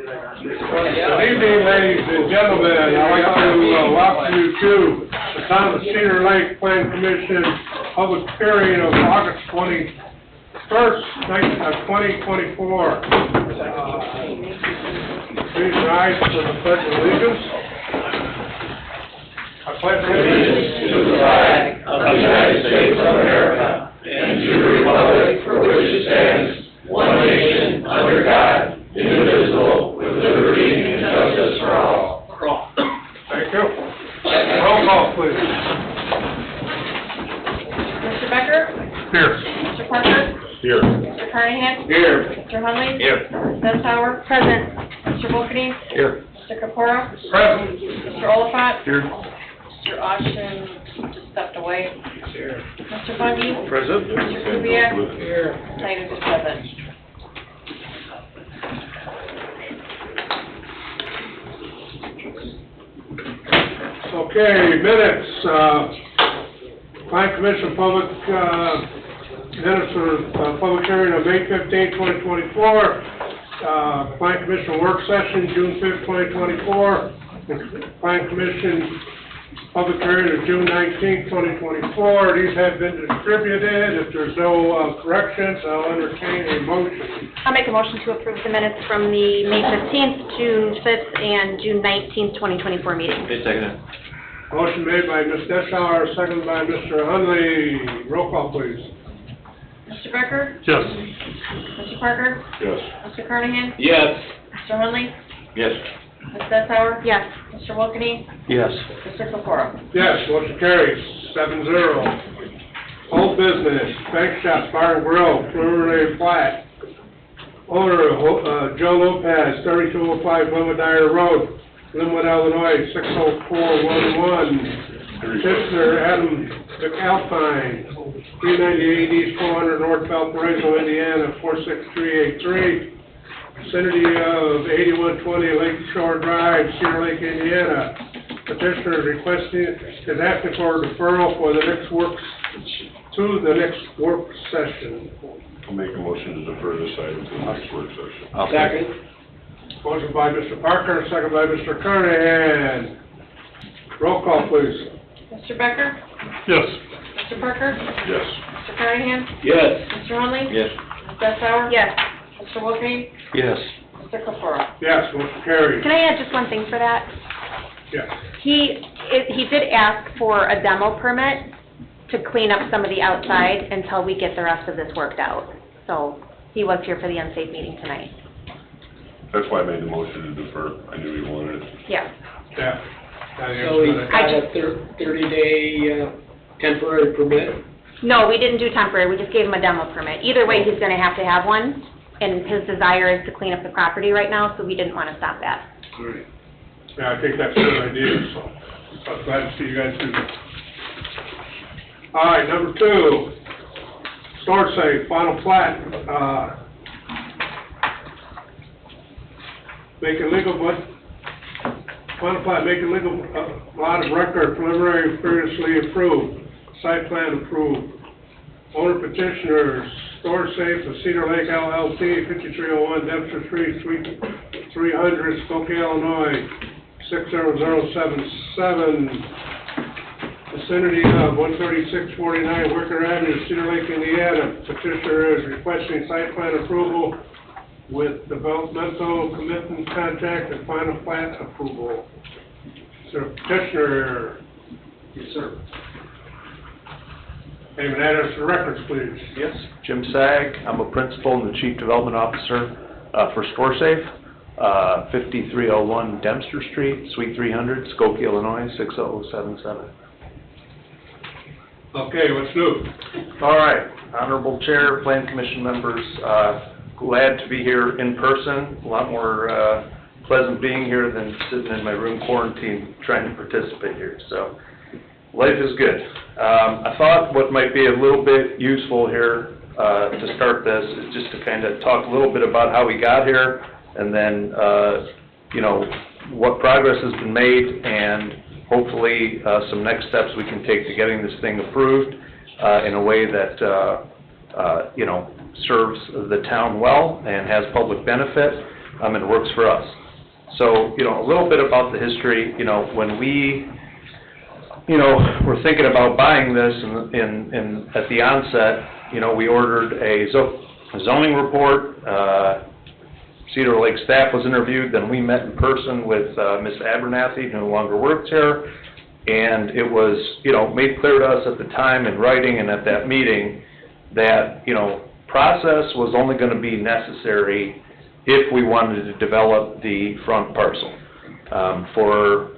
Good evening, ladies and gentlemen. I'd like to welcome you to the Town of Cedar Lake Plan Commission public hearing of August 21st, 2024. Please rise for the Pledge of Allegiance. I pledge allegiance to the flag of the United States of America and to the republic for which it stands, one nation, under God, indivisible, with liberty and justice for all. Thank you. Roll call, please. Mr. Becker? Here. Mr. Parker? Here. Mr. Carnahan? Here. Mr. Hunley? Here. Mrs. Bensauer? Present. Mr. Volkerding? Here. Mr. Kapora? Present. Mr. Oliphant? Here. Mr. Austin just stepped away. Here. Mr. Bundy? Present. Mr. Kubiak? Here. Snyder is present. Okay, minutes, Plan Commission public, minutes for public hearing on May 15, 2024, Plan Commission work session, June 5th, 2024, Plan Commission public hearing of June 19th, 2024. These have been distributed. If there's no corrections, I'll entertain a motion. I'll make a motion to approve the minutes from the May 15th, June 5th, and June 19th, 2024 meetings. Second. Motion made by Ms. Deschauer, seconded by Mr. Hunley. Roll call, please. Mr. Becker? Yes. Mr. Parker? Yes. Mr. Carnahan? Yes. Mr. Hunley? Yes. Ms. Bensauer? Yes. Mr. Volkerding? Yes. Mr. Kapora? Yes, motion carries, 7-0. Old business, Bank Shop Bar and Grill, preliminary plat. Owner, Joe Lopez, 3205 Wilmette Road, Linwood, Illinois, 60411. Petitioner, Adam McAlpine, 398 East 400 North Valparaiso, Indiana, 46383. Vicinity of 8120 Lake Shore Drive, Cedar Lake, Indiana. Petitioner is asking for a deferral for the next work session. I'll make a motion to defer this item to the next work session. Second. Motion by Mr. Parker, second by Mr. Carnahan. Roll call, please. Mr. Becker? Yes. Mr. Parker? Yes. Mr. Carnahan? Yes. Mr. Hunley? Yes. Ms. Bensauer? Yes. Mr. Volkerding? Yes. Mr. Kapora? Yes, motion carries. Can I add just one thing for that? Yes. He did ask for a demo permit to clean up some of the outside until we get the rest of this worked out. So he was here for the unsafe meeting tonight. That's why I made the motion to defer. I knew he wanted it. Yeah. Yeah. So he's got a 30-day temporary permit? No, we didn't do temporary. We just gave him a demo permit. Either way, he's going to have one, and his desire is to clean up the property right now, so we didn't want to stop that. Great. Yeah, I think that's a good idea, so I'm glad to see you guys do that. All right, number 2, Store Safe, final plat, making legal, final plat, making legal, lot of record, preliminary previously approved, site plan approved. Owner petitioners, Store Safe of Cedar Lake LLC, 5301 Dempster Street, Suite 300, Skokie, Illinois, 60077. Vicinity of 13649 Wicker Avenue, Cedar Lake, Indiana. Petitioner is requesting site plan approval with developmental commitment contract and final plat approval. So petitioner, yes, sir. Name and address for records, please. Yes. Jim Sag. I'm a principal and the chief development officer for Store Safe, 5301 Dempster Street, Suite 300, Skokie, Illinois, 60077. Okay, what's new? All right, Honorable Chair, Plan Commission members, glad to be here in person. A lot more pleasant being here than sitting in my room quarantined trying to participate here. So life is good. I thought what might be a little bit useful here to start this is just to kind of talk a little bit about how we got here, and then, you know, what progress has been made, and hopefully some next steps we can take to getting this thing approved in a way that, you know, serves the town well and has public benefit. and it works for us. So, a little bit about the history, when we, were thinking about buying this at the onset, we ordered a zoning report, Cedar Lake staff was interviewed, then we met in person with Ms. Abernathy, who no longer works here, and it was, made clear to us at the time in writing and at that meeting that, process was only going to be necessary if we wanted to develop the front parcel. For,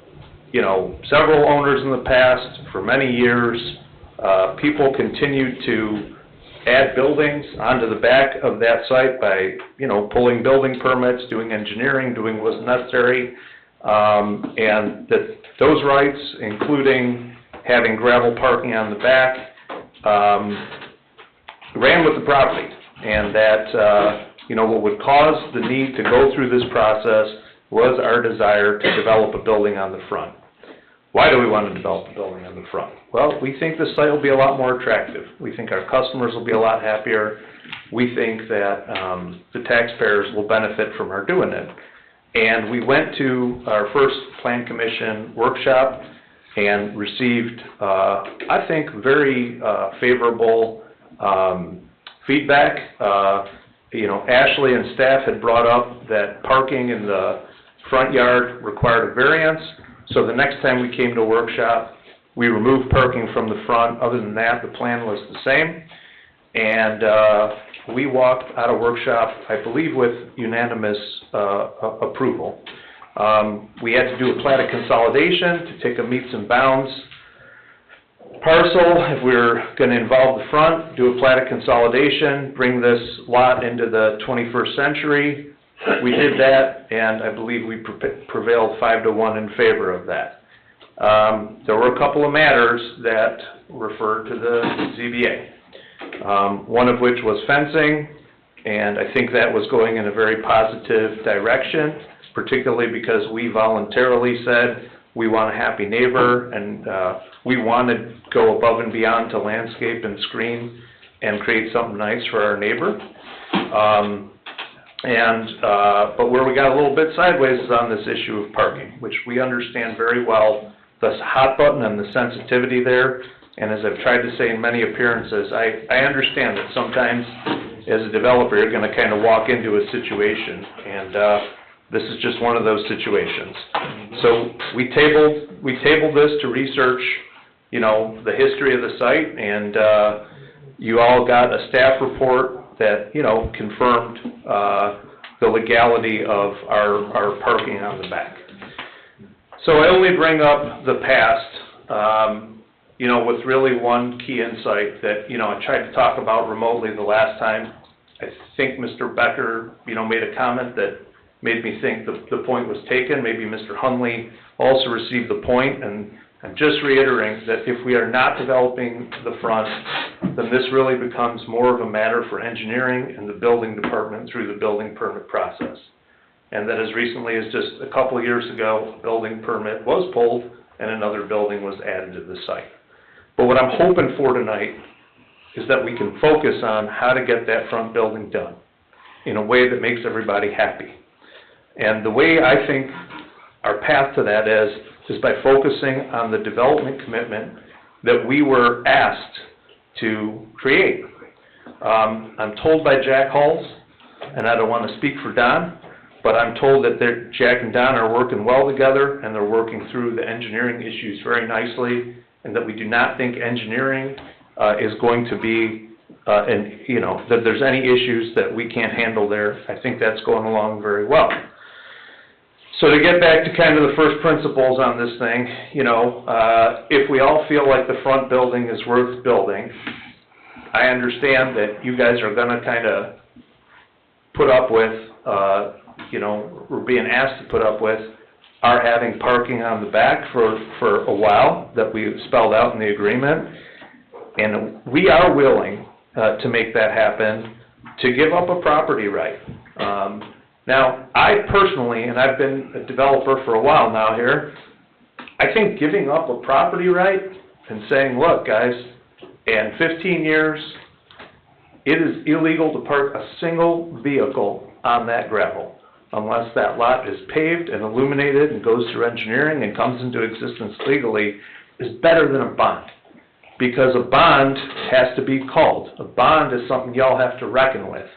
several owners in the past, for many years, people continued to add buildings onto the back of that site by, pulling building permits, doing engineering, doing what was necessary, and that those rights, including having gravel parking on the back, ran with the property, and that, what would cause the need to go through this process was our desire to develop a building on the front. Why do we want to develop a building on the front? Well, we think the site will be a lot more attractive. We think our customers will be a lot happier. We think that the taxpayers will benefit from our doing it. And we went to our first Plan Commission workshop and received, I think, very favorable feedback. Ashley and staff had brought up that parking in the front yard required a variance. So the next time we came to a workshop, we removed parking from the front. Other than that, the plan was the same. And we walked out of workshop, I believe, with unanimous approval. We had to do a plat of consolidation to take a meets and bounds parcel. If we were going to involve the front, do a plat of consolidation, bring this lot into the 21st century. We did that, and I believe we prevailed 5-1 in favor of that. There were a couple of matters that referred to the ZBA, one of which was fencing, and I think that was going in a very positive direction, particularly because we voluntarily said we want a happy neighbor, and we want to go above and beyond to landscape and screen and create something nice for our neighbor. But where we got a little bit sideways is on this issue of parking, which we understand very well, the hot button and the sensitivity there. And as I've tried to say in many appearances, I understand that sometimes as a developer you're going to kind of walk into a situation, and this is just one of those situations. So we tabled this to research, the history of the site, and you all got a staff report that, confirmed the legality of our parking on the back. So I only bring up the past, with really one key insight that, I tried to talk about remotely the last time. I think Mr. Becker, made a comment that made me think the point was taken. Maybe Mr. Hunley also received the point, and I'm just reiterating that if we are not developing the front, then this really becomes more of a matter for engineering and the building department through the building permit process. And that as recently as just a couple of years ago, a building permit was pulled and another building was added to the site. But what I'm hoping for tonight is that we can focus on how to get that front building done in a way that makes everybody happy. And the way I think our path to that is by focusing on the development commitment that we were asked to create. I'm told by Jack Hulls, and I don't want to speak for Don, but I'm told that Jack and Don are working well together, and they're working through the engineering issues very nicely, and that we do not think engineering is going to be, that there's any issues that we can't handle there. I think that's going along very well. So to get back to kind of the first principles on this thing, if we all feel like the front building is worth building, I understand that you guys are going to kind of put up with, we're being asked to put up with our having parking on the back for a while that we spelled out in the agreement. And we are willing to make that happen, to give up a property right. Now, I personally, and I've been a developer for a while now here, I think giving up a property right and saying, look, guys, in 15 years, it is illegal to park a single vehicle on that gravel. unless that lot is paved and illuminated and goes through engineering and comes into existence legally, is better than a bond. Because a bond has to be called. A bond is something y'all have to reckon with.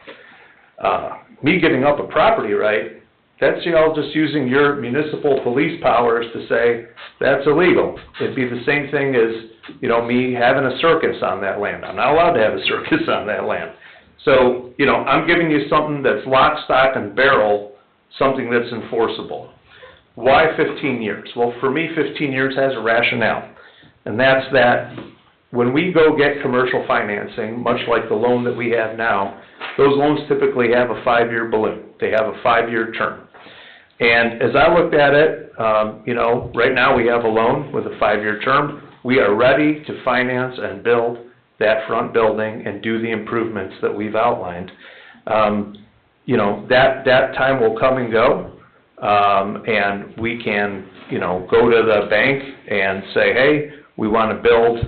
Me giving up a property right, that's y'all just using your municipal police powers to say, that's illegal. It'd be the same thing as, you know, me having a circus on that land. I'm not allowed to have a circus on that land. So, you know, I'm giving you something that's lock, stock, and barrel, something that's enforceable. Why 15 years? Well, for me, 15 years has a rationale. And that's that when we go get commercial financing, much like the loan that we have now, those loans typically have a 5-year balloon. They have a 5-year term. And as I looked at it, you know, right now we have a loan with a 5-year term. We are ready to finance and build that front building and do the improvements that we've outlined. You know, that time will come and go, and we can, you know, go to the bank and say, hey, we want to build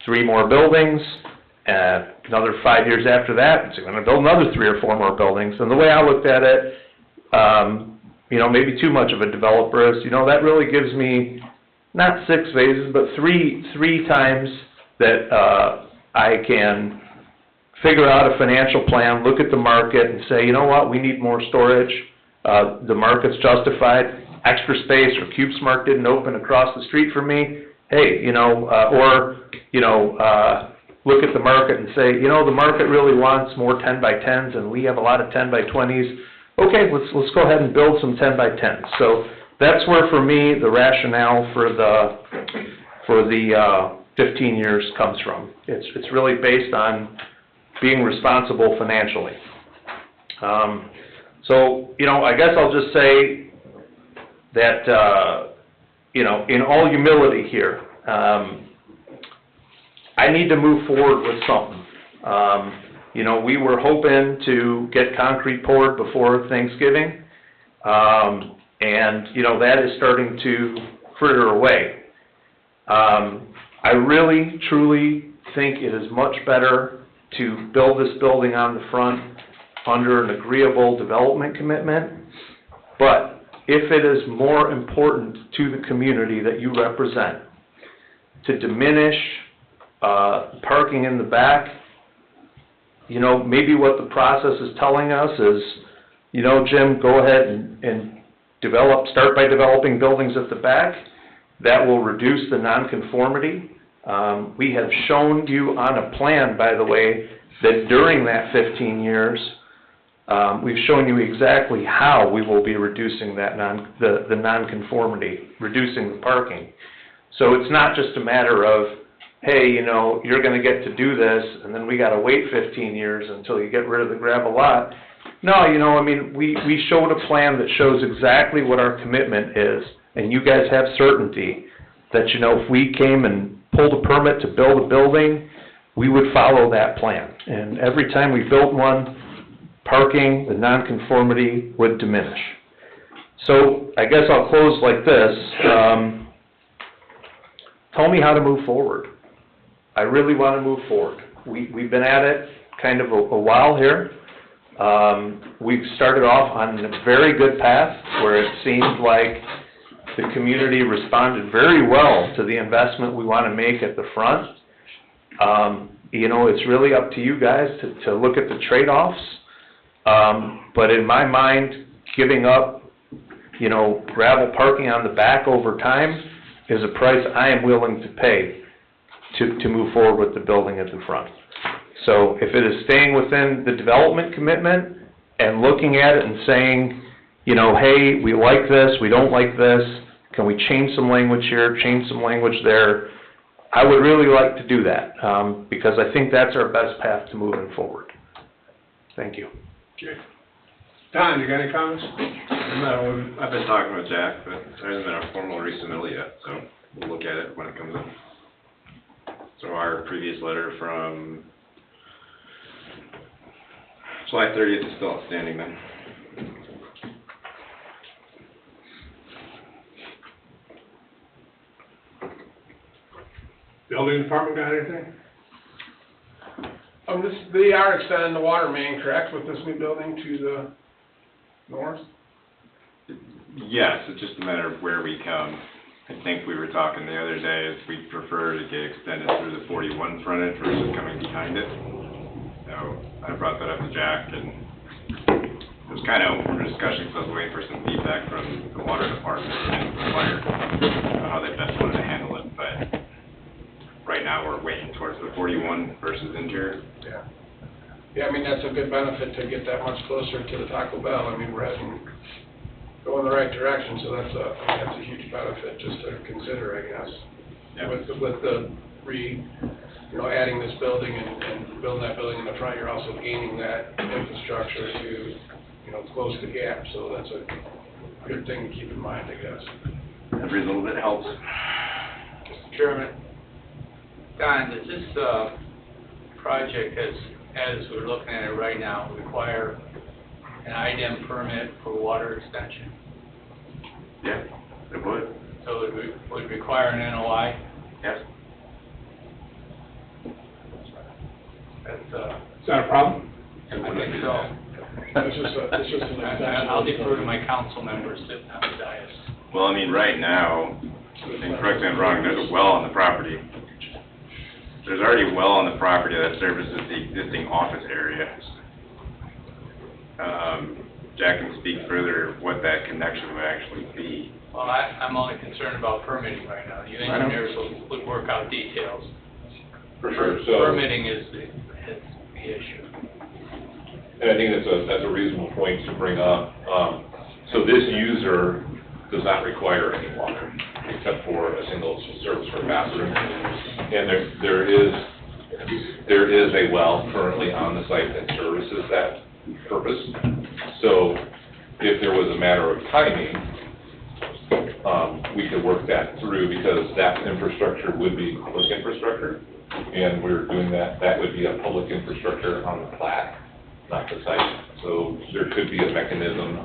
3 more buildings, another 5 years after that, so we're going to build another 3 or 4 more buildings. And the way I looked at it, you know, maybe too much of a developer is, you know, that really gives me not 6 phases, but three times that I can figure out a financial plan, look at the market and say, you know what, we need more storage, the market's justified, extra space, or CubeSmart didn't open across the street for me, hey, you know, look at the market and say, you know, the market really wants more 10 by 10s and we have a lot of 10 by 20s. Okay, let's go ahead and build some 10 by 10s. So that's where, for me, the rationale for the 15 years comes from. It's really based on being responsible financially. So, you know, I guess I'll just say that, you know, in all humility here, I need to move forward with something. You know, we were hoping to get concrete poured before Thanksgiving, and, you know, that is starting to fritter away. I really, truly think it is much better to build this building on the front under an agreeable development commitment, but if it is more important to the community that you represent to diminish parking in the back, you know, maybe what the process is telling us is, you know, Jim, go ahead and start by developing buildings at the back. That will reduce the nonconformity. We have shown you on a plan, by the way, that during that 15 years, we've shown you exactly how we will be reducing that the nonconformity, reducing the parking. So it's not just a matter of, hey, you know, you're going to get to do this, and then we got to wait 15 years until you get rid of the gravel lot. No, you know, I mean, we showed a plan that shows exactly what our commitment is, and you guys have certainty that, you know, if we came and pulled a permit to build a building, we would follow that plan. And every time we built one, parking, the nonconformity would diminish. So I guess I'll close like this. Tell me how to move forward. I really want to move forward. We've been at it kind of a while here. We've started off on a very good path where it seemed like the community responded very well to the investment we want to make at the front. You know, it's really up to you guys to look at the trade-offs. But in my mind, giving up, you know, gravel parking on the back over time is a price I am willing to pay to move forward with the building at the front. So if it is staying within the development commitment and looking at it and saying, you know, hey, we like this, we don't like this, can we change some language here, change some language there, I would really like to do that, because I think that's our best path to moving forward. Thank you. Okay. Don, you got any comments? No, I've been talking with Jack, but there hasn't been a formal resubmittal yet, so we'll look at it when it comes in. So our previous letter from July 30th is still outstanding then. Building department got anything? They are extending the water main, correct, with this new building to the north? Yes, it's just a matter of where we come. I think we were talking the other day, is we'd prefer to get extended through the 41 frontage versus coming behind it. So I brought that up to Jack, and it was kind of open for discussion, because I was waiting for some feedback from the water department and the fire, on how they best wanted to handle it, but right now we're waiting towards the 41 versus interior. Yeah. Yeah, I mean, that's a good benefit to get that much closer to the Taco Bell. I mean, we're heading, go in the right direction, so that's a huge benefit just to consider, I guess. Yeah. With the adding this building and building that building in the front, you're also gaining that infrastructure to, close the gap, so that's a good thing to keep in mind, I guess. Every little bit helps. Mr. Chairman, Don, does this project, as we're looking at it right now, require an IDEM permit for water extension? Yeah, it would. So it would require an NOI? Yes. That's, Is that a problem? I think so. It's just an extension. I'll defer to my council members sitting on the dais. Well, I mean, right now, and correct me if I'm wrong, there's a well on the property. There's already a well on the property that services the existing office area. Jack can speak further what that connection would actually be. Well, I'm only concerned about permitting right now. You engineers would work out details. For sure, so, Permitting is the issue. and I think that's a reasonable point to bring up. So this user does not require any water, except for a single service for a bathroom. And there is a well currently on the site that services that purpose. So if there was a matter of timing, we could work that through, because that infrastructure would be public infrastructure, and we're doing that would be a public infrastructure on the plat, not the site. So there could be a mechanism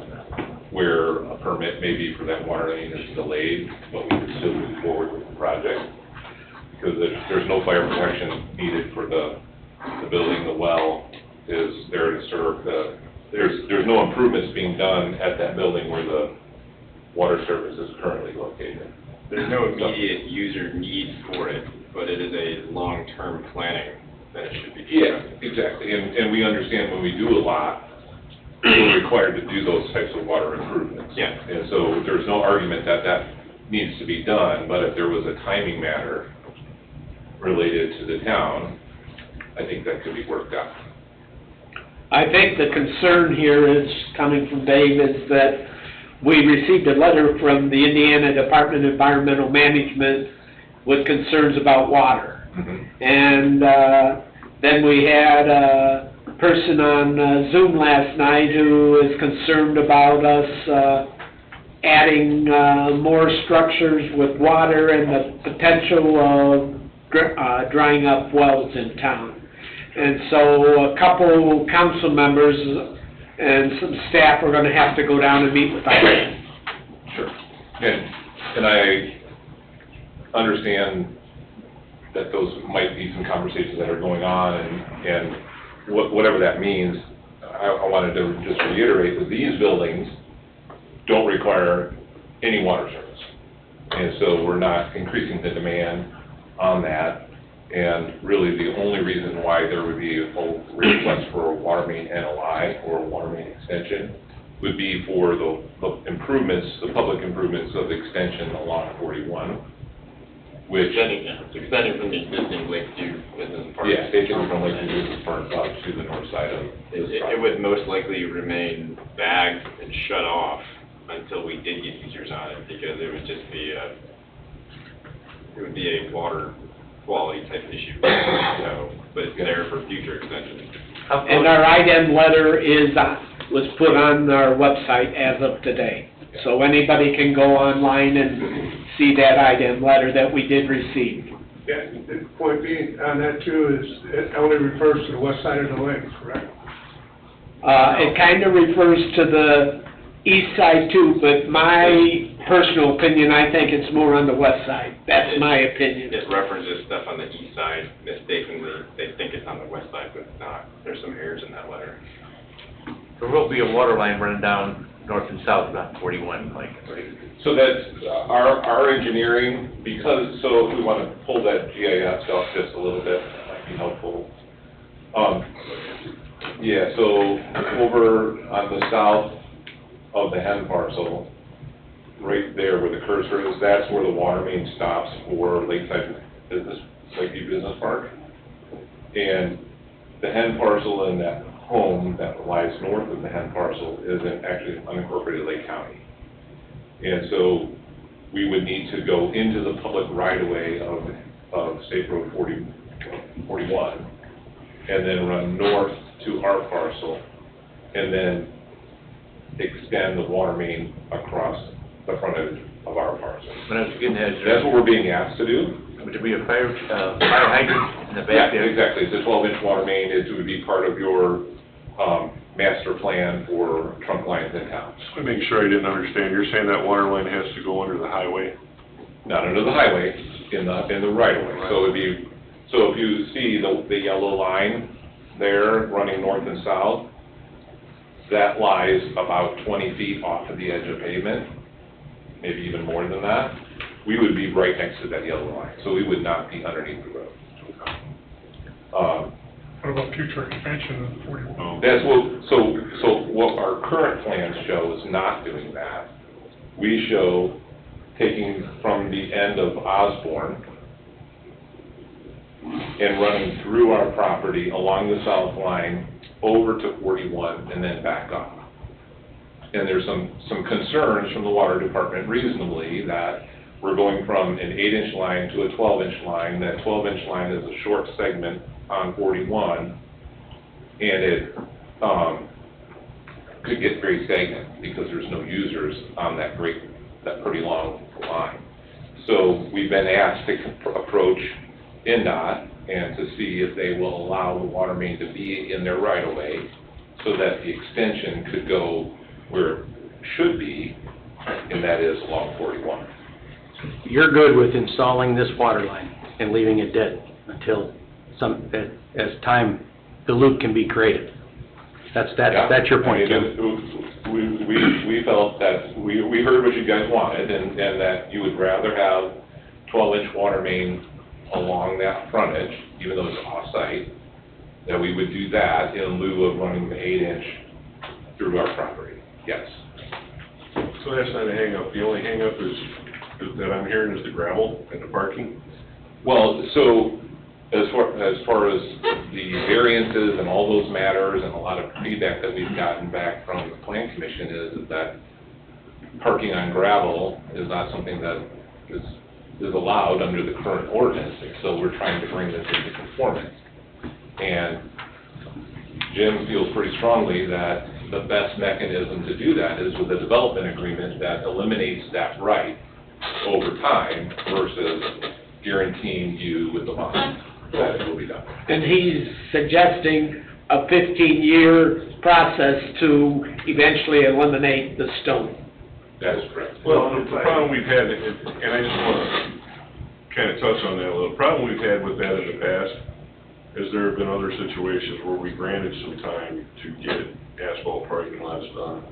where a permit maybe for that water line is delayed, but we could still move forward with the project, because there's no fire protection needed for the building. The well is there to serve there's no improvements being done at that building where the water service is currently located. There's no immediate user need for it, but it is a long-term planning that it should be. Yeah, exactly, and we understand when we do a lot, we're required to do those types of water improvements. Yeah. And so there's no argument that needs to be done, but if there was a timing matter related to the town, I think that could be worked out. I think the concern here is, coming from Dave, is that we received a letter from the Indiana Department of Environmental Management with concerns about water. Mm-hmm. And then we had a person on Zoom last night who is concerned about us adding more structures with water and the potential of drying up wells in town. And so a couple council members and some staff are going to have to go down and meet with them. Sure. And I understand that those might be some conversations that are going on, and whatever that means, I wanted to just reiterate that these buildings don't require any water service. And so we're not increasing the demand on that. And really, the only reason why there would be a request for a water main NOI or a water main extension would be for the improvements, the public improvements of extension along 41, which... Extending from the existing Lakeview Business Park. Yeah, taking from Lakeview Business Park up to the north side of this It property. would most likely remain bagged and shut off until we did get users on it, because it would just be a water quality type issue. So, but it's there for future extensions. And our IDEM letter was put on our website as of today. So anybody can go online and see that IDEM letter that we did receive. Yeah, the point being on that too is it only refers to the west side of the lake, correct? It kind of refers to the east side too, but my personal opinion, I think it's more on the west side. That's my opinion. It references stuff on the east side mistakenly. They think it's on the west side, but it's not. There's some errors in that letter. There will be a water line running down north and south about 41, like, right? So that's, our engineering, because, so if we want to pull that GIS up just a little bit, that might be helpful. Yeah, so over on the south of the hen parcel, right there where the cursor is, that's where the water main stops for Lakeview Business Park. And the hen parcel in that home that lies north of the hen parcel is actually unincorporated Lake County. And so we would need to go into the public right-of-way of State Road 41, and then run north to our parcel, and then extend the water main across the frontage of our parcel. When I was getting at, That's what we're being asked to do. would there be a fire hydrant in the Yeah, back there? exactly. It's a 12-inch water main. It would be part of your master plan for trunk lines in town. Just want to make sure I didn't understand. You're saying that water line has to go under the highway? Not under the highway, in the right-of-way. So it'd be, so if you see the yellow line there running north and south, that lies about 20 feet off of the edge of pavement, maybe even more than that. We would be right next to that yellow line, so we would not be underneath the road. What about future expansion of 41? That's what, so what our current plans show is not doing that. We show taking from the end of Osborne and running through our property along the south line over to 41 and then back up. And there's some concerns from the water department reasonably that we're going from an 8-inch line to a 12-inch line. That 12-inch line is a short segment on 41, and it could get very stagnant because there's no users on that pretty long line. So we've been asked to approach NDOT and to see if they will allow the water main to be in their right-of-way so that the extension could go where it should be, and that is along 41. You're good with installing this water line and leaving it dead until as time, the loop can be created. That's your point, Tim. We felt that, we heard what you guys wanted, and that you would rather have 12-inch water main along that frontage, even though it's off-site, that we would do that in lieu of running the 8-inch through our property, yes. So that's not a hang-up. The only hang-up is, that I'm hearing is the gravel and the parking? Well, so as far as the variances and all those matters and a lot of feedback that we've gotten back from the Plan Commission is that parking on gravel is not something that is allowed under the current ordinance, so we're trying to bring this into conformance. And Jim feels pretty strongly that the best mechanism to do that is with a development agreement that eliminates that right over time versus guaranteeing you with the bond that it will be done. And he's suggesting a 15-year process to eventually eliminate the stone. That is correct. Well, the problem we've had, and I just want to kind of touch on that a little, the problem we've had with that in the past is there have been other situations where we granted some time to get asphalt parking lots done,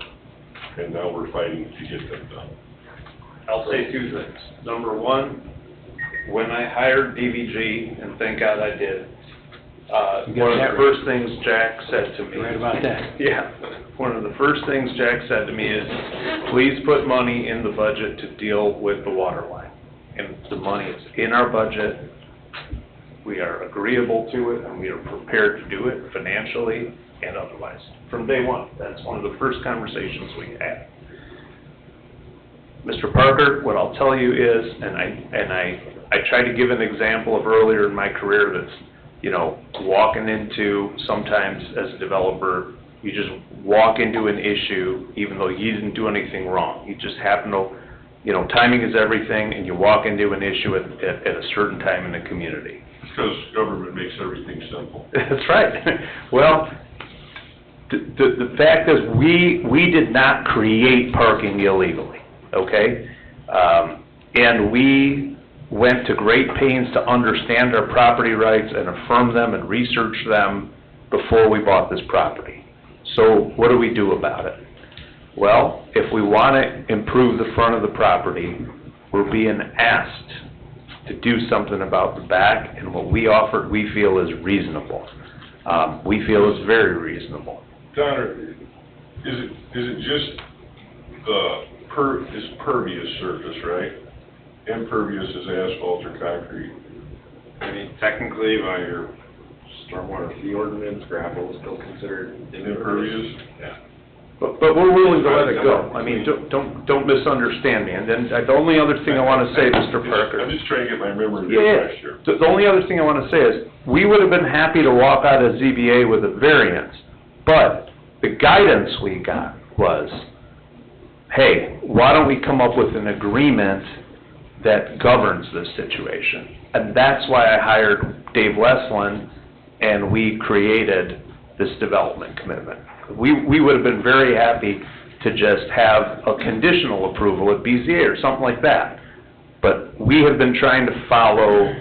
and now we're fighting to get them done. I'll say two things. Number one, when I hired DVG, and thank God I did, one of the first things Jack said to me. Right about that. Yeah. One of the first things Jack said to me is, please put money in the budget to deal with the water line. And the money is in our budget. We are agreeable to it, and we are prepared to do it financially and otherwise. From day one, that's one of the first conversations we had. Mr. Parker, what I'll tell you is, and I tried to give an example of earlier in my career that's, walking into, sometimes as a developer, you just walk into an issue even though you didn't do anything wrong. You just happen to, timing is everything, and you walk into an issue at a certain time in the community. Because government makes everything simple. That's right. Well, the fact is, we did not create parking illegally, okay? And we went to great pains to understand our property rights and affirm them and research them before we bought this property. So what do we do about it? Well, if we want to improve the front of the property, we're being asked to do something about the back, and what we offered, we feel is reasonable. We feel is very reasonable. Connor, is it just is pervious surface, right? Impervious is asphalt or concrete. I mean, technically, by your stormwater fee ordinance, gravel is still considered Impervious? Yeah. But we're willing to let it go. I mean, don't misunderstand me. And then the only other thing I want to say, Mr. Parker. I'm just trying to get my memory Yeah, refreshed here. the only other thing I want to say is, we would have been happy to walk out of ZBA with a variance, but the guidance we got was, hey, why don't we come up with an agreement that governs this situation? And that's why I hired Dave Westland, and we created this development commitment. We would have been very happy to just have a conditional approval at BZA or something like that. But we have been trying to follow,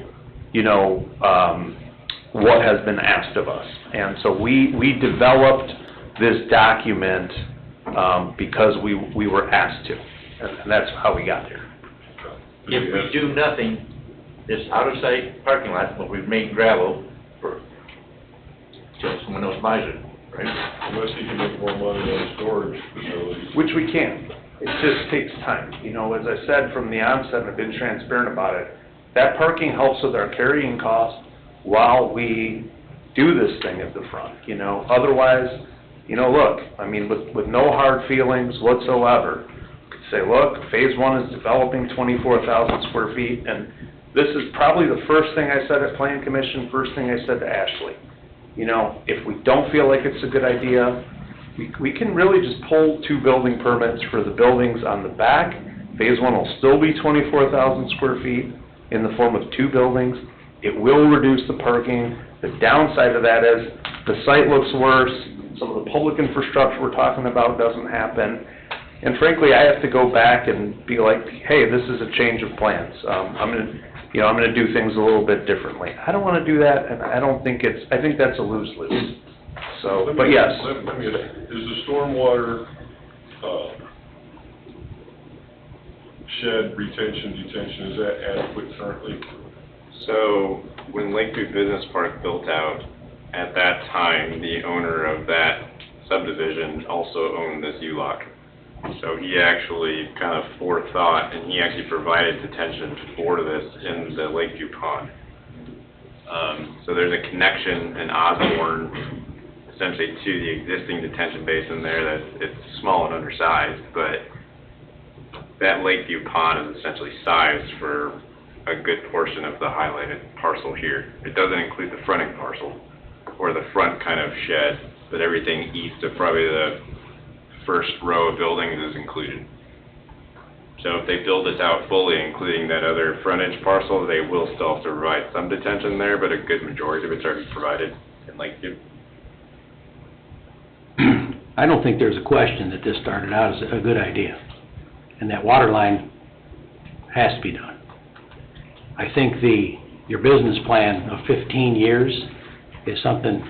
what has been asked of us. And so we developed this document because we were asked to, and that's how we got here. If we do nothing, this out-of-sight parking lot, what we've made gravel for, till someone else buys it, right? Unless you can make more money on storage facilities. Which we can. It just takes time. As I said from the onset, and I've been transparent about it, that parking helps with our carrying costs while we do this thing at the front, Otherwise, look, I mean, with no hard feelings whatsoever, you could say, look, phase one is developing 24,000 square feet, and this is probably the first thing I said at Plan Commission, first thing I said to Ashley. If we don't feel like it's a good idea, we can really just pull 2 building permits for the buildings on the back. Phase one will still be 24,000 square feet in the form of 2 buildings. It will reduce the parking. The downside of that is the site looks worse. Some of the public infrastructure we're talking about doesn't happen. And frankly, I have to go back and be like, hey, this is a change of plans. I'm going to do things a little bit differently. I don't want to do that, and I think that's a lose-lose. So, but yes. Let me ask, is the stormwater, shed retention, detention, is that adequate currently? So, when Lakeview Business Park built out, at that time, the owner of that subdivision also owned this ULOC. So he actually kind of forethought, and he actually provided detention for this in the Lakeview Pond. So there's a connection in Osborne, essentially to the existing detention basin there that it's small and undersized, but that Lakeview Pond is essentially sized for a good portion of the highlighted parcel here. It doesn't include the fronting parcel, or the front kind of shed, but everything east of probably the first row of buildings is included. So if they build this out fully, including that other frontage parcel, they will still have to provide some detention there, but a good majority of it's already provided in Lakeview. I don't think there's a question that this started out as a good idea, and that water line has to be done. I think your business plan of 15 years is something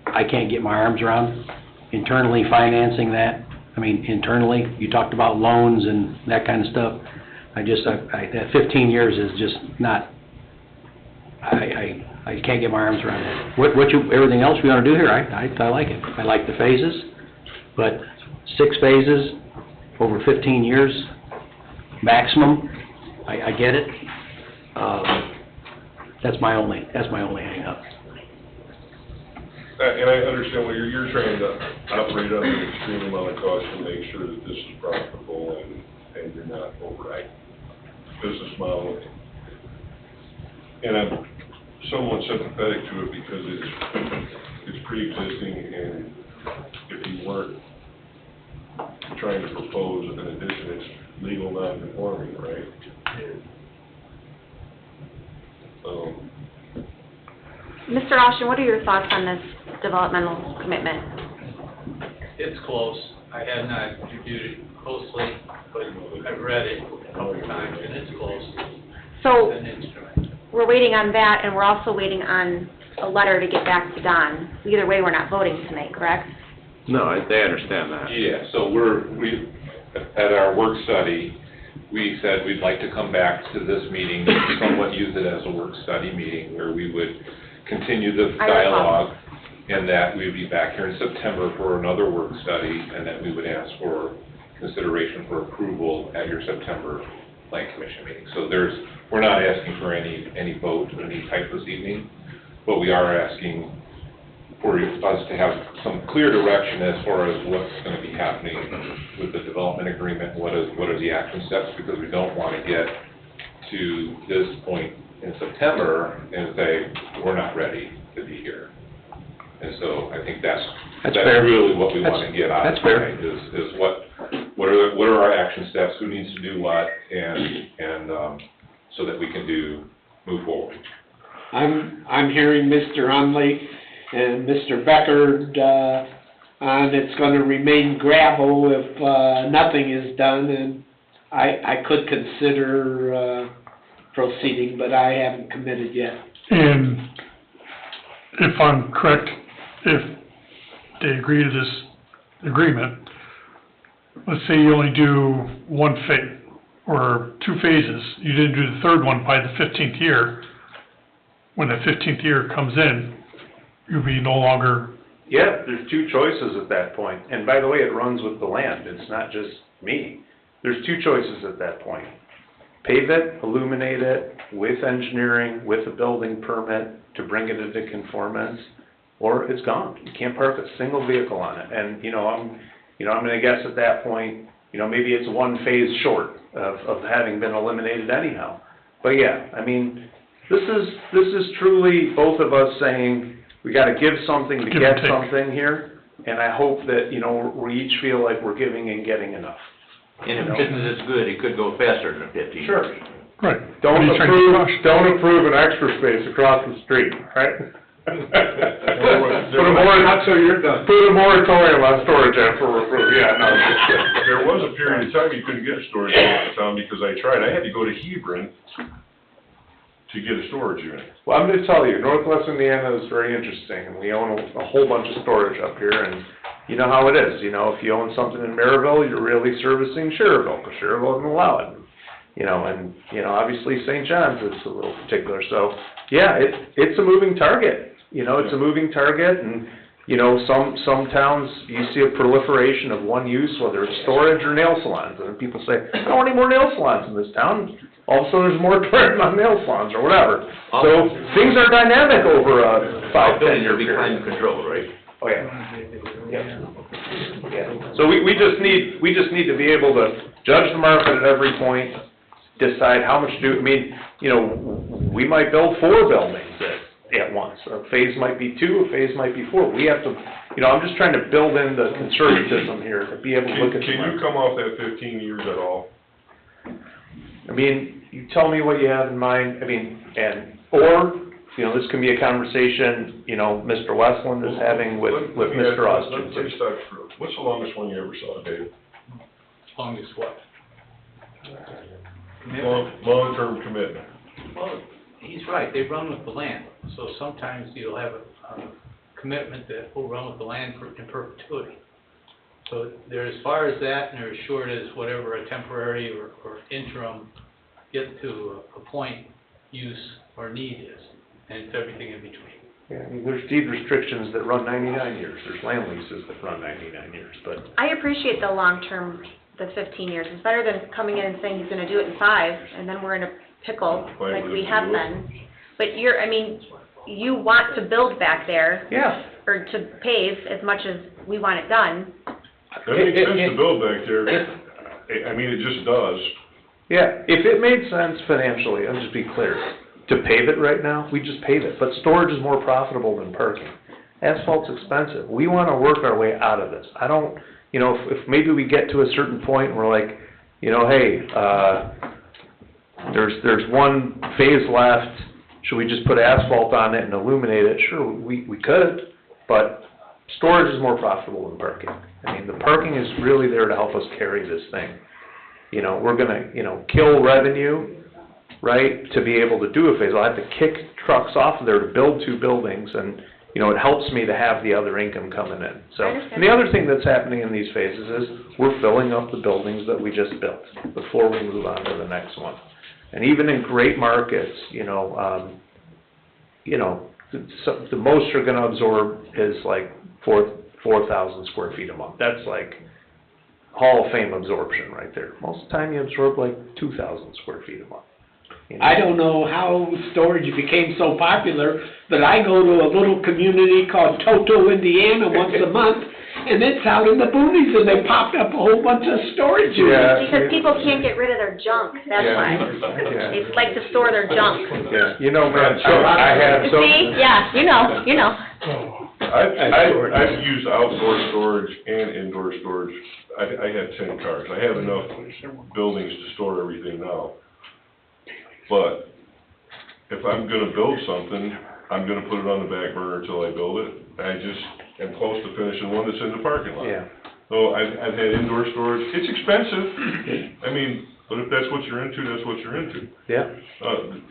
I can't get my arms around. Internally financing that, internally, you talked about loans and that kind of stuff. That 15 years is just not, I can't get my arms around that. Everything else we want to do here, I like it. I like the phases, but 6 phases over 15 years maximum, I get it. That's my only hang up. And I understand what you're trying to operate under an extreme amount of caution, make sure that this is profitable and you're not overriding business model. And I'm somewhat sympathetic to it because it's pre-existing, and if you weren't trying to propose an addition, it's legal non-conforming, right? Mr. Austin, what are your thoughts on this developmental commitment? It's close. I have not reviewed it closely, but I've read it a couple of times, and it's close. So, It's an instrument. we're waiting on that, and we're also waiting on a letter to get back to Don. Either way, we're not voting tonight, correct? No, they understand that. Yeah, so at our work study, we said we'd like to come back to this meeting, somewhat use it as a work study meeting, where we would continue the I recall. dialogue, and that we'd be back here in September for another work study, and that we would ask for consideration for approval at your September Plan Commission meeting. So we're not asking for any vote of any type this evening, but we are asking for us to have some clear direction as far as what's going to be happening with the development agreement, what are the action steps, because we don't want to get to this point in September and say, we're not ready to be here. And so I think that's fair. really what we want to get out of That's fair. tonight, is what are our action steps, who needs to do what, and so that we can move forward. I'm hearing Mr. Hunley and Mr. Becker, on it's gonna remain gravel if, nothing is done, and I could consider, proceeding, but I haven't committed yet. And if I'm correct, if they agree to this agreement, let's say you only do one phase, or 2 phases, you didn't do the third one by the 15th year, when the 15th year comes in, you'll be no longer... Yeah, there's 2 choices at that point. And by the way, it runs with the land. It's not just me. There's 2 choices at that point. Pave it, illuminate it, with engineering, with a building permit to bring it into conformance, or it's gone. You can't park a single vehicle on it. And, I'm gonna guess at that point, maybe it's 1 phase short of having been eliminated anyhow. But yeah, I mean, this is truly both of us saying, we gotta give something to Give get and take. something here, and I hope that, we each feel like we're giving and getting enough. And if business is good, it could go faster than 15 years. Sure. Right. Don't What are you trying to rush? approve an extra space across the street, right? Put Not till you're done. Put a moratorium on storage after we're approved, yeah, no. There was a period of time you couldn't get a storage unit in town because I tried. I had to go to Hebron to get a storage unit. Well, I'm gonna tell you, Northwest Indiana is very interesting, and we own a whole bunch of storage up here, and you know how it is, if you own something in Maryville, you're really servicing Cherville, because Cherville doesn't allow it. Obviously St. John's is a little particular, so, yeah, it's a moving target. It's a moving target, and, some towns, you see a proliferation of one use, whether it's storage or nail salons, and then people say, I don't want any more nail salons in this town. All of a sudden, there's more moratorium on nail salons, or whatever. So, things are dynamic over a 5-10 year It'll be period. climate control, right? Oh, yeah. Yeah. So we just need to be able to judge the market at every point, decide how much we might build 4 buildings at once. A phase might be 2, a phase might be 4. We have to, I'm just trying to build in the conservatism here to be able to look at the Can you market. come off that 15 years at all? You tell me what you have in mind, or this can be a conversation, Mr. Westland is having with Mr. Austin. Let me start through. What's the longest one you ever saw, Dave? Longest what? Long-term commitment. Well, he's right, they run with the land, so sometimes you'll have a commitment that will run with the land in perpetuity. So they're as far as that, and they're as short as whatever a temporary or interim get to a point use or need is, and it's everything in between. Yeah, there's deed restrictions that run 99 years, there's land leases that run 99 years, but. I appreciate the long-term, the 15 years. It's better than coming in and saying he's gonna do it in 5, and then we're in a pickle, like we have been. But you want to build back there. Yeah. Or to pave as much as we want it done. That makes sense to build back there. It just does. Yeah, if it made sense financially, I'll just be clear, to pave it right now, we just pave it. But storage is more profitable than parking. Asphalt's expensive. We want to work our way out of this. I don't, if maybe we get to a certain point and we're like, hey, there's 1 phase left, should we just put asphalt on it and illuminate it? Sure, we could, but storage is more profitable than parking. The parking is really there to help us carry this thing. We're gonna, kill revenue, right, to be able to do a phase. I'll have to kick trucks off of there to build 2 buildings, and, you know, it helps me to have the other income coming in, so. I understand. And the other thing that's happening in these phases is, we're filling up the buildings that we just built before we move on to the next one. And even in great markets, the most you're gonna absorb is like 4,000 square feet a month. That's like Hall of Fame absorption right there. Most of the time you absorb like 2,000 square feet a month. You know? I don't know how storage became so popular, but I go to a little community called Toto, Indiana once a month, and it's out in the boonies, and they popped up a whole bunch of storage units. Because people can't get rid of their junk, that's Yeah. why. Yeah. They like to store their junk. Yeah, you know, man, I had so. See, yeah, you know. I've used outdoor storage and indoor storage. I had 10 cars. I have enough buildings to store everything now. But if I'm gonna build something, I'm gonna put it on the back burner until I build it. I just am close to finishing one that's in the parking lot. Yeah. So I've had indoor storage. It's expensive. I mean, but if that's what you're into, that's what you're into. Yeah.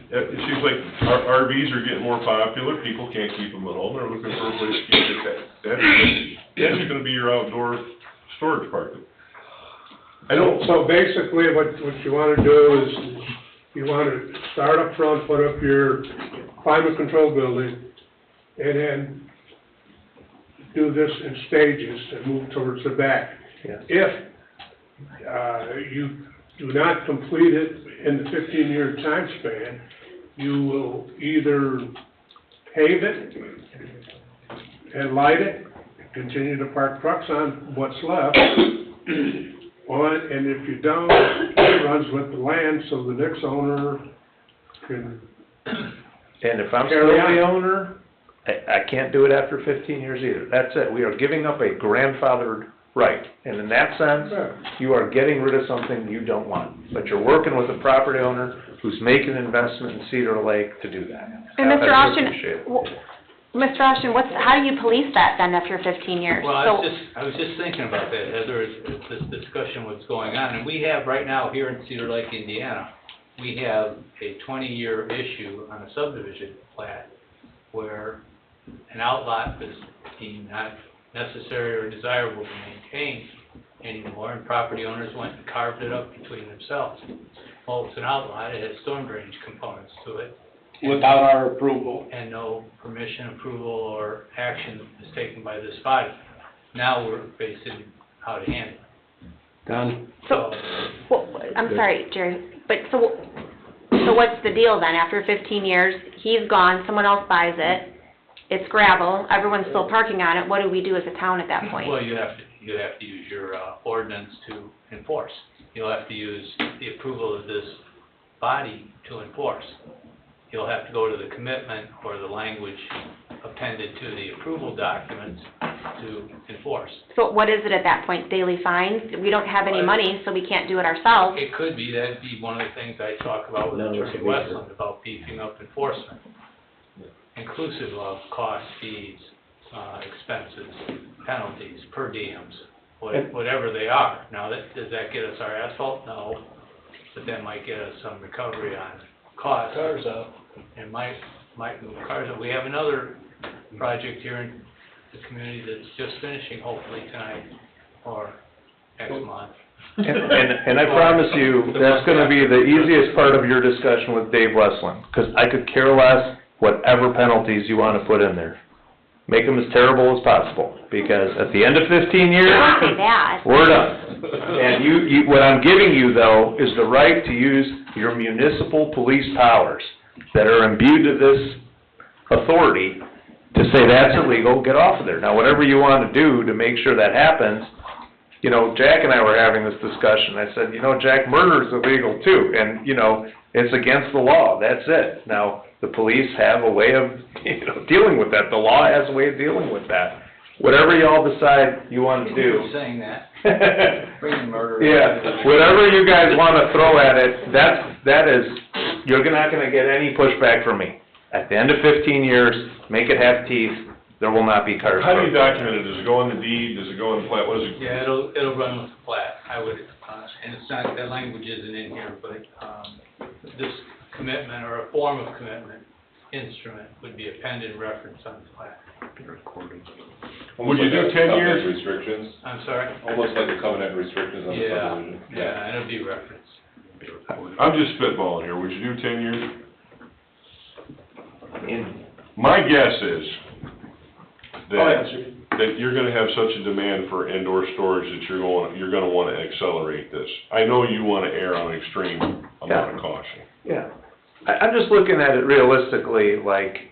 It seems like RVs are getting more popular. People can't keep them at home. They're looking for a place to keep it. That's gonna be your outdoor storage park. So basically, what you wanna do is, you wanna start up front, put up your climate control building, and then do this in stages and move towards the back. Yeah. If, you do not complete it in the 15-year time span, you will either pave it and light it, continue to park trucks on what's left, and if you don't, it runs with the land, so the next owner can. And if I'm still Carry on. the owner, I can't do it after 15 years either. That's it. We are giving up a grandfathered right. And in that sense, you are getting rid of something you don't want. But you're working with a property owner who's making an investment in Cedar Lake to do that. And Mr. I Austin, appreciate it. Mr. Austin, how do you police that then after 15 years? Well, So- I was just thinking about that, Heather, as this discussion was going on, and we have right now here in Cedar Lake, Indiana, we have a 20-year issue on a subdivision plat where an outlot is deemed not necessary or desirable to maintain anymore, and property owners went and carved it up between themselves. Well, it's an outlot, it has storm drainage components to it. Without our approval. And no permission, approval, or action is taken by this body. Now we're facing how to handle it. Done. So, well, I'm sorry, Jerry, but so what's the deal then? After 15 years, he's gone, someone else buys it, it's gravel, everyone's still parking on it, what do we do as a town at that point? Well, you have to use your ordinance to enforce. You'll have to use the approval of this body to enforce. You'll have to go to the commitment or the language appended to the approval documents to enforce. So what is it at that point, daily fines? We don't have any money, so we can't do it ourselves. It could be, that'd be one of the things I talk about with Attorney Westland, about beefing up enforcement, inclusive of costs, fees, expenses, penalties, per diems, whatever they are. Now, does that get us our asphalt? No, but that might get us some recovery on costs. Cars up. And might move cars up. We have another project here in the community that's just finishing, hopefully tonight or next month. And I promise you, that's gonna be the easiest part of your discussion with Dave Westland, because I could care less whatever penalties you wanna put in there. Make them as terrible as possible, because at the end of 15 years, Don't say that. we're done. And what I'm giving you, though, is the right to use your municipal police powers that are imbued to this authority to say that's illegal, get off of there. Now, whatever you want to do to make sure that happens, you know, Jack and I were having this discussion. I said, you know, Jack, murder is illegal too, and, you know, it's against the law, that's it. Now, the police have a way of, you know, dealing with that. The law has a way of dealing with that. Whatever y'all decide you want to do. Saying that, bringing murder. Yeah, whatever you guys want to throw at it, that is, you're not going to get any pushback from me. At the end of 15 years, make it have teeth, there will not be cars. How do you document it? Does it go on the deed? Does it go on the plat? What is it? Yeah, it'll run with the plat. I would, and it's not, that language isn't in here, but, this commitment or a form of commitment instrument would be appended reference on the plat. Would you do 10 years? Covenant restrictions, I'm sorry? almost like the covenant restrictions on the Yeah, subdivision. yeah, and it'll be referenced. I'm just spitballing here, would you do 10 years? In, My guess is Oh, yeah, that you're gonna have such a demand for indoor storage that you're gonna wanna accelerate this. I know you wanna err on extreme amount of caution. yeah. I'm just looking at it realistically, like,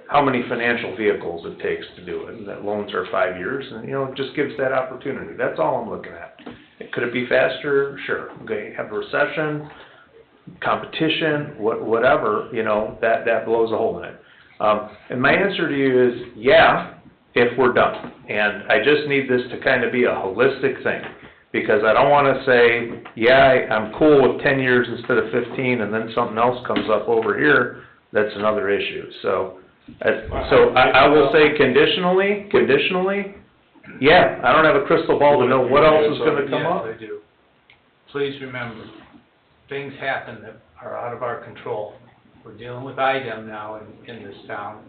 how many financial vehicles it takes to do it, and that loans are 5 years, and, you know, it just gives that opportunity, that's all I'm looking at. Could it be faster? Sure, okay, have a recession, competition, whatever, you know, that blows a hole in it. And my answer to you is, yeah, if we're done. And I just need this to kind of be a holistic thing, because I don't wanna say, yeah, I'm cool with 10 years instead of 15, and then something else comes up over here, that's another issue, so. I will say conditionally, yeah, I don't have a crystal ball to know what else is gonna come up. Yes, I do. Please remember, things happen that are out of our control. We're dealing with IDEM now in this town,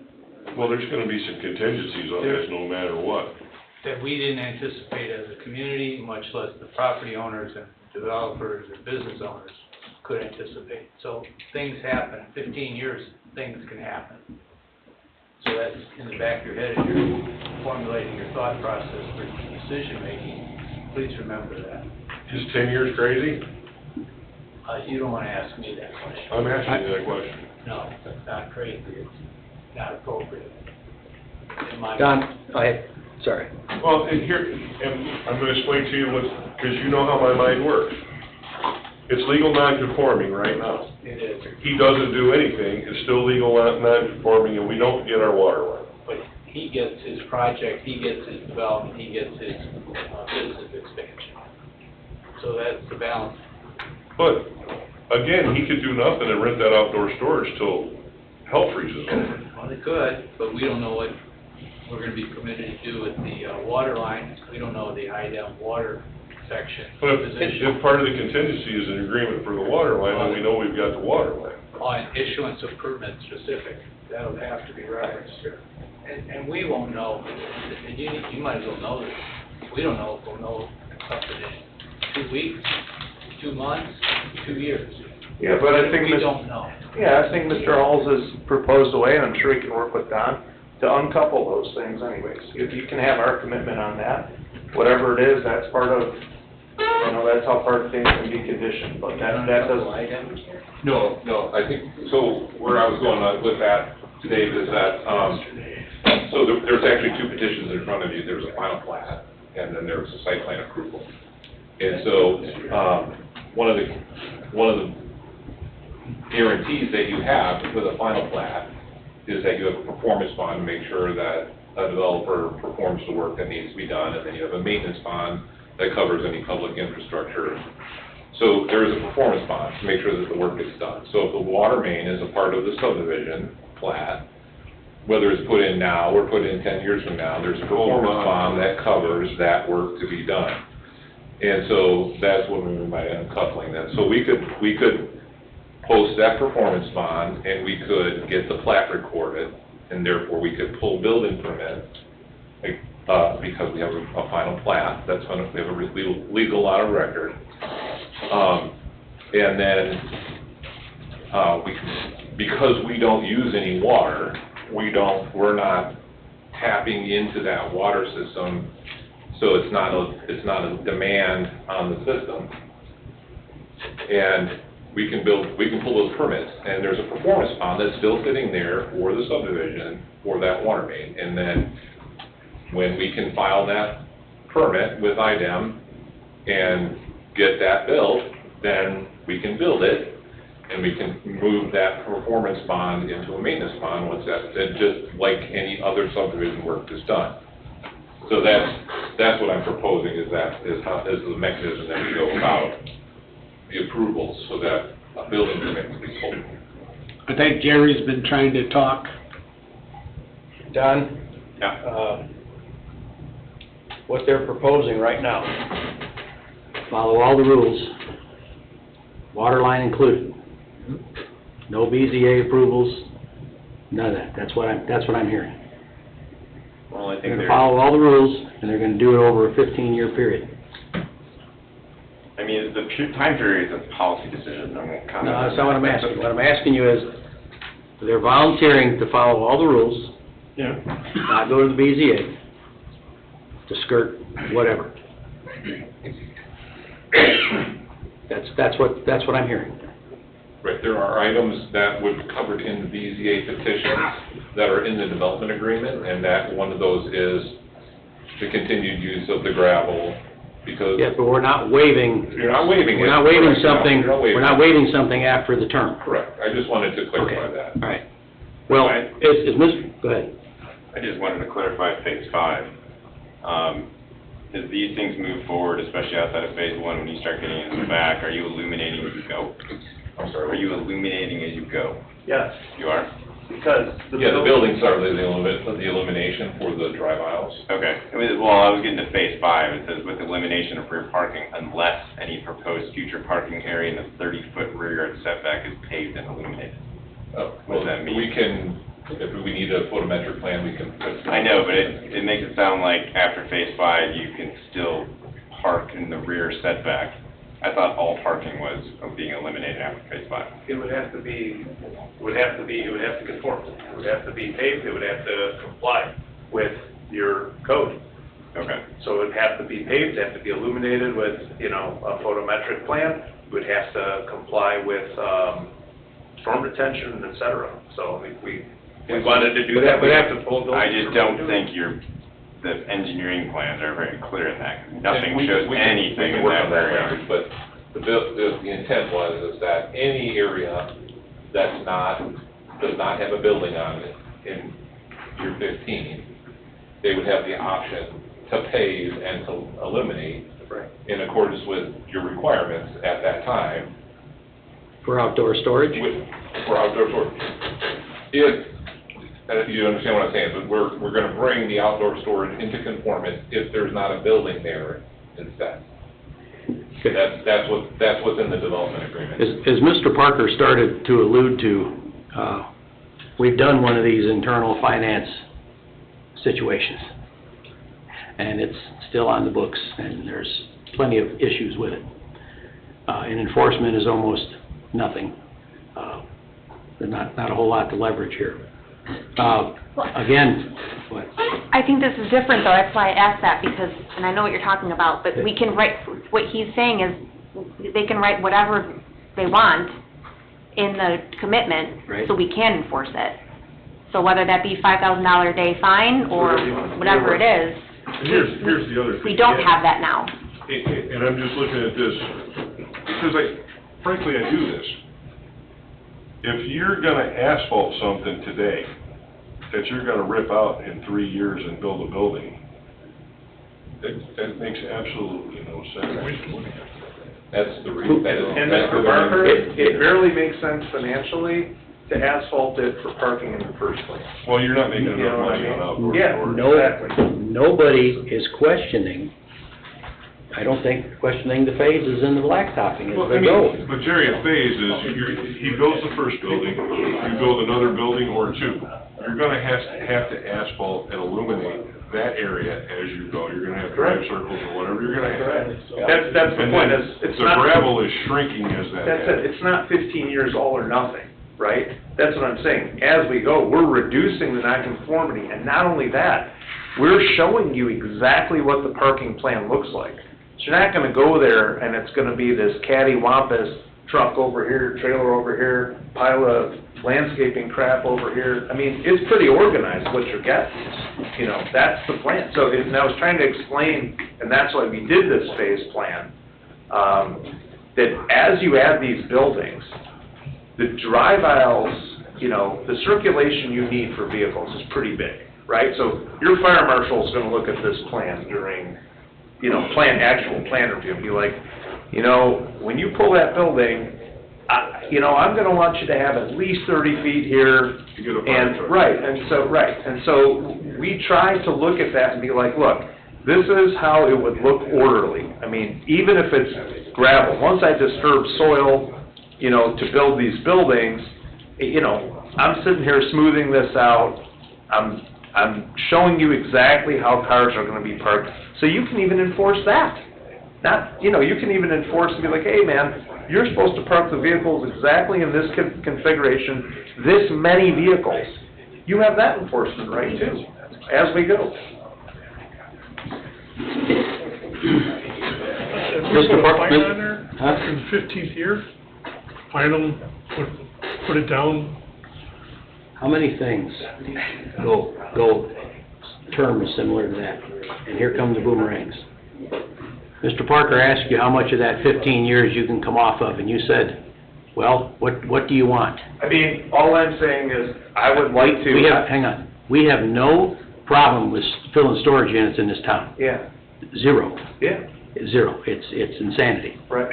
Well, there's gonna be some contingencies on this no matter what. that we didn't anticipate as a community, much less the property owners and developers or business owners could anticipate. So things happen, 15 years, things can happen. So that's in the back of your head as you're formulating your thought process for decision-making. Please remember that. Is 10 years crazy? You don't want to ask me that question. I'm asking you that question. No, that's not crazy, it's not appropriate. In my Don, go ahead, sorry. Well, and I'm gonna explain to you because you know how my mind works. It's legal non-conforming right now. It is, He doesn't do anything, it's still legal non-conforming, and we don't get our water line. but he gets his project, he gets his development, he gets his business expansion. So that's the balance. But, again, he could do nothing and rent that outdoor storage till hell freezes over. Well, they could, but we don't know what we're gonna be permitted to do with the water line. We don't know the IDEM water section But position if part of the contingency is an agreement for the water line, then we know we've got the water line. on issuance of permit specific. That'll have to be referenced here. And we won't know, and you might as well know this. We don't know if we'll know something in 2 weeks, 2 months, 2 years. Yeah, but I think We don't know. Yeah, I think Mr. Halls has proposed a way, and I'm sure he can work with Don, to uncouple those things anyways. If you can have our commitment on that, whatever it is, that's part of, you know, that's how part of things can be conditioned, but that doesn't. No, I think, so where I was going with that, Dave, is that, so there's actually 2 petitions in front of you. There's a final plat, and then there's a site plan approval. And so, one of the guarantees that you have with a final plat is that you have a performance bond to make sure that a developer performs the work that needs to be done, and then you have a maintenance bond that covers any public infrastructure. So there is a performance bond to make sure that the work gets done. So if the water main is a part of the subdivision plat, whether it's put in now or put in 10 years from now, there's a performance bond that covers that work to be done. And so that's what we mean by uncoupling that. So we could post that performance bond, and we could get the plat recorded, and therefore we could pull building permit, because we have a final plat, we have a legal lot of record. And then, because we don't use any water, we're not tapping into that water system, so it's not a demand on the system. And we can pull those permits, and there's a performance bond that's still sitting there for the subdivision for that water main. And then when we can file that permit with IDEM and get that built, then we can build it, and we can move that performance bond into a maintenance bond once that's just like any other subdivision work is done. So that's what I'm proposing, is the mechanism that we go about the approvals so that a building permit can be pulled. I think Jerry's been trying to talk. Don? Yeah. What they're proposing right now, follow all the rules, water line included. No BZA approvals, none of that. That's what I'm hearing. They're gonna follow all the rules, and they're gonna do it over a 15-year period. I mean, the time period is a policy decision, I won't comment. No, that's not what I'm asking. What I'm asking you is, they're volunteering to follow all the rules, Yeah. not go to the BZA, to skirt whatever. That's what I'm hearing. Right, there are items that would be covered in the BZA petitions that are in the development agreement, and that one of those is the continued use of the gravel, because. Yeah, but we're not waiving. You're not waiving it. We're not waiving Correct, no, something, you're not waiving we're not it. waiving something after the term. Correct, I just wanted to clarify Okay, that. all right. Well, is Mr., go ahead. I just wanted to clarify phase 5. As these things move forward, especially outside of phase 1, when you start getting into the back, are you illuminating as you go? I'm sorry. Are you illuminating as you go? Yes, You are? because Yeah, the buildings are the illumination for the drive aisles. Okay. Well, I was getting to phase 5. It says with elimination of rear parking unless any proposed future parking area in the 30-foot rear yard setback is paved and illuminated. Oh, What does that mean? We can, if we need a photometric plan, we can. I know, but it makes it sound like after phase 5, you can still park in the rear setback. I thought all parking was being eliminated after phase 5. it would have to conform. It would have to be paved, it would have to comply with your code. Okay. So it would have to be paved, have to be illuminated with, a photometric plan, it would have to comply with, storm retention, et cetera. So if we wanted to do that, we have to pull those. I just don't think the engineering plans are very clear in that. Nothing We shows can anything in work that on that area. language, but the intent was is that any area does not have a building on it in year 15, they would have the option to pave and to illuminate in accordance with your requirements at that time. For outdoor storage? For outdoor storage. If, you understand what I'm saying, but we're gonna bring the outdoor storage into conformance if there's not a building there instead. Okay. That's what's in the development agreement. As Mr. Parker started to allude to, we've done one of these internal finance situations. And it's still on the books, and there's plenty of issues with it. And enforcement is almost nothing. There's not a whole lot to leverage here. Again, what? I think this is different though, that's why I asked that, because, and I know what you're talking about, but we can write, what he's saying is, they can write whatever they want in the commitment, Right. so we can enforce it. So whether that be $5,000 a day fine, or whatever it is, And here's the other thing. we don't have that now. And I'm just looking at this, because frankly, I do this. If you're gonna asphalt something today, that you're gonna rip out in 3 years and build a building, that makes absolutely no sense. That's the reason. And Mr. Parker, it barely makes sense financially to asphalt it for parking in the first place. Well, you're not making You enough know what I money on mean? outdoor Yeah, storage. exactly. Nobody is questioning, I don't think questioning the phases in the blacktopping as Well, they go. but Jerry, a phase is, he builds the first building, you build another building or two. You're gonna have to asphalt and illuminate that area as you go. You're gonna have drive circles or whatever you're gonna have. That's the And point, then it's the not. gravel is shrinking as that That's it, happens. it's not 15 years all or nothing, right? That's what I'm saying, as we go, we're reducing the nonconformity, and not only that, we're showing you exactly what the parking plan looks like. So you're not gonna go there and it's gonna be this cattywampus truck over here, trailer over here, pile of landscaping crap over here. I mean, it's pretty organized what you're getting, that's the plan. So, and I was trying to explain, and that's why we did this phase plan, that as you add these buildings, the drive aisles, the circulation you need for vehicles is pretty big, right? So your fire marshal's gonna look at this plan during, actual plan review, and be like, when you pull that building, I'm gonna want you to have at least 30 feet here. To get a fire And, truck. and so we try to look at that and be like, look, this is how it would look orderly. I mean, even if it's gravel, once I disturb soil, to build these buildings, I'm sitting here smoothing this out, I'm I'm showing you exactly how cars are gonna be parked, so you can even enforce that. Not, you can even enforce and be like, hey, man, you're supposed to park the vehicles exactly in this configuration, this many vehicles. You have that enforcement right too, as we go. Mr. Fine on there, Huh? in the 15th year, fine them, put it down. How many things go terms similar to that? And here come the boomerangs. Mr. Parker asked you how much of that 15 years you can come off of, and you said, well, what do you want? I mean, all I'm saying is, I would like to. Hang on, we have no problem with filling storage units in this town. Yeah, Zero. yeah, Zero. It's insanity. right.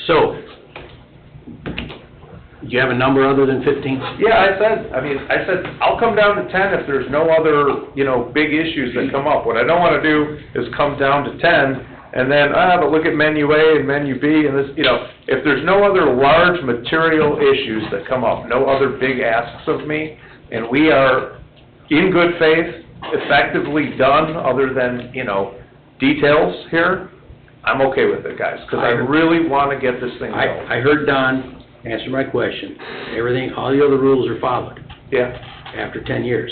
So, do you have a number other than 15? Yeah, I said, I'll come down to 10 if there's no other, big issues that come up. What I don't wanna do is come down to 10, and then, but look at menu A and menu B, and this, if there's no other large material issues that come up, no other big asks of me, and we are in good faith, effectively done, other than, details here, I'm okay with it, guys, because I really wanna get this thing going. I heard Don answer my question. Everything, all the other rules are followed Yeah, after 10 years.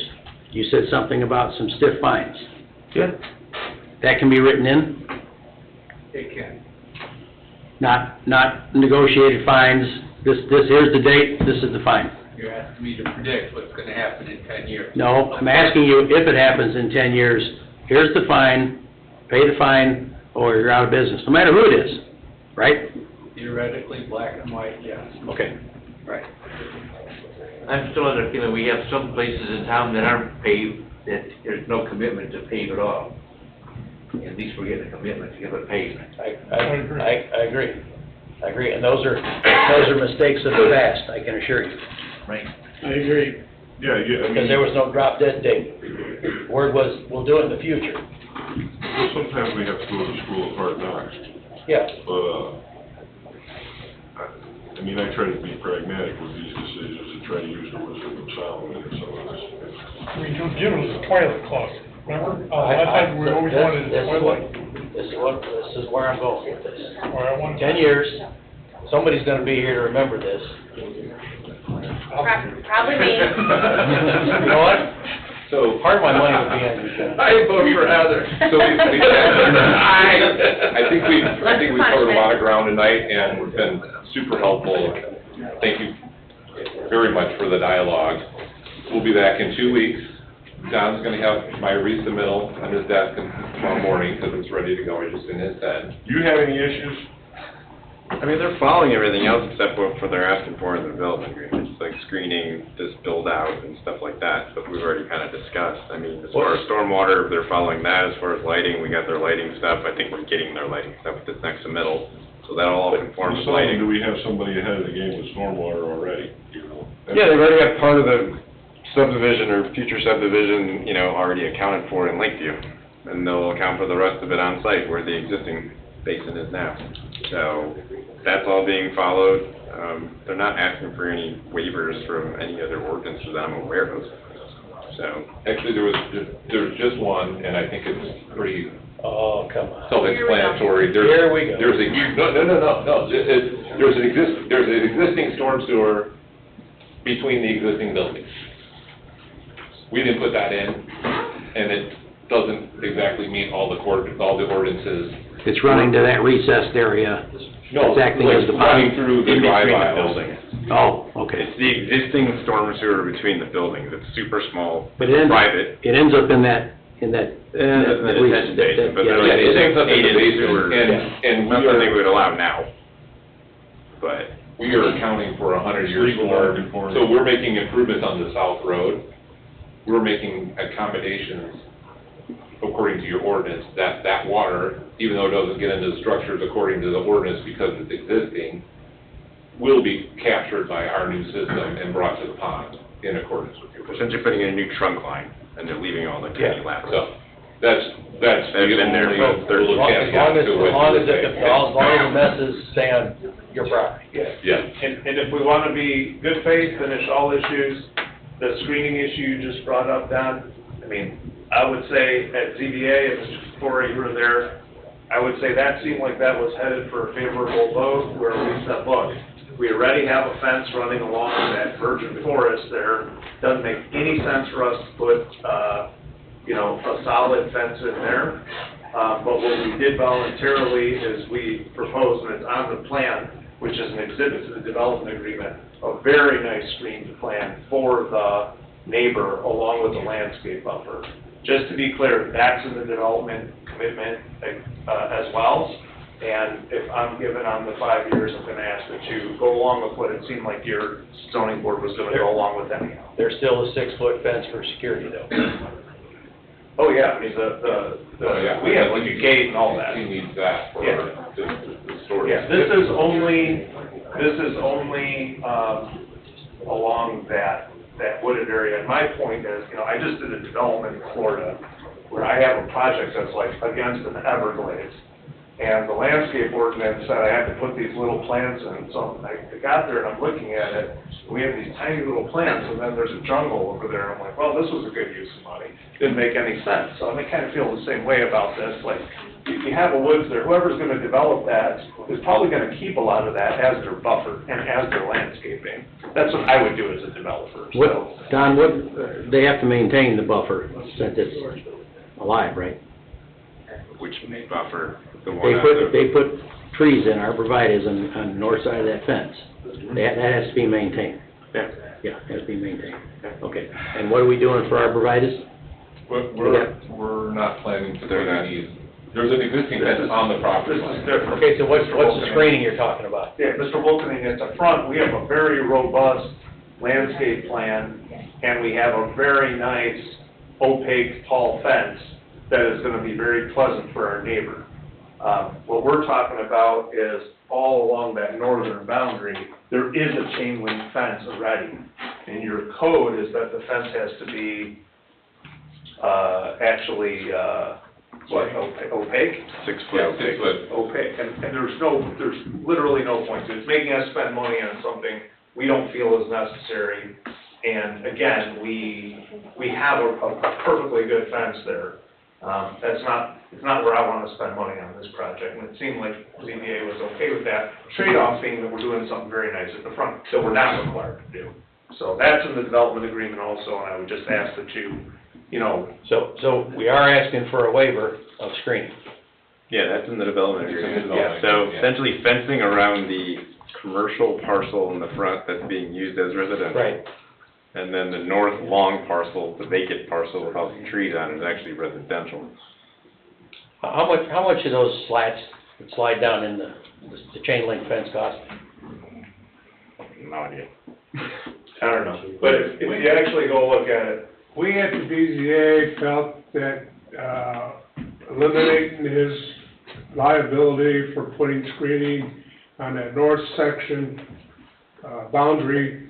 You said something about some stiff fines. yeah. That can be written in, It can. not negotiated fines. Here's the date, this is the fine. You're asking me to predict what's gonna happen in 10 years. No, I'm asking you, if it happens in 10 years, here's the fine, pay the fine, or you're out of business, no matter who it is, right? Theoretically, black and white, yes. Okay, right. I'm still under the feeling we have some places in town that aren't paved, that there's no commitment to pave at all. At least we're getting a commitment to give it pavement. I agree, and those are mistakes of the past, I can assure you. Right. I agree. Yeah, I mean, was no drop dead date. Word was, we'll do it in the future. well, sometimes we have to go to the school of hard knocks, Yeah. but, I mean, I try to be pragmatic with these decisions and try to use them as a solid and so on. I mean, you give us a toilet closet, remember? Last time we always wanted a toilet. This is where I'm going with this. Or I want. 10 years, somebody's gonna be here to remember this. Probably me. You know what? So, Part of my money would be on your show. I vote for Heather. so I think we've covered a lot of ground tonight, and we've been super helpful. Thank you very much for the dialogue. We'll be back in 2 weeks. Don's gonna have my resubmittal on his desk tomorrow morning, because it's ready to go, it's just in his head. Do you have any issues? I mean, they're following everything else except what they're asking for in the development agreements, like screening, this build out and stuff like that, stuff we've already kind of discussed. I mean, as far as stormwater, they're following that. As far as lighting, we got their lighting stuff. I think we're getting their lighting stuff with this next submittal, so that'll all conform to So, do lighting. we have somebody ahead of the game with stormwater already? Yeah, they've already got part of the subdivision or future subdivision, already accounted for in Lakeview. And they'll account for the rest of it on site where the existing basin is now. So that's all being followed. They're not asking for any waivers from any other ordinances that I'm aware of. So. Actually, there was just one, and I think it's pretty Oh, come on. self-explanatory. Here we go. There's an existing storm sewer between the existing buildings. We didn't put that in, and it doesn't exactly meet all the ordinances. It's running to that recessed area. No, It's acting like as the running through the In drive between the aisles. buildings. Oh, okay. It's the existing storm sewer between the buildings. It's super small, But it private. ends up in that. That's the detention basin, but yeah, they're Yeah, like it ends up in the 8-inch basin, sewers. and Not we something we are, would allow now, but. we are accounting for 100-year Legal storm. non-conforming. So we're making improvements on the south road. We're making accommodations according to your ordinance, that water, even though it doesn't get into the structures according to the ordinance because it's existing, will be captured by our new system and brought to the pond in accordance with your. Essentially putting in a new trunk line, and they're leaving all the tiny laterals. So, that's That's the been there only for 30 little years. caveat to what you're saying. the messes stay on your property. Yeah. And if we want to be good faith, finish all issues, the screening issue you just brought up, Don, I mean, I would say at ZBA, if Mr. Corey, you were there, I would say that seemed like that was headed for a favorable vote, where we said, look, we already have a fence running along that virgin forest there, doesn't make any sense for us to put, a solid fence in there. But what we did voluntarily is we proposed, and it's on the plan, which is an exhibit to the development agreement, a very nice screened plan for the neighbor along with the landscape buffer. Just to be clear, that's in the development commitment as well. And if I'm given on the 5 years, I'm gonna ask that you go along with what it seemed like your zoning board was gonna go along with anyhow. There's still a 6-foot fence for security though. Oh, yeah, I mean, we have like a gate and all that. He needs that for Yeah. the storage. Yeah, this is only, along that wooded area. And my point is, I just did a development in Florida where I have a project that's like against an Everglades. And the landscape ordinance said I had to put these little plants in. So I got there and I'm looking at it, we have these tiny little plants and then there's a jungle over there. I'm like, well, this was a good use of money. Didn't make any sense. So I kind of feel the same way about this. Like, you have a woods there, whoever's gonna develop that is probably gonna keep a lot of that as their buffer and as their landscaping. That's what I would do as a developer, so. What, Don, they have to maintain the buffer since it's alive, right? Which buffer? The one They put trees in, arborvitaes on the north side of that fence. That has to be maintained. Yeah. Yeah, has to be maintained. Okay, and what are we doing for arborvitaes? We're not planning to do any, there's an existing fence on the property This is line. different. Okay, so what's the screening you're talking about? Yeah, Mr. Wilkening, at the front, we have a very robust landscape plan, and we have a very nice opaque tall fence that is gonna be very pleasant for our neighbor. What we're talking about is all along that northern boundary, there is a chain link fence already. And your code is that the fence has to be, opaque? 6 foot. Yeah, 6 foot. Opaque, and there's literally no point to it. It's making us spend money on something we don't feel is necessary. And again, we have a perfectly good fence there. It's not where I want to spend money on this project, and it seemed like ZBA was okay with that. Trade-off being that we're doing something very nice at the front that we're not required to do. So that's in the development agreement also, and I would just ask that you. So we are asking for a waiver of screening. Yeah, that's in the development It's in the agreement. development So agreement, yeah. essentially fencing around the commercial parcel in the front that's being used as residential. Right. And then the north long parcel, the vacant parcel without the trees on it, is actually residential. How much of those slats that slide down in the chain link fence cost? No idea. I don't know, but if you actually go look at it, We at the BZA felt that, eliminating his liability for putting screening on that north section, boundary,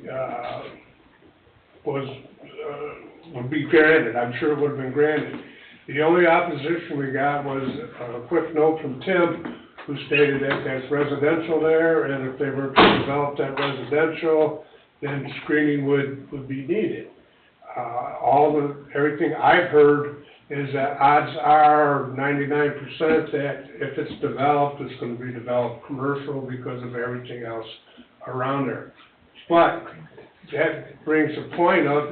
would be granted. I'm sure it would have been granted. The only opposition we got was a quick note from Tim, who stated that that's residential there, and if they were to develop that residential, then screening would be needed. Everything I've heard is that odds are 99% that if it's developed, it's gonna be developed commercial because of everything else around there. But that brings a point up,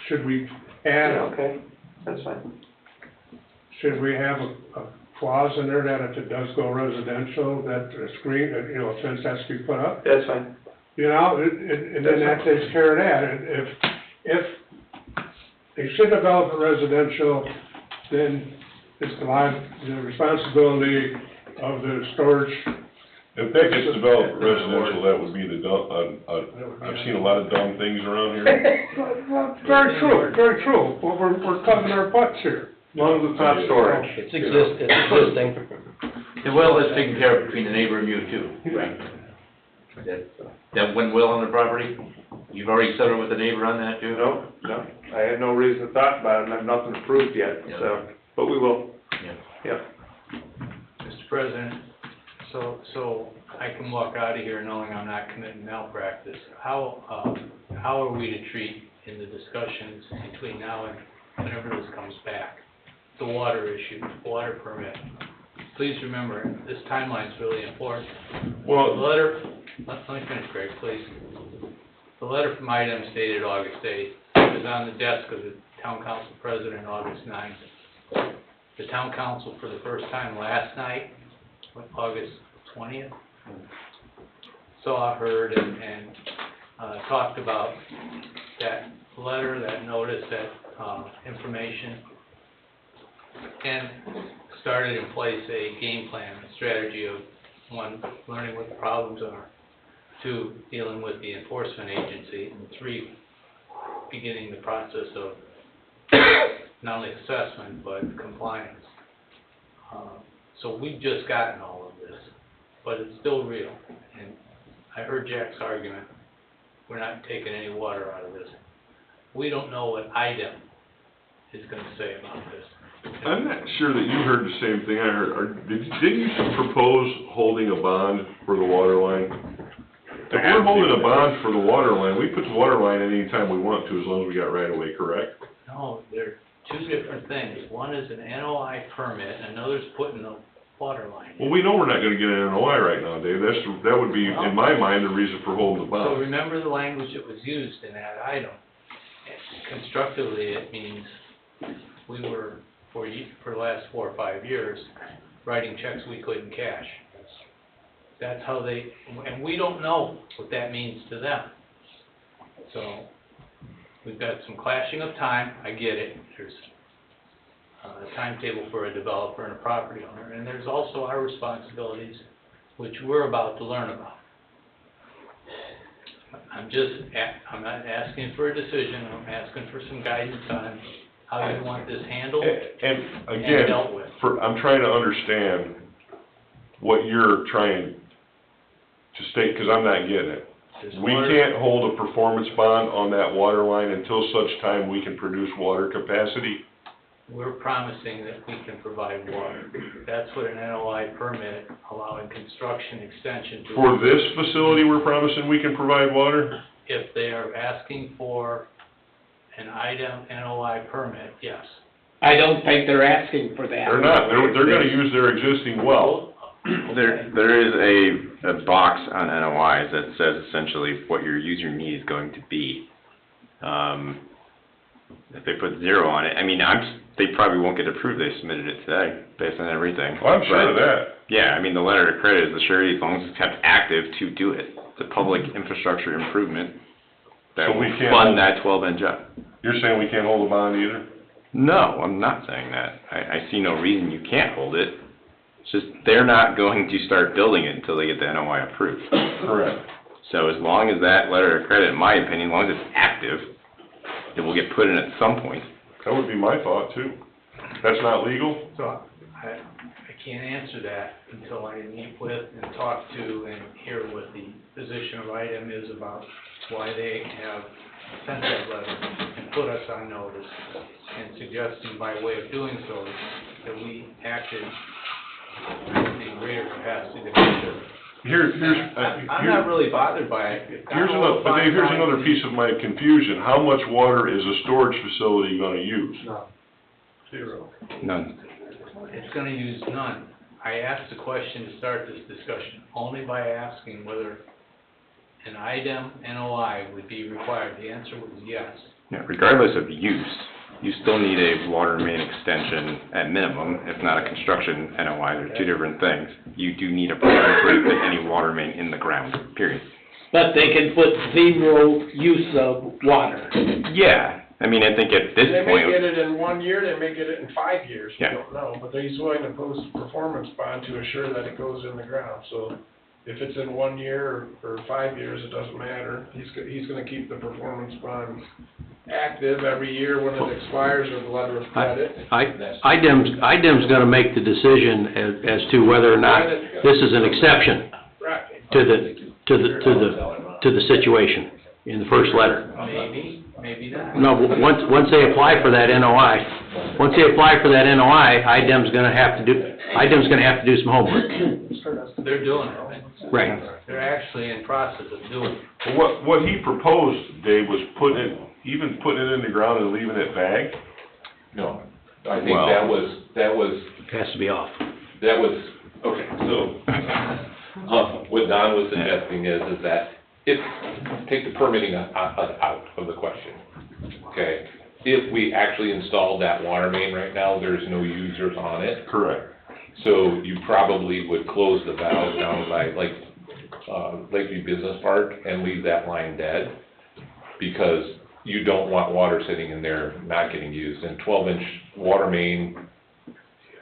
should we add, okay, that's fine. should we have a clause in there that if it does go residential, that a screen, a fence has to be put up? That's fine. And then that takes care of that. If they should develop a residential, then it's the responsibility of the storage. If that gets developed residential, that would be the dumb, I've seen a lot of dumb things around here. Well, very true, but we're cutting our butts here. As long as it's not storage. It's existing. The well is taken care of between the neighbor and you too. Right. That went well on the property? You've already settled with the neighbor on that too? No, I had no reason to talk about it, and I have nothing approved yet, so, but we will. Yeah. Yep. Mr. President, So I can walk out of here knowing I'm not committing malpractice. How are we to treat in the discussions between now and whenever this comes back? The water issue, water permit. Please remember, this timeline's really important. Well, The letter, let me finish, Greg, please. The letter from IDEM dated August 8th is on the desk of the town council president August 9th. The town council for the first time last night, August 20th, saw, heard, and talked about that letter, that notice, that information, and started in place a game plan, a strategy of, one, learning what the problems are, two, dealing with the enforcement agency, and three, beginning the process of not only assessment, but compliance. So we've just gotten all of this, but it's still real. And I heard Jack's argument, we're not taking any water out of this. We don't know what IDEM is gonna say about this. I'm not sure that you heard the same thing I heard. Didn't you propose holding a bond for the water line? If we're holding a bond for the water line, we put the water line in anytime we want to, as long as we got right of way, correct? No, they're two different things. One is an NOI permit, and another's putting the water line in. Well, we know we're not gonna get an NOI right now, Dave. That would be, in my mind, the reason for holding the So bond. remember the language that was used in that item. Constructively, it means we were, for the last 4 or 5 years, writing checks we couldn't cash. That's how they, and we don't know what that means to them. So, we've got some clashing of time, I get it. There's a timetable for a developer and a property owner, and there's also our responsibilities, which we're about to learn about. I'm not asking for a decision, I'm asking for some guidance on how you want this handled And and again, dealt with. I'm trying to understand what you're trying to state, because I'm not getting it. This We water- can't hold a performance bond on that water line until such time we can produce water capacity? We're promising that we can provide water. That's what an NOI permit allowing construction extension to. For this facility, we're promising we can provide water? If they are asking for an IDEM NOI permit, yes. I don't think they're asking for that. They're not, they're gonna use their existing well. There is a box on NOIs that says essentially what your user need is going to be. If they put 0 on it, I mean, they probably won't get approved, they submitted it today, based on everything. Well, I'm sure of that. Yeah, I mean, the letter of credit is the surety as long as it's kept active to do it. It's a public infrastructure improvement that So will we can't fund hold- that 12-inch up. You're saying we can't hold a bond either? No, I'm not saying that. I see no reason you can't hold it. It's just, they're not going to start building it until they get the NOI approved. Correct. So as long as that letter of credit, in my opinion, as long as it's active, it will get put in at some point. That would be my thought too. That's not legal? So I can't answer that until I meet with and talk to and hear what the position of IDEM is about why they have sent that letter and put us on notice and suggesting by way of doing so that we acted in greater capacity than we should. I'm not really bothered by it. Here's another piece of my confusion. How much water is a storage facility gonna use? Zero. None. It's gonna use none. I asked the question to start this discussion only by asking whether an IDEM NOI would be required. The answer was yes. Yeah, regardless of use, you still need a water main extension at minimum, if not a construction NOI. They're two different things. You do need a permit to put any water main in the ground, period. But they can put 0 use of water. Yeah, I mean, I think at this They point. may get it in 1 year, they may get it in 5 years, we Yeah. don't know, but he's willing to post a performance bond to assure that it goes in the ground, so if it's in 1 year or 5 years, it doesn't matter, he's gonna keep the performance bond active every year when it expires or the letter of credit. IDEM's gonna make the decision as to whether or not this is an exception Right. to the situation in the first letter. Maybe, maybe not. No, but once they apply for that NOI, IDEM's gonna have to do some homework. They're doing it. Right. They're actually in process of doing it. Well, what he proposed, Dave, was putting it in the ground and leaving it vague? No, I think that was, It has to be off. okay, so, what Don was suggesting is that take the permitting out of the question, okay? If we actually installed that water main right now, there's no users on it. Correct. So you probably would close the valve down by, like, Lakeview Business Park and leave that line dead, because you don't want water sitting in there not getting used. And 12-inch water main,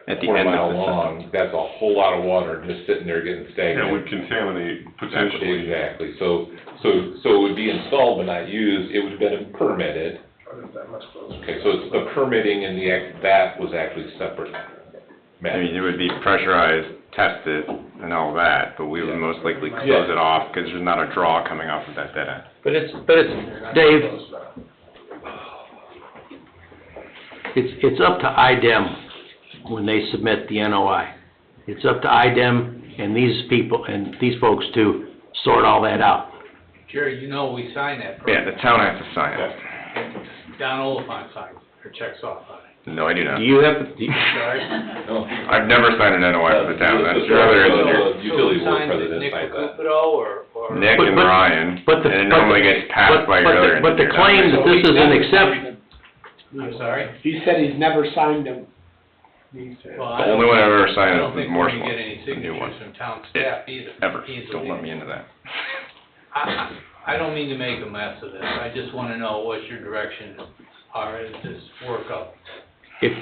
At the quarter end mile of the long, that's a whole lot of water just sitting there getting stagnant. That would contaminate potentially. Exactly, so it would be installed but not used, it would have been permitted. Okay, so it's the permitting and that was actually separate. I mean, it would be pressurized, tested, and all that, but we would most likely close it off, because there's not a draw coming off of that dead end. But it's, Dave, it's up to IDEM when they submit the NOI. It's up to IDEM and these people, and these folks to sort all that out. Jerry, you know we signed that Yeah, permit. the town has to sign it. Don Oliphant signs, or checks off on it. No, I do not. Do you have, Sorry? No. I've never signed an NOI for the town, that's your other engineer. Utility board So who president signed it, Nick signed that. Cupido, or? Nick and But- Ryan, but the- and it but normally the- gets passed by your other engineer. but the claim that this is an exception, I'm sorry? He said he's never signed them. Well, I The don't- only one I've ever I signed don't is think Morse we're one, gonna get any the new one. signatures from town staff either. Ever, easily. don't let me into that. I don't mean to make a mess of this, I just wanna know what your direction are as this work up. if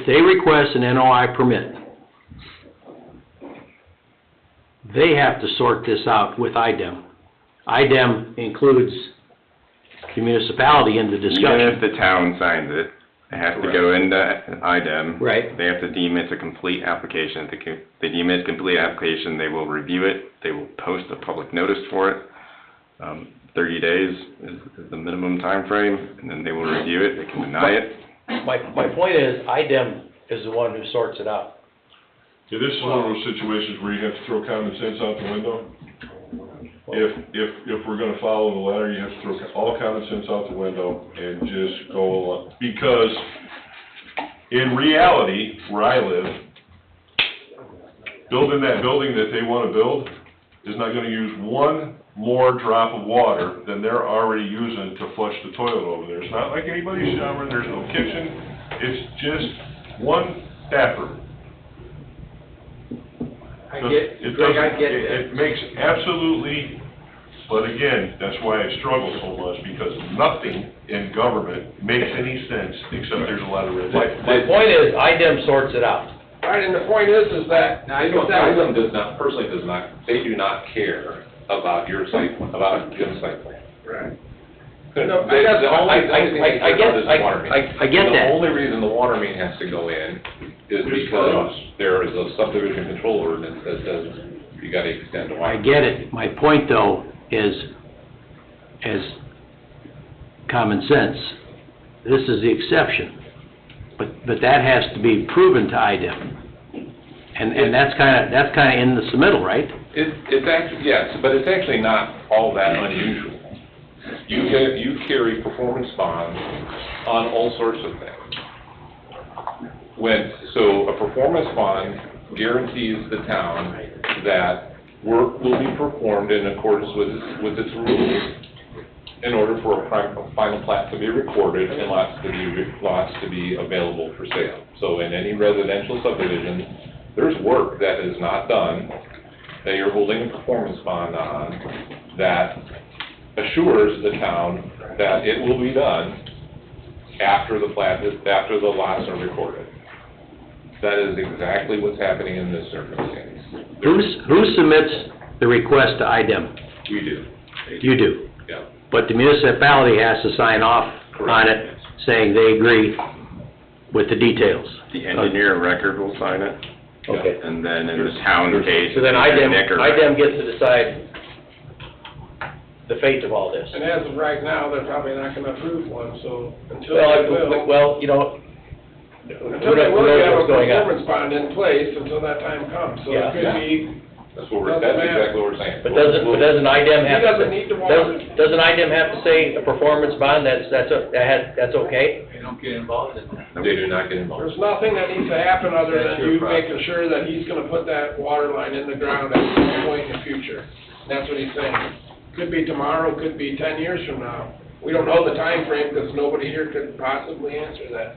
they request an NOI permit, they have to sort this out with IDEM. IDEM includes the municipality in the Even discussion. if the town signs it, it has to go into IDEM. Right. They have to deem it a complete application. If they deem it a complete application, they will review it, they will post a public notice for it. 30 days is the minimum time frame, and then they will review it, they can deny it. My point is, IDEM is the one who sorts it out. Yeah, this is one of those situations where you have to throw common sense out the window. If we're gonna follow the letter, you have to throw all common sense out the window and just go along. Because in reality, where I live, building that building that they wanna build is not gonna use one more drop of water than they're already using to flush the toilet over there. It's not like anybody's showering, there's no kitchen, it's just one bathroom. It makes absolutely, but again, that's why I struggle so much, because nothing in government makes any sense except there's a lot of red tape. My point is, IDEM sorts it out. Right, and the point is that. IDEM does not, they do not care about your site, about Jim's site plan. Right. No, I guess- I get that. The only reason the water main has to go in is because there is a subdivision control ordinance that says you gotta extend the water. I get it. My point, though, is, as common sense, this is the exception. But that has to be proven to IDEM. And that's kinda in the submittal, right? It's actually, yes, but it's actually not all that unusual. You carry performance bonds on all sorts of things. So a performance bond guarantees the town that work will be performed in accordance with its rules in order for a final plat to be recorded and lots to be available for sale. So in any residential subdivision, there's work that is not done, that you're holding a performance bond on, that assures the town that it will be done after the lots are recorded. That is exactly what's happening in this circumstance. Who submits the request to IDEM? We do. You do. Yeah. But the municipality has to sign off on it, saying they agree with the details. The engineer of record will sign it, Okay. and then in the town case. So then it's either IDEM Nick or- gets to decide the fate of all this. And as of right now, they're probably not gonna approve one, so until Well, they will. well, you know, Until they will, you have a what's going on. performance bond in place until that time comes, so Yeah. it could be. That's exactly what we're saying. But doesn't IDEM have He to? doesn't need to water. Doesn't IDEM have to say a performance bond, that's okay? They don't get involved in that. They do not get involved. There's nothing that needs to happen other That's than your you problem. making sure that he's gonna put that water line in the ground at some point in the future. That's what he's saying. Could be tomorrow, could be 10 years from now. We don't know the time frame because nobody here could possibly answer that.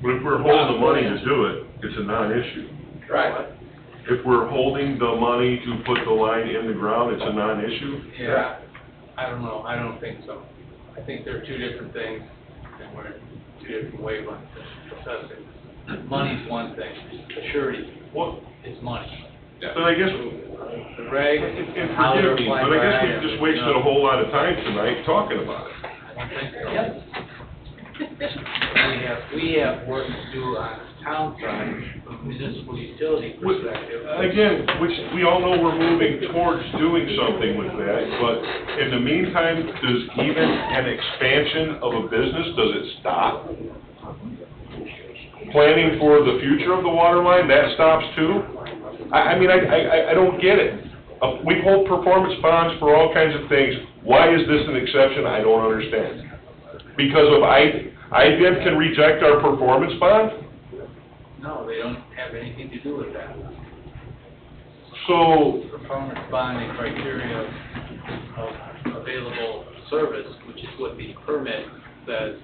But if we're holding the money to do it, it's a non-issue. Right. If we're holding the money to put the line in the ground, it's a non-issue? Yeah, I don't know, I don't think so. I think they're two different things, and we're two different wavelengths assessing. Money's one thing, the surety is money. But I guess, The reg, and how they're forgive me, applied but I by guess item, we've just wasted a whole lot of time tonight talking about it. I don't think so. We have work to do on the town side, from a municipal utility perspective. Again, which we all know we're moving towards doing something with that, but in the meantime, does even an expansion of a business, does it stop? Planning for the future of the water line, that stops too? I mean, I don't get it. We hold performance bonds for all kinds of things. Why is this an exception? I don't understand. Because of IDEM can reject our performance bond? No, they don't have anything to do with that. So, Performance bonding criteria of available service, which is what the permit says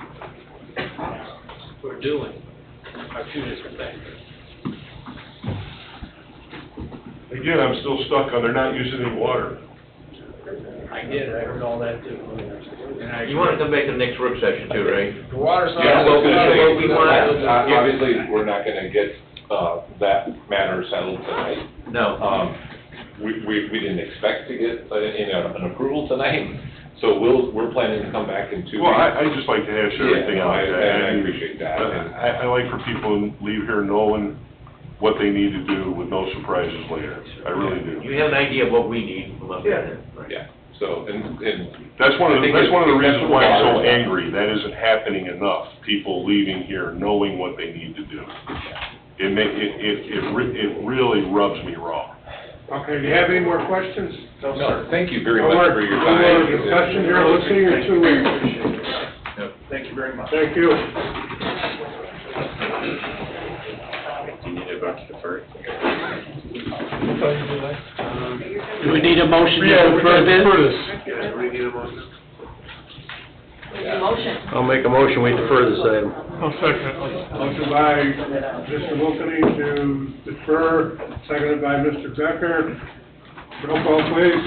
we're doing, are two different things. again, I'm still stuck on they're not using any water. I get it, I heard all that too. And You wanna come back to the next work session too, right? The water's not. Yeah, well, what we want- obviously, we're not gonna get, that matter settled tonight. No. We didn't expect to get, an approval tonight, so we're planning to come back in 2 weeks. Well, I just like to hash everything Yeah, no, out. I appreciate that. I like for people to leave here knowing what they need to do with no surprises later. I really do. You have an idea of what we need from up there. Yeah, so, and. That's one of I think the reasons why I'm so water- angry. That isn't happening enough. People leaving here knowing what they need to do. It really rubs me wrong. Okay, do you have any more questions? No, thank you very No much more- for your no time. more discussion here, we'll see you in 2 weeks. Thank you very much. Thank you. Do you need a bunch of first? Do we need a motion to defer this? Motion. I'll make a motion, we defer this item. I'll second it. Motion by Mr. Wilkeny to defer, seconded by Mr. Becker. Roll call, please.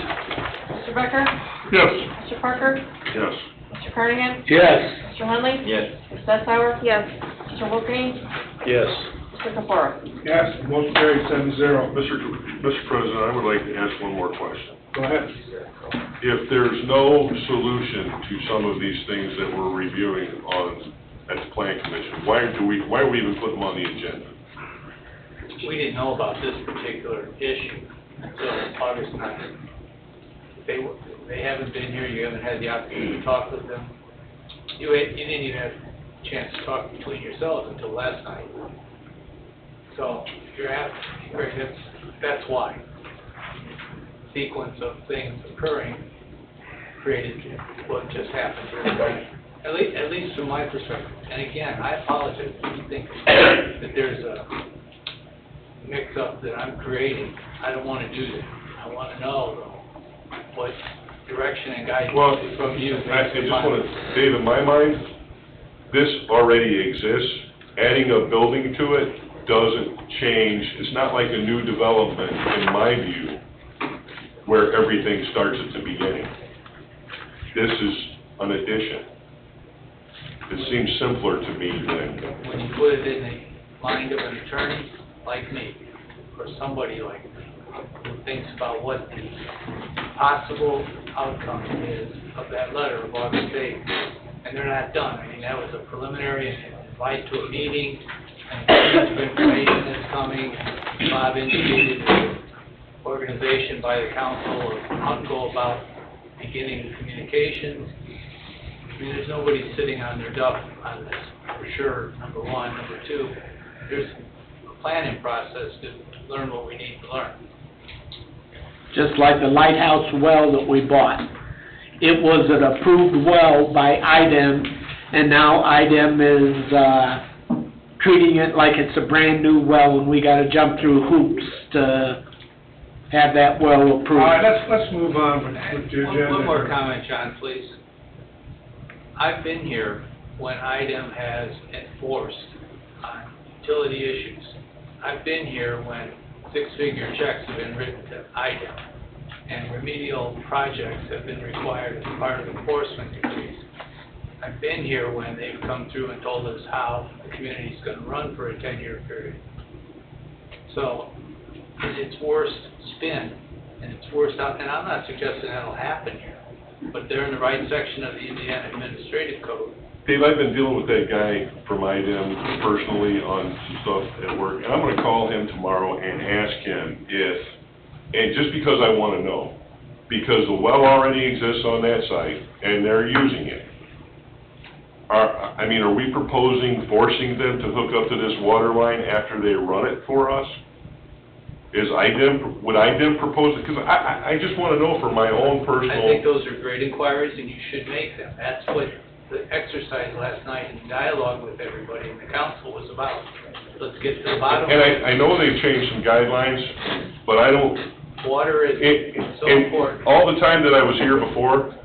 Mr. Becker? Yes. Mr. Parker? Yes. Mr. Carnahan? Yes. Mr. Hunley? Yes. Ms. Sensauer? Yes. Mr. Wilkeny? Yes. Mr. Capora? Yes, motion carried 7-0. Mr. President, I would like to ask one more question. Go ahead. If there's no solution to some of these things that we're reviewing at the Plan Commission, why are we even putting them on the agenda? we didn't know about this particular issue until August 9th. They haven't been here, you haven't had the opportunity to talk with them. You didn't even have a chance to talk between yourselves until last night. So, Greg, that's why. Sequence of things occurring created what just happened here. At least from my perspective. And again, I apologize if you think that there's a mix-up that I'm creating. I don't want to do that. I want to know, though, what direction and guidance from you. I just want to, Dave, in my mind, this already exists. Adding a building to it doesn't change. It's not like a new development, in my view, where everything starts at the beginning. This is an addition. It seems simpler to me than... When you put it in the mind of an attorney like me, or somebody like me, who thinks about what the possible outcome is of that letter of August 8th, and they're not done. I mean, that was a preliminary invite to a meeting, and piece of information is coming. Bob indicated the organization by the council of how to go about beginning communications. I mean, there's nobody sitting on their duff on this, for sure, number one. Number two, there's a planning process to learn what we need to learn. Just like the lighthouse well that we bought. It was an approved well by IDEM, and now IDEM is, treating it like it's a brand-new well, and we gotta jump through hoops to have that well approved. All right, let's move on with the agenda. One more comment, John, please. I've been here when IDEM has enforced on utility issues. I've been here when six-figure checks have been written to IDEM, and remedial projects have been required as part of enforcement decrees. I've been here when they've come through and told us how the community's gonna run for a 10-year period. So, it's worst spin, and it's worst out, and I'm not suggesting that'll happen here, but they're in the right section of the Indiana Administrative Code. Dave, I've been dealing with that guy from IDEM personally on some stuff at work, and I'm gonna call him tomorrow and ask him if, and just because I wanna know, because the well already exists on that site, and they're using it. Are we proposing forcing them to hook up to this water line after they run it for us? Would IDEM propose it? Because I just wanna know for my own personal. I think those are great inquiries, and you should make them. That's what the exercise last night and dialogue with everybody in the council was about. Let's get to the bottom of it. And I know they've changed some guidelines, but I don't. Water is so important. All the time that I was here before,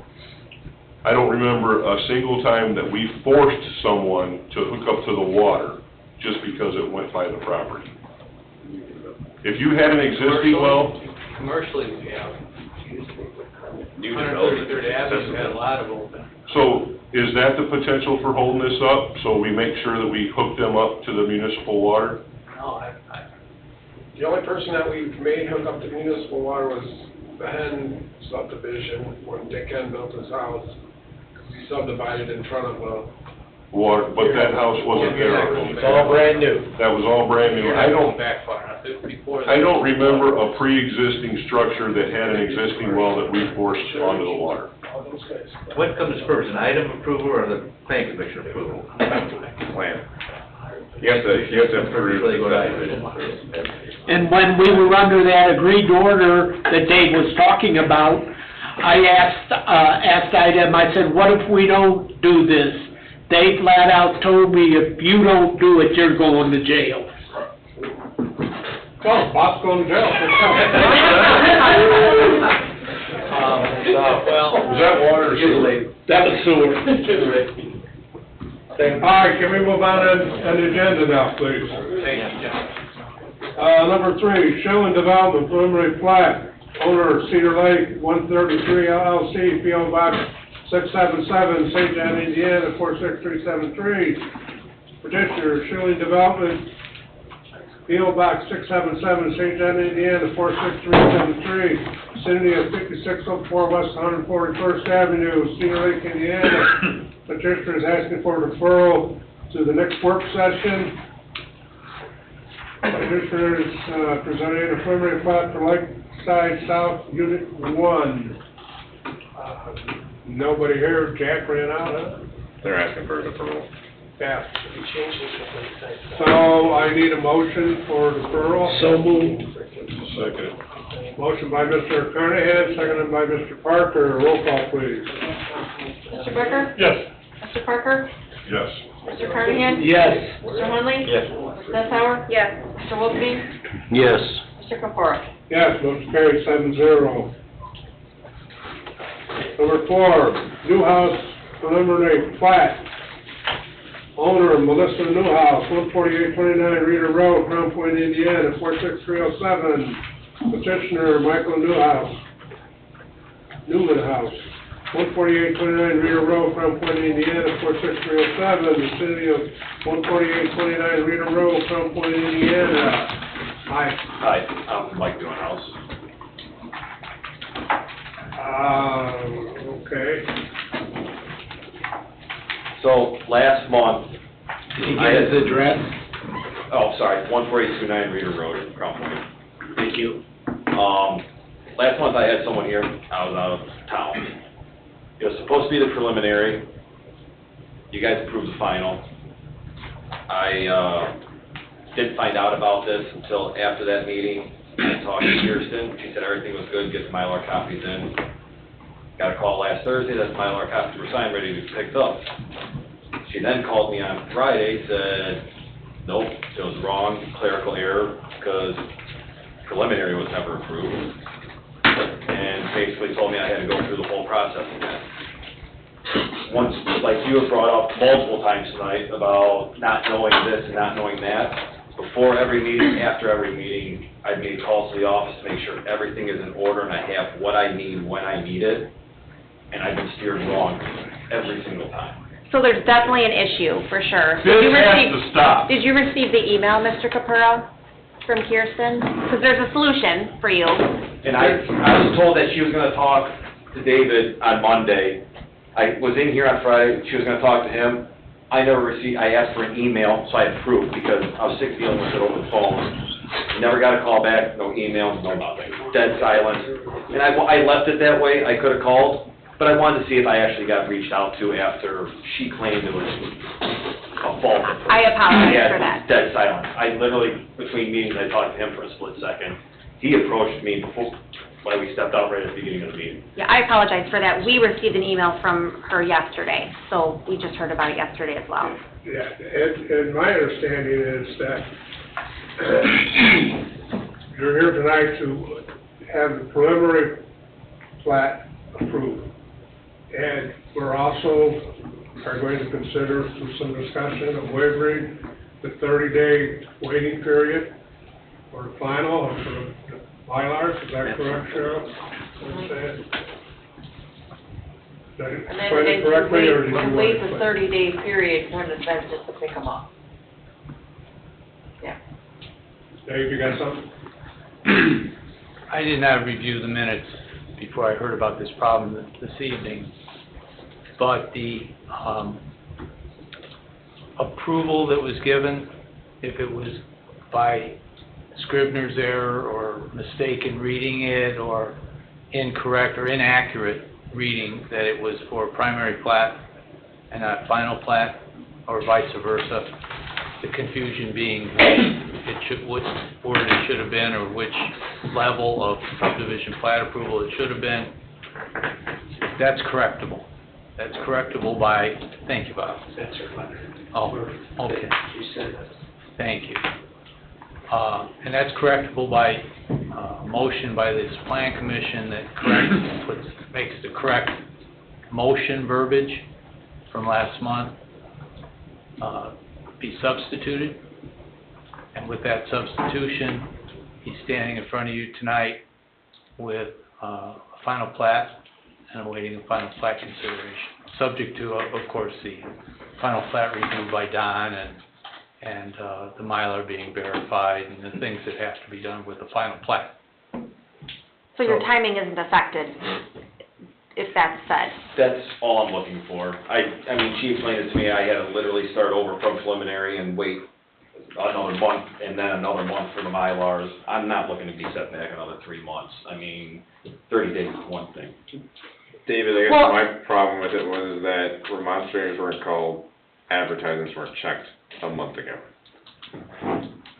I don't remember a single time that we forced someone to hook up to the water just because it went by the property. If you had an existing well. Commercially, we have. 133rd Avenue had a lot of open. So is that the potential for holding this up, so we make sure that we hook them up to the municipal water? No, The only person that we made hook up to municipal water was the Hen subdivision when Dick Hen built his house. He subdivided in front of Water, but that house wasn't there. It's all brand new. That was all brand new. I don't back far enough. Before I don't remember a pre-existing structure that had an existing well that we forced onto the water. What comes first, an item approval or the plan commission approval? Plan. You have to approve. Before they go to item. And when we were under that agreed order that Dave was talking about, I asked IDEM, I said, what if we don't do this? They flat out told me, if you don't do it, you're going to jail. Oh, Bob's going to jail. Was that water or sewer? That was sewer. All right, can we move on the agenda now, please? Thank you, John. Number 3, Shilling Development preliminary plat, owner Cedar Lake, 133 LLC, P.O. Box 677, St. John, Indiana, 46373. Petitioner, Shilling Development, P.O. Box 677, St. John, Indiana, 46373, vicinity of 5604 West 141st Avenue, Cedar Lake, Indiana. Petitioner is asking for deferral to the next work session. Petitioner is presenting a preliminary plat for Lakeside South Unit 1. Nobody here, Jack ran out, huh? They're asking for a deferral. Yeah. So I need a motion for deferral. So moved. Second. Motion by Mr. Carnahan, seconded by Mr. Parker. Roll call, please. Mr. Becker? Yes. Mr. Parker? Yes. Mr. Carnahan? Yes. Mr. Hunley? Yes. Ms. Nessauer? Yes. Mr. Wolfgang? Yes. Mr. Kapura? Yes, motion carried 7-0. Number 4, Newhouse preliminary plat. Owner Melissa Newhouse, 14829 Reeder Road, Crown Point, Indiana, 46307. Petitioner Michael Newman House, 14829 Reeder Road, Crown Point, Indiana, 46307. Vicinity of 14829 Reeder Road, Crown Point, Indiana. Hi, I'm Mike Newhouse. Okay. So, last month, Did he get his address? oh, sorry, 14829 Reeder Road, Crown Point. Thank you. Last month I had someone here, I was out of town, It was supposed to be the preliminary. You guys approved the final. I didn't find out about this until after that meeting. I talked to Kirsten. She said everything was good, get the Mylar copies in. Got a call last Thursday that the Mylar copies were signed, ready to be picked up. She then called me on Friday, said, nope, it was wrong, clerical error, because preliminary was never approved. And basically told me I had to go through the whole process again. Once, like you have brought up multiple times tonight about not knowing this and not knowing that, before every meeting, after every meeting, I made calls to the office to make sure everything is in order and I have what I need when I need it. And I've been steered wrong every single time. So there's definitely an issue, for sure. This has to stop. Did you receive the email, Mr. Capurro, from Kirsten? Because there's a solution for you. And I was told that she was gonna talk to David on Monday. I was in here on Friday, she was gonna talk to him. I never received, I asked for an email, so I had proof, because I was sick of dealing with it over the phone. Never got a call back, no email, no nothing, dead silence. And I left it that way, I could've called, but I wanted to see if I actually got reached out to after she claimed it was a fault of hers. I apologize Yeah, for that. dead silence. I literally, between meetings, I talked to him for a split second. He approached me before, when we stepped out right at the beginning of the meeting. Yeah, I apologize for that. We received an email from her yesterday, so we just heard about it yesterday as well. Yeah, and my understanding is that you're here tonight to have the preliminary plat approved. And we're also are going to consider through some discussion of waiving the 30-day waiting period for the final or for the Mylars. Is that correct, Cheryl? Understand? Did I And then Mm-hmm. explain it correctly, or did you want to wait the explain? 30-day period when it's then just to pick them up. Yeah. Dave, you got something? I did not review the minutes before I heard about this problem this evening, but the approval that was given, if it was by Scribner's error or mistaken reading it or incorrect or inaccurate reading, that it was for primary plat and not final plat, or vice versa, the confusion being which word it should have been or which level of subdivision plat approval it should have been. That's correctable. That's correctable by, thank you, Bob. That's her letter. Oh, okay. She said that. Thank you. And that's correctable by motion by this plan commission that makes the correct motion verbiage from last month be substituted. And with that substitution, he's standing in front of you tonight with a final plat and awaiting a final plat consideration, subject to, of course, the final plat review by Don and the Mylar being verified and the things that have to be done with the final plat. So your timing isn't affected, if that's said. That's all I'm looking for. I mean, she explained it to me, I had to literally start over from preliminary and wait another month and then another month for the Mylars. I'm not looking to be set back another 3 months. I mean, 30 days is one thing. David, I guess Well- my problem with it was that remonstrators weren't called, advertisements weren't checked a month ago.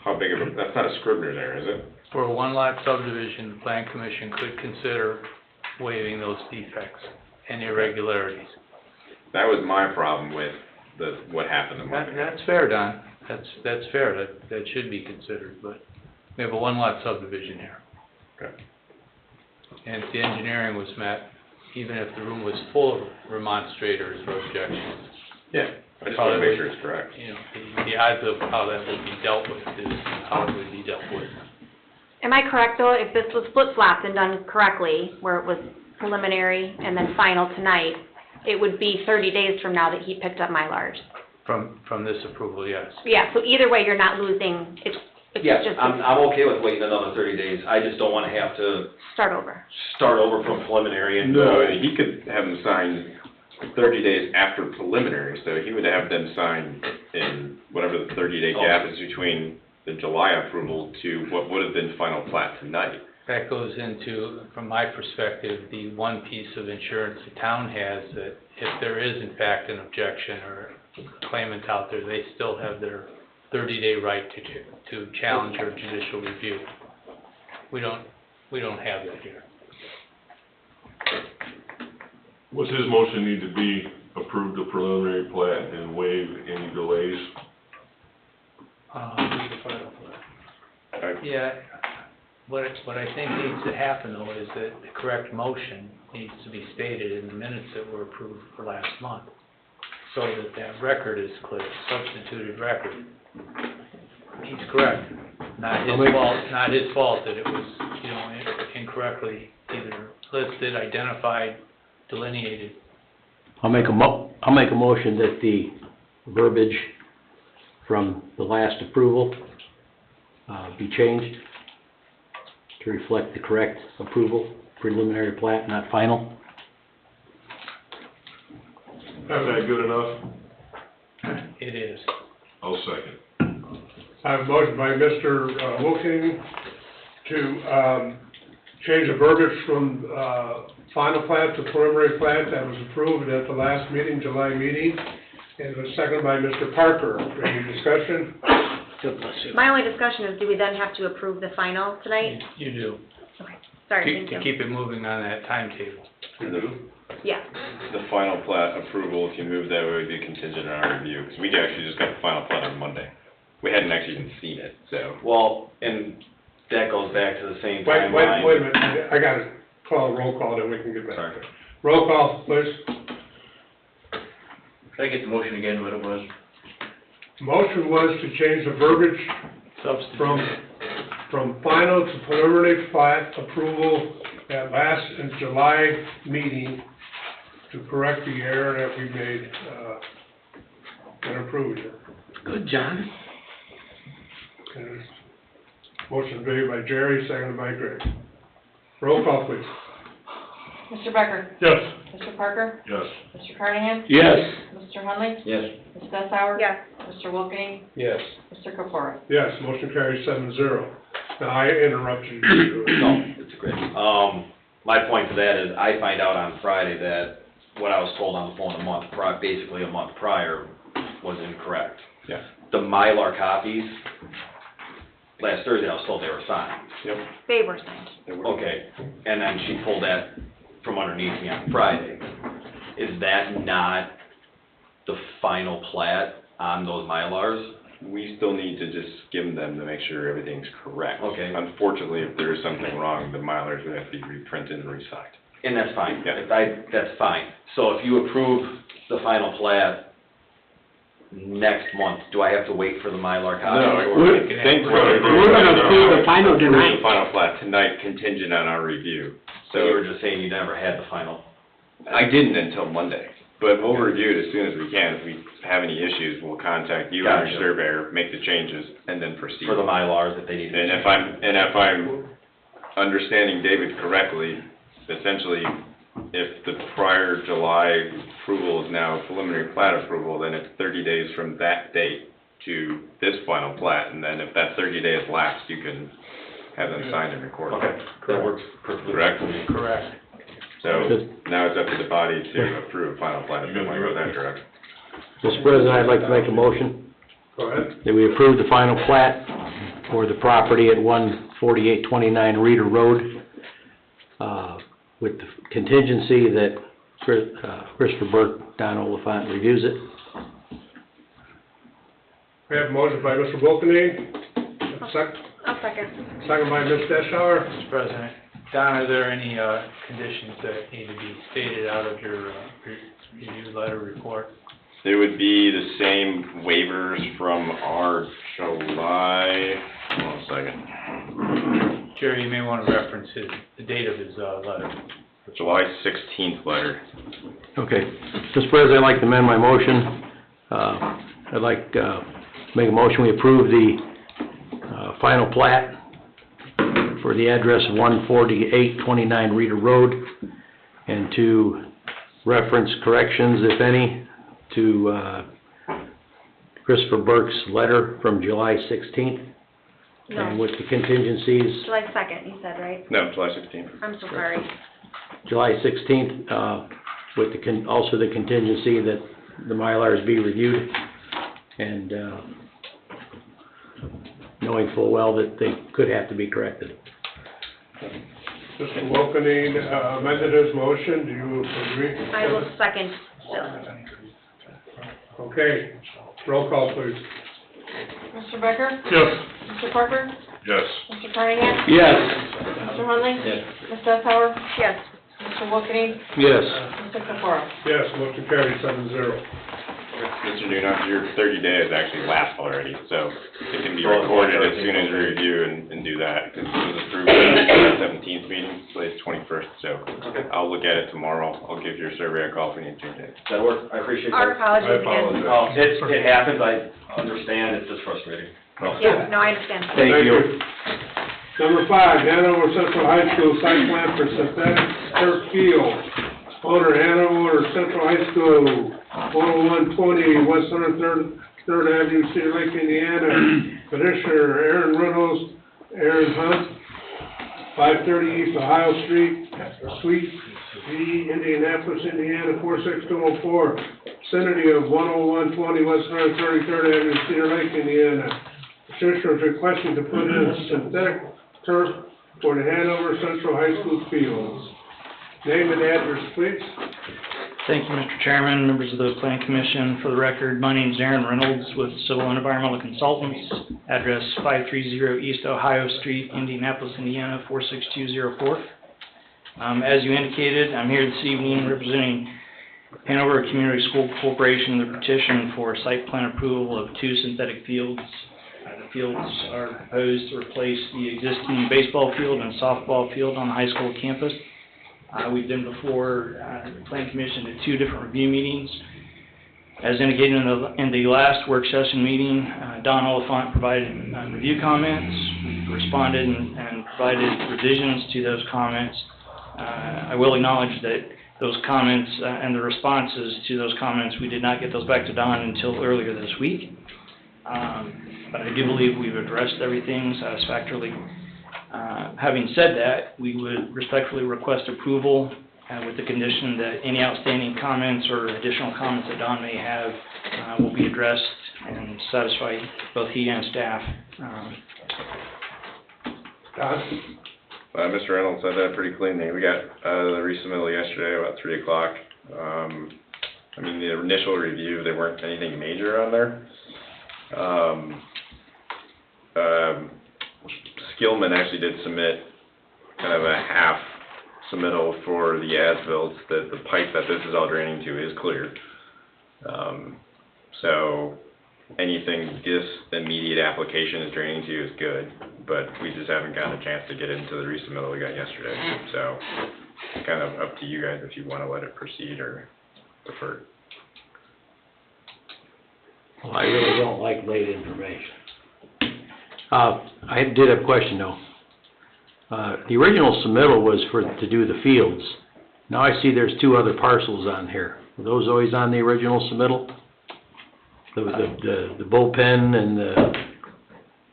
How big of a, that's not a Scribner there, is it? For a one-lot subdivision, the plan commission could consider waiving those defects and irregularities. That was my problem with what happened a month ago. That's fair, Don. That's fair. That should be considered, but we have a one-lot subdivision here. Okay. And if the engineering was met, even if the room was full of remonstrators or objections. Yeah, I just want to make sure it's correct. You know, the odds of how that would be dealt with is how it would be dealt with. Am I correct, though, if this was flip-flopped and done correctly, where it was preliminary and then final tonight, it would be 30 days from now that he picked up Mylars? From this approval, yes. Yeah, so either way, you're not losing, it's Yes, just I'm okay with waiting another 30 days. I just don't want to have to start over. start over from preliminary and No, he could have them sign 30 days after preliminary, so he would have them sign in whatever the 30-day gap is between the July approval to what would have been final plat tonight. that goes into, from my perspective, the one piece of insurance the town has, that if there is in fact an objection or claimant out there, they still have their 30-day right to challenge or judicial review. We don't have that here. Was his motion need to be approve the preliminary plat and waive any delays? Yeah, what I think needs to happen though is that the correct motion needs to be stated in the minutes that were approved for last month, so that that record is clear, substituted record. He's correct, not his fault that it was, you know, incorrectly either listed, identified, delineated. I'll make a motion that the verbiage from the last approval, be changed to reflect the correct approval, preliminary plat, not final. Is that good enough? It is. I'll second. I have a motion by Mr. Wilking to, change the verbiage from, final plat to preliminary plat that was approved at the last meeting, July meeting. And it was seconded by Mr. Parker. Any discussion? My only discussion is, do we then have to approve the final tonight? You do. Okay, sorry, thank To you. keep it moving on that timetable. Yeah, The final plat approval, if you move that, would be contingent on our review, because we actually just got the final plat on Monday. We hadn't actually even seen it, so. Well, and that goes back to the same Wait timeline. a minute, I gotta call a roll call, then we can get back. Sorry. Roll call, please. Can I get the motion again, what it was? Motion was to change the verbiage from final to preliminary plat approval at last in July meeting to correct the error that we made, and approved it. Good, John. And motion made by Jerry, seconded by Greg. Roll call, please. Mr. Becker? Yes. Mr. Parker? Yes. Mr. Carnahan? Yes. Mr. Hunley? Yes. Ms. Sensauer? yes. Mr. Wilking? Yes. Mr. Kapura? Yes, motion carries 7-0. Now, I interrupted you. No, it's great. My point to that is, I find out on Friday that what I was told on the phone basically a month prior, was incorrect. Yeah. The Mylar copies, last Thursday I was told they were signed. Yep. They were signed. Okay, and then she pulled that from underneath me on Friday. Is that not the final plat on those Mylars? We still need to just skim them to make sure everything's correct. Okay. Unfortunately, if there is something wrong, the Mylars would have to be reprinted and re-signed. And that's fine. Yeah. That's fine. So if you approve the final plat next month, do I have to wait for the Mylar copies? No, or- I think what We're gonna approve the final approve tonight. the final plat tonight contingent on our review. So you were just saying you never had the final? I didn't until Monday, but we'll review it as soon as we can. If we have any issues, we'll contact you and your Gotcha. surveyor, make the changes, and then proceed. For the Mylars that they need to. And if I'm understanding David correctly, essentially, if the prior July approval is now preliminary plat approval, then it's 30 days from that date to this final plat, and then if that 30 days lapsed, you can have them signed and recorded. Okay, that works perfectly. Correct? Correct. So now it's up to the body to approve final plat if they want to go that direction. Mr. President, I'd like to make a motion Go ahead. that we approve the final plat for the property at 14829 Reeder Road, with the contingency that Christopher Burke, Don Oliphant reviews it. We have a motion by Mr. Wilkening, I'll second. second by Ms. Deschauer. Mr. President, Don, are there any conditions that need to be stated out of your review letter report? There would be the same waivers from our July, hold on a second, Jerry, you may want to reference the date of his letter. July 16th letter. Okay. Mr. President, I'd like to amend my motion. I'd like to make a motion, we approve the final plat for the address of 14829 Reeder Road, and to reference corrections, if any, to Christopher Burke's letter from July 16th, And No, with the contingencies, July 2nd, you said, right? No, July 16th. I'm so sorry. July 16th, with also the contingency that the Mylars be reviewed, and, knowing full well that they could have to be corrected. Mr. Wilkening amended his motion, do you agree? I will second still. Okay, roll call please. Mr. Becker? Yes. Mr. Parker? Yes. Mr. Carnahan? Yes. Mr. Hunley? Yes. Ms. Sensauer? Yes. Mr. Wilkening? Yes. Mr. Pecora? Yes, motion carried 7-0. Mr. Newnock, your 30 days actually lapsed already, so it can be recorded as soon as we review and do that, because it was approved at the 17th meeting, today's 21st, so I'll look at it tomorrow. I'll give your survey a call if we need to change it. That work, I appreciate that. Our apologies again. It happens, I understand, it's just frustrating. Yeah, no, I understand. Thank you. Number 5, Hanover Central High School site plan for synthetic turf field. Owner Hanover Central High School, 10120 West 103rd Avenue, Cedar Lake, Indiana. Petitioner Aaron Reynolds, Aaron Hunt, 530 East Ohio Street, Suite B, Indianapolis, Indiana, 46204. Vicinity of 10120 West 133rd Avenue, Cedar Lake, Indiana. Petitioner is requesting to put in synthetic turf for the Hanover Central High School fields. Name and address, please. Thank you, Mr. Chairman, members of the Planning Commission. For the record, my name is Aaron Reynolds with Civil and Environmental Consultants, address 530 East Ohio Street, Indianapolis, Indiana, 46204. As you indicated, I'm here this evening representing Hanover Community School Corporation, the petition for site plan approval of 2 synthetic fields. The fields are proposed to replace the existing baseball field and softball field on the high school campus. We've been before the Planning Commission at 2 different review meetings. As indicated in the last work session meeting, Don Oliphant provided review comments. We responded and provided revisions to those comments. I will acknowledge that those comments and the responses to those comments, we did not get those back to Don until earlier this week. But I do believe we've addressed everything satisfactorily. Having said that, we would respectfully request approval with the condition that any outstanding comments or additional comments that Don may have will be addressed and satisfy both he and staff. Mr. Reynolds said that pretty cleanly. We got the resubmittal yesterday about 3 o'clock. I mean, the initial review, there weren't anything major on there. Skillman actually did submit kind of a half submittal for the as-built, that the pipe that this is all draining to is clear. So anything this immediate application is draining to is good, but we just haven't gotten a chance to get into the resubmittal we got yesterday. So it's kind of up to you guys if you want to let it proceed or defer. Well, I really don't like late information. I did have a question though. The original submittal was to do the fields. Now I see there's 2 other parcels on here. Were those always on the original submittal? The bullpen and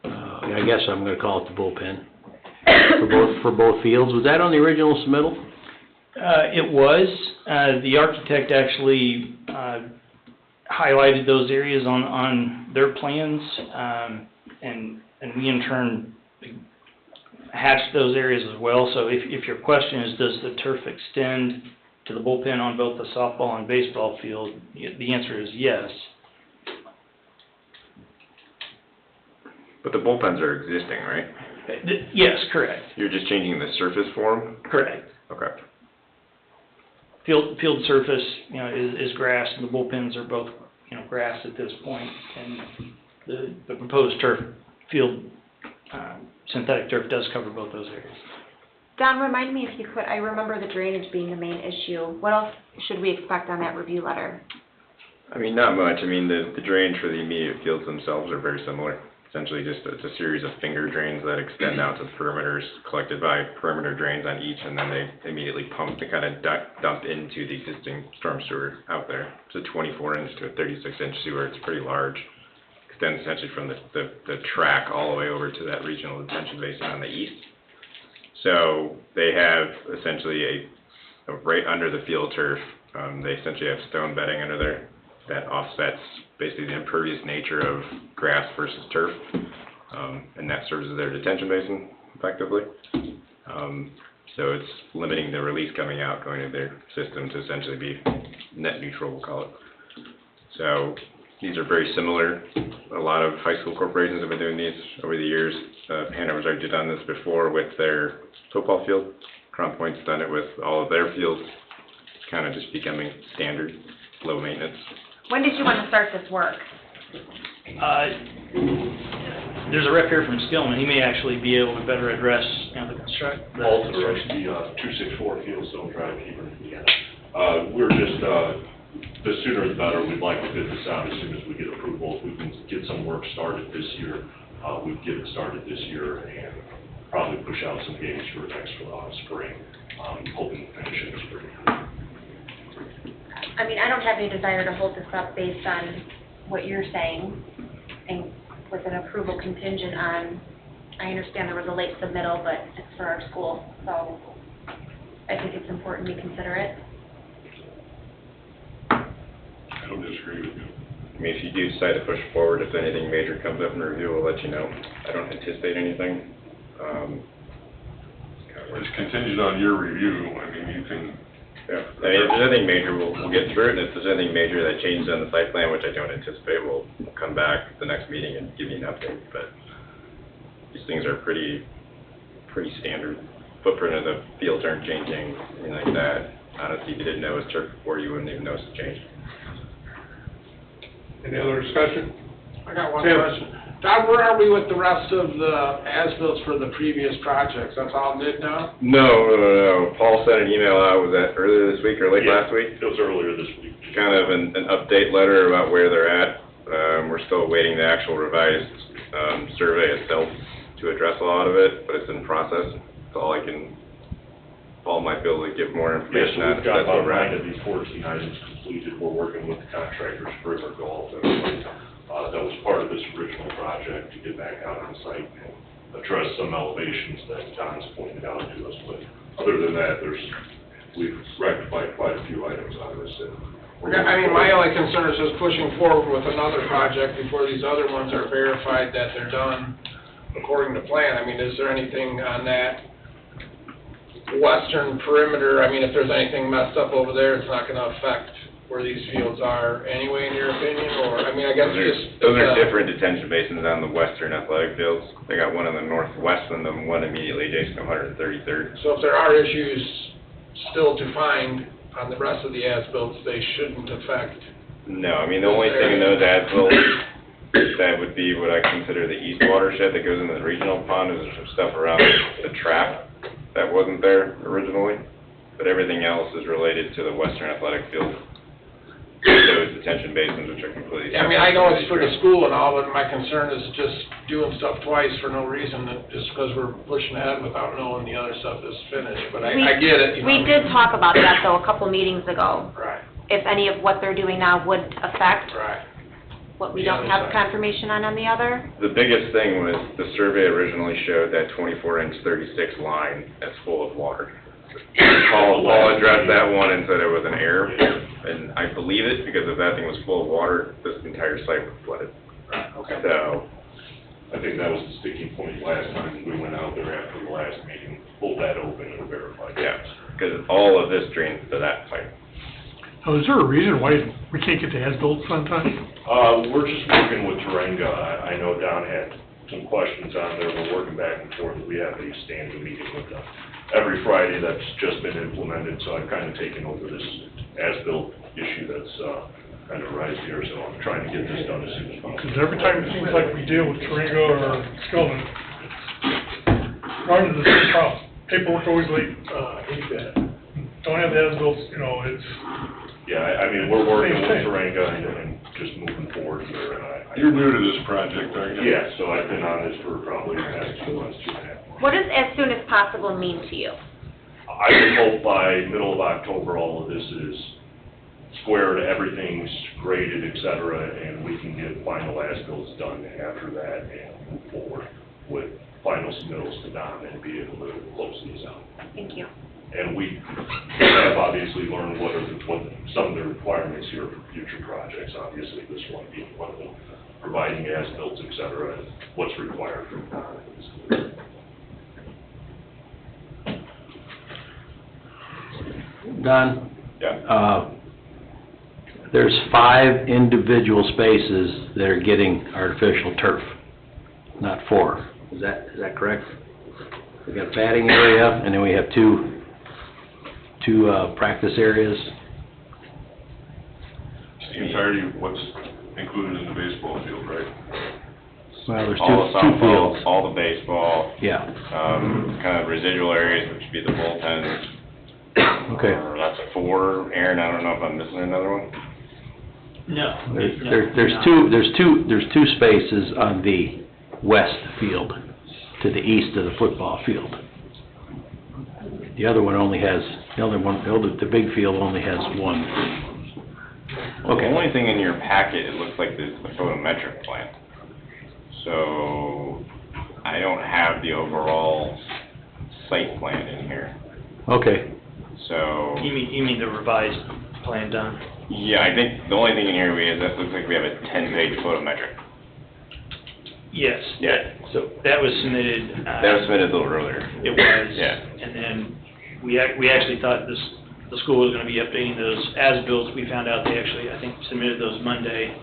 I guess I'm gonna call it the bullpen, for both fields. Was that on the original submittal? It was. The architect actually highlighted those areas on their plans, and we in turn hatched those areas as well. So if your question is, does the turf extend to the bullpen on both the softball and baseball field, the answer is yes. But the bullpens are existing, right? Yes, correct. You're just changing the surface form? Correct. Okay. Field surface, is grass, and the bullpens are both, grass at this point, and the proposed turf field, synthetic turf does cover both those areas. Don, remind me if you could, I remember the drainage being the main issue. What else should we expect on that review letter? I mean, not much. I mean, the drainage for the immediate fields themselves are very similar. Essentially just it's a series of finger drains that extend out to the perimeters, collected by perimeter drains on each, and then they immediately pump to kind of dump into the existing storm sewer out there. It's a 24-inch to a 36-inch sewer. It's pretty large. extends essentially from the track all the way over to that regional detention basin on the east. So they have essentially right under the field turf, they essentially have stone bedding under there that offsets basically the impervious nature of grass versus turf, and that serves as their detention basin effectively. So it's limiting the release coming out, going to their system to essentially be net neutral, we'll call it. So these are very similar. A lot of high school corporations have been doing these over the years. Hanover's already done this before with their football field. Crown Point's done it with all of their fields. It's kind of just becoming standard, low maintenance. When did you want to start this work? There's a rep here from Skillman, he may actually be able to better address, you know, the construction. The 264 Fieldstone Drive here in Indiana. We're just, the sooner the better. We'd like to bid this out as soon as we get approval. If we can get some work started this year, we'd get it started this year and probably push out some gates for next spring, hoping to finish in the spring. I mean, I don't have any desire to hold this up based on what you're saying, and with an approval contingent on, I understand there was a late submittal, but it's for our school, so I think it's important we consider it. I don't disagree with you. I mean, if you do decide to push forward, if anything major comes up in review, we'll let you know. I don't anticipate anything. It's contingent on your review. I mean, you can. Yeah, I mean, if there's anything major, we'll get through it, and if there's anything major that changes on the site plan, which I don't anticipate, we'll come back at the next meeting and give you an update, but these things are pretty standard. Footprint of the fields aren't changing, anything like that. Honestly, if you didn't know it was turf before, you wouldn't even notice the change. Any other discussion? I got one Tim. question. Don, where are we with the rest of the as-bills for the previous projects? That's all did now? No. Paul sent an email out, was that earlier this week or late last week? It was earlier this week. Kind of an update letter about where they're at. We're still awaiting the actual revised survey itself to address a lot of it, but it's in process. That's all I can, Paul might be able to give more Yes, information so on. we've got That's where about we're 9 at. of these 14 items completed. We're working with the contractors, River Golf, and that was part of this original project to get back out on site and address some elevations that Don's pointed out to us. But other than that, we've rectified quite a few items on this. I mean, my only concern is just pushing forward with another project before these other ones are verified that they're done according to plan. I mean, is there anything on that western perimeter? I mean, if there's anything messed up over there, it's not gonna affect where these fields are anyway, in your opinion, or, I mean, I guess Those are different detention basins on the western athletic fields. They got one in the northwest and then one immediately adjacent to 133rd. So if there are issues still to find on the rest of the as-bills, they shouldn't affect. No, I mean, the only thing in those as-bills that would be what I consider the east watershed that goes into the regional pond is there's some stuff around the trap that wasn't there originally, but everything else is related to the western athletic field. Those detention basins, which are completely. I mean, I know it's for the school and all, but my concern is just doing stuff twice for no reason, just because we're pushing ahead without knowing the other stuff is finished, but I get it, you know. We did talk about that, though, a couple meetings ago. Right. If any of what they're doing now would affect Right. what we The don't other have side. confirmation on the other. The biggest thing was the survey originally showed that 24-inch 36 line that's full of water. Paul addressed that one and said it was an error, and I believe it, because if that thing was full of water, this entire site would flood. Okay. So, I think that was the sticking point last time we went out there after the last meeting, pulled that open and verified. yeah, because all of this drains to that pipe. Now, is there a reason why we can't get the as-built on time? We're just working with Turenga. I know Don had some questions on there. We're working back and forth. We have a standing meeting with them every Friday. That's just been implemented, so I've kind of taken over this as-built issue that's kind of rising here, so I'm trying to get this done as soon as possible. Because every time it seems like we deal with Turinga or Skillman, run into the same problem. Paperwork always late. I hate that. Don't have the as-built, you know, it's. Yeah, I mean, we're working with Turenga and just moving forward here. You're new to this project, aren't you? Yeah, so I've been on this for probably the past 2 months, 2.5. What does as soon as possible mean to you? I would hope by middle of October, all of this is squared, everything's graded, et cetera, and we can get final as-bills done after that and move forward with final submittals to Don and be able to close these out. Thank you. And we have obviously learned what some of the requirements here for future projects, obviously this one being one of them, providing as-bills, et cetera, and what's required from Don. Don? Yeah. There's 5 individual spaces that are getting artificial turf, not 4. Is that correct? We got a batting area, and then we have two practice areas. It's the entirety of what's included in the baseball field, right? Well, there's All the two softball, fields. all the baseball, Yeah, kind of residual areas, which would be the bullpens. okay. That's 4. Aaron, I don't know if I'm missing another one. No. There's two spaces on the west field to the east of the football field. The other one only has, the big field only has 1. Well, the only thing in your packet, it looks like the photometric plan. So, I don't have the overall site plan in here. Okay. So, You mean the revised plan done? yeah, I think the only thing in here is that looks like we have a 10-page photometric. Yes. Yeah. So that was submitted. That was submitted a little earlier. It was. Yeah. And then we actually thought the school was gonna be updating those as-bills. We found out they actually, I think, submitted those Monday,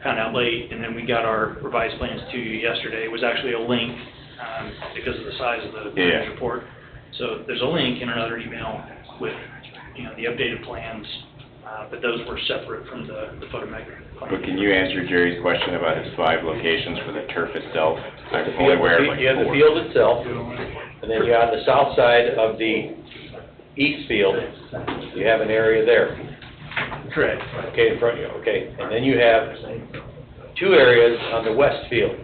found out late, and then we got our revised plans to you yesterday. It was actually a link, because of the size of the Yeah. report. So there's a link in another email with, the updated plans, but those were separate from the photometric plan. But can you answer Jerry's question about his 5 locations for the turf itself? I'm only aware of like 4. You have the field itself, and then you're on the south side of the east field, you have an area there. Correct. Okay, in front of you, okay. And then you have 2 areas on the west field,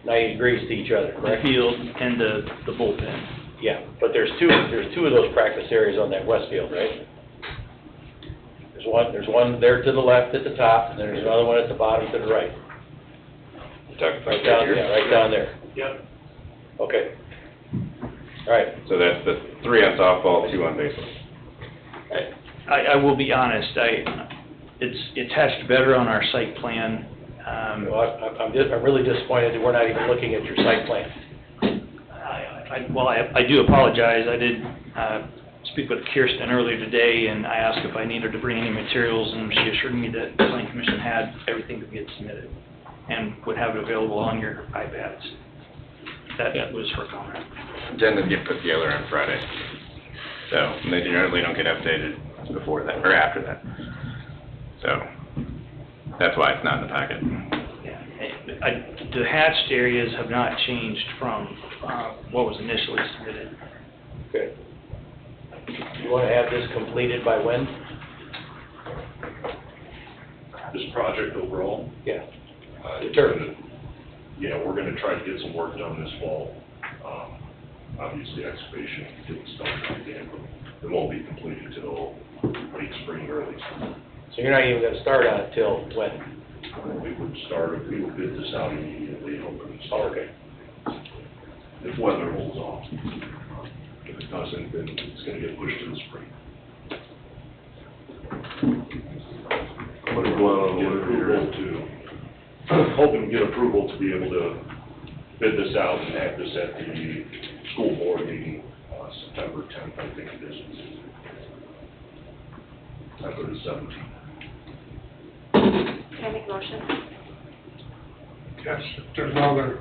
90 degrees to each other, The correct? field and the bullpen. Yeah, but there's two of those practice areas on that west field, right? There's one there to the left at the top, and there's another one at the bottom to the right. You talking Right about down, here? yeah, right down there. Yep. Okay. All right. So that's the 3 on softball, 2 on baseball. I will be honest, it's attached better on our site plan. Well, I'm really disappointed that we're not even looking at your site plan. I do apologize. I did speak with Kirsten earlier today, and I asked if I needed to bring any materials, and she assured me that the planning commission had everything to get submitted and would have it available on your iPads. That was her comment. Agendas get put together on Friday. So they generally don't get updated before that, or after that. So that's why it's not in the packet. Yeah. The hatched areas have not changed from what was initially submitted. Okay. You want to have this completed by when? This project overall, Yeah. The turf. yeah, we're gonna try to get some work done this fall. Obviously excavation, getting stuff again, but it won't be completed till late spring, early summer. So you're not even going to start on it till when? We would bid this out immediately, hoping to Oh, start okay. if weather holds off. If it doesn't, then it's gonna get pushed to the spring. Hoping to get approval to be able to bid this out and have this at the school board meeting, September 10th, I think it is. September the 17th. Can I make a motion? Yes, if there's no other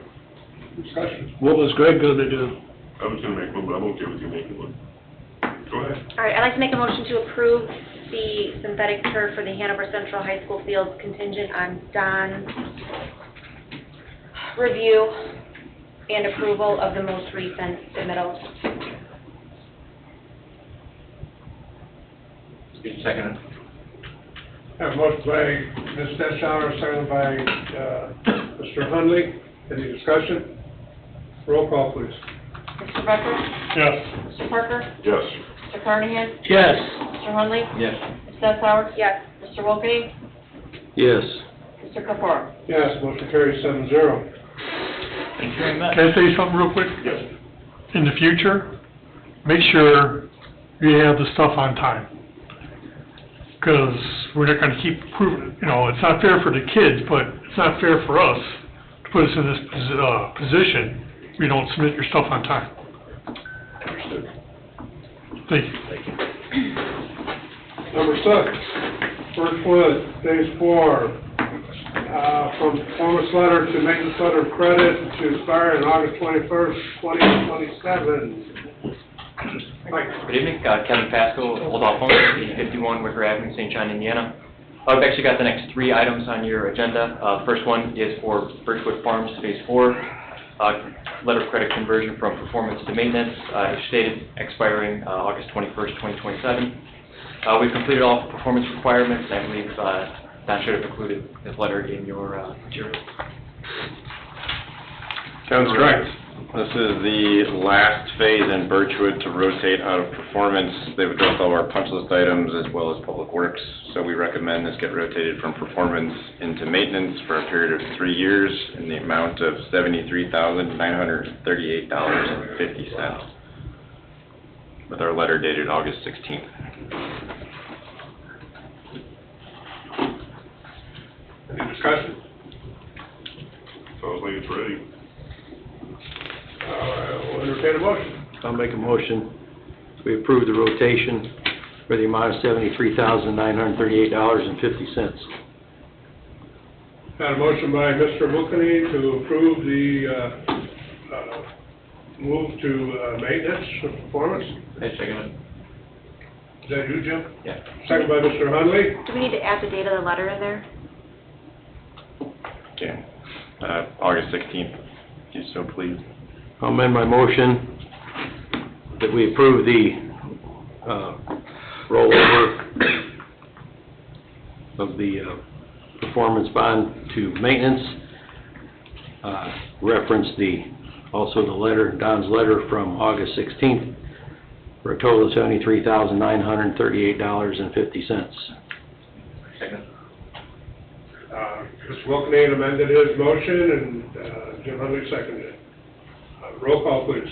discussion. What was Greg gonna do? I was gonna make one, but I'm okay with you making one. Go ahead. All right, I'd like to make a motion to approve the synthetic turf for the Hanover Central High School fields contingent on Don's review and approval of the most recent submittals. Second. Have a motion by Ms. Stetshauer, seconded by Mr. Hundley. Any discussion? Roll call, please. Mr. Becker? Yes. Mr. Parker? Yes. Mr. Carnahan? Yes. Mr. Hundley? Yes. Ms. Stetser? Yes. Mr. Wilkie? Yes. Mr. Capora? Yes, motion carries 7-0. Thank you very much. Can I say something real quick? Yes. In the future, make sure you have the stuff on time. Because we're not gonna keep proving, you know, it's not fair for the kids, but it's not fair for us to put us in this position if you don't submit your stuff on time. Understood. Thank you. Number 6, Birchwood, Phase 4, from performance letter to maintenance letter of credit to expire on August 21st, 2027. Mike? Good evening, Kevin Pasco, Old Hall Homes, 51 Wicker Avenue, St. John, Indiana. We've actually got the next 3 items on your agenda. The first one is for Birchwood Farms Phase 4, letter of credit conversion from performance to maintenance, stated expiring August 21st, 2027. We've completed all performance requirements. I believe Don should have included this letter in your material. Sounds correct. This is the last phase in Birchwood to rotate out of performance. They've addressed all of our punch list items as well as public works, so we recommend this get rotated from performance into maintenance for a period of 3 years in the amount of $73,938.50, with our letter dated August 16th. Any discussion? Sounds like it's ready. All right, we'll entertain a motion. I'll make a motion. We approve the rotation for the amount of $73,938.50. Got a motion by Mr. Wilkie to approve the move to maintenance of performance. I second it. Is that you, Jim? Yeah. Second by Mr. Hunley. Do we need to add the date of the letter in there? Okay, August 16th, if you so please. I'll amend my motion that we approve the rollover of the performance bond to maintenance. Reference also the letter, Don's letter from August 16th for a total of $73,938.50. Second. Mr. Wilkie amended his motion, and Jim Hunley seconded it. Roll call, please.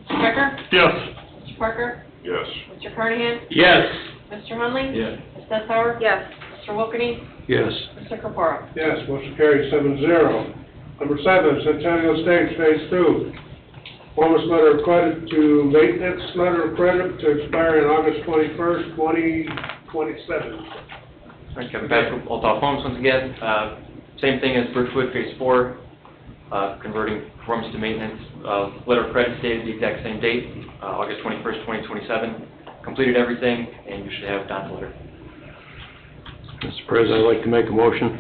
Mr. Becker? Yes. Mr. Parker? Yes. Mr. Carnahan? Yes. Mr. Hunley? Yes. Ms. Stetser? Yes. Mr. Wilkie? Yes. Mr. Capora? Yes, motion carries 7-0. Number 7, Centennial Estates Phase 2. Performance letter of credit to maintenance letter of credit to expire on August 21st, 2027. All right, Kevin Pasco, Old Hall Homes once again. Same thing as Birchwood Phase 4, converting performance to maintenance. Letter of credit stated the exact same date, August 21st, 2027. Completed everything, and you should have Don's letter. Mr. President, I'd like to make a motion.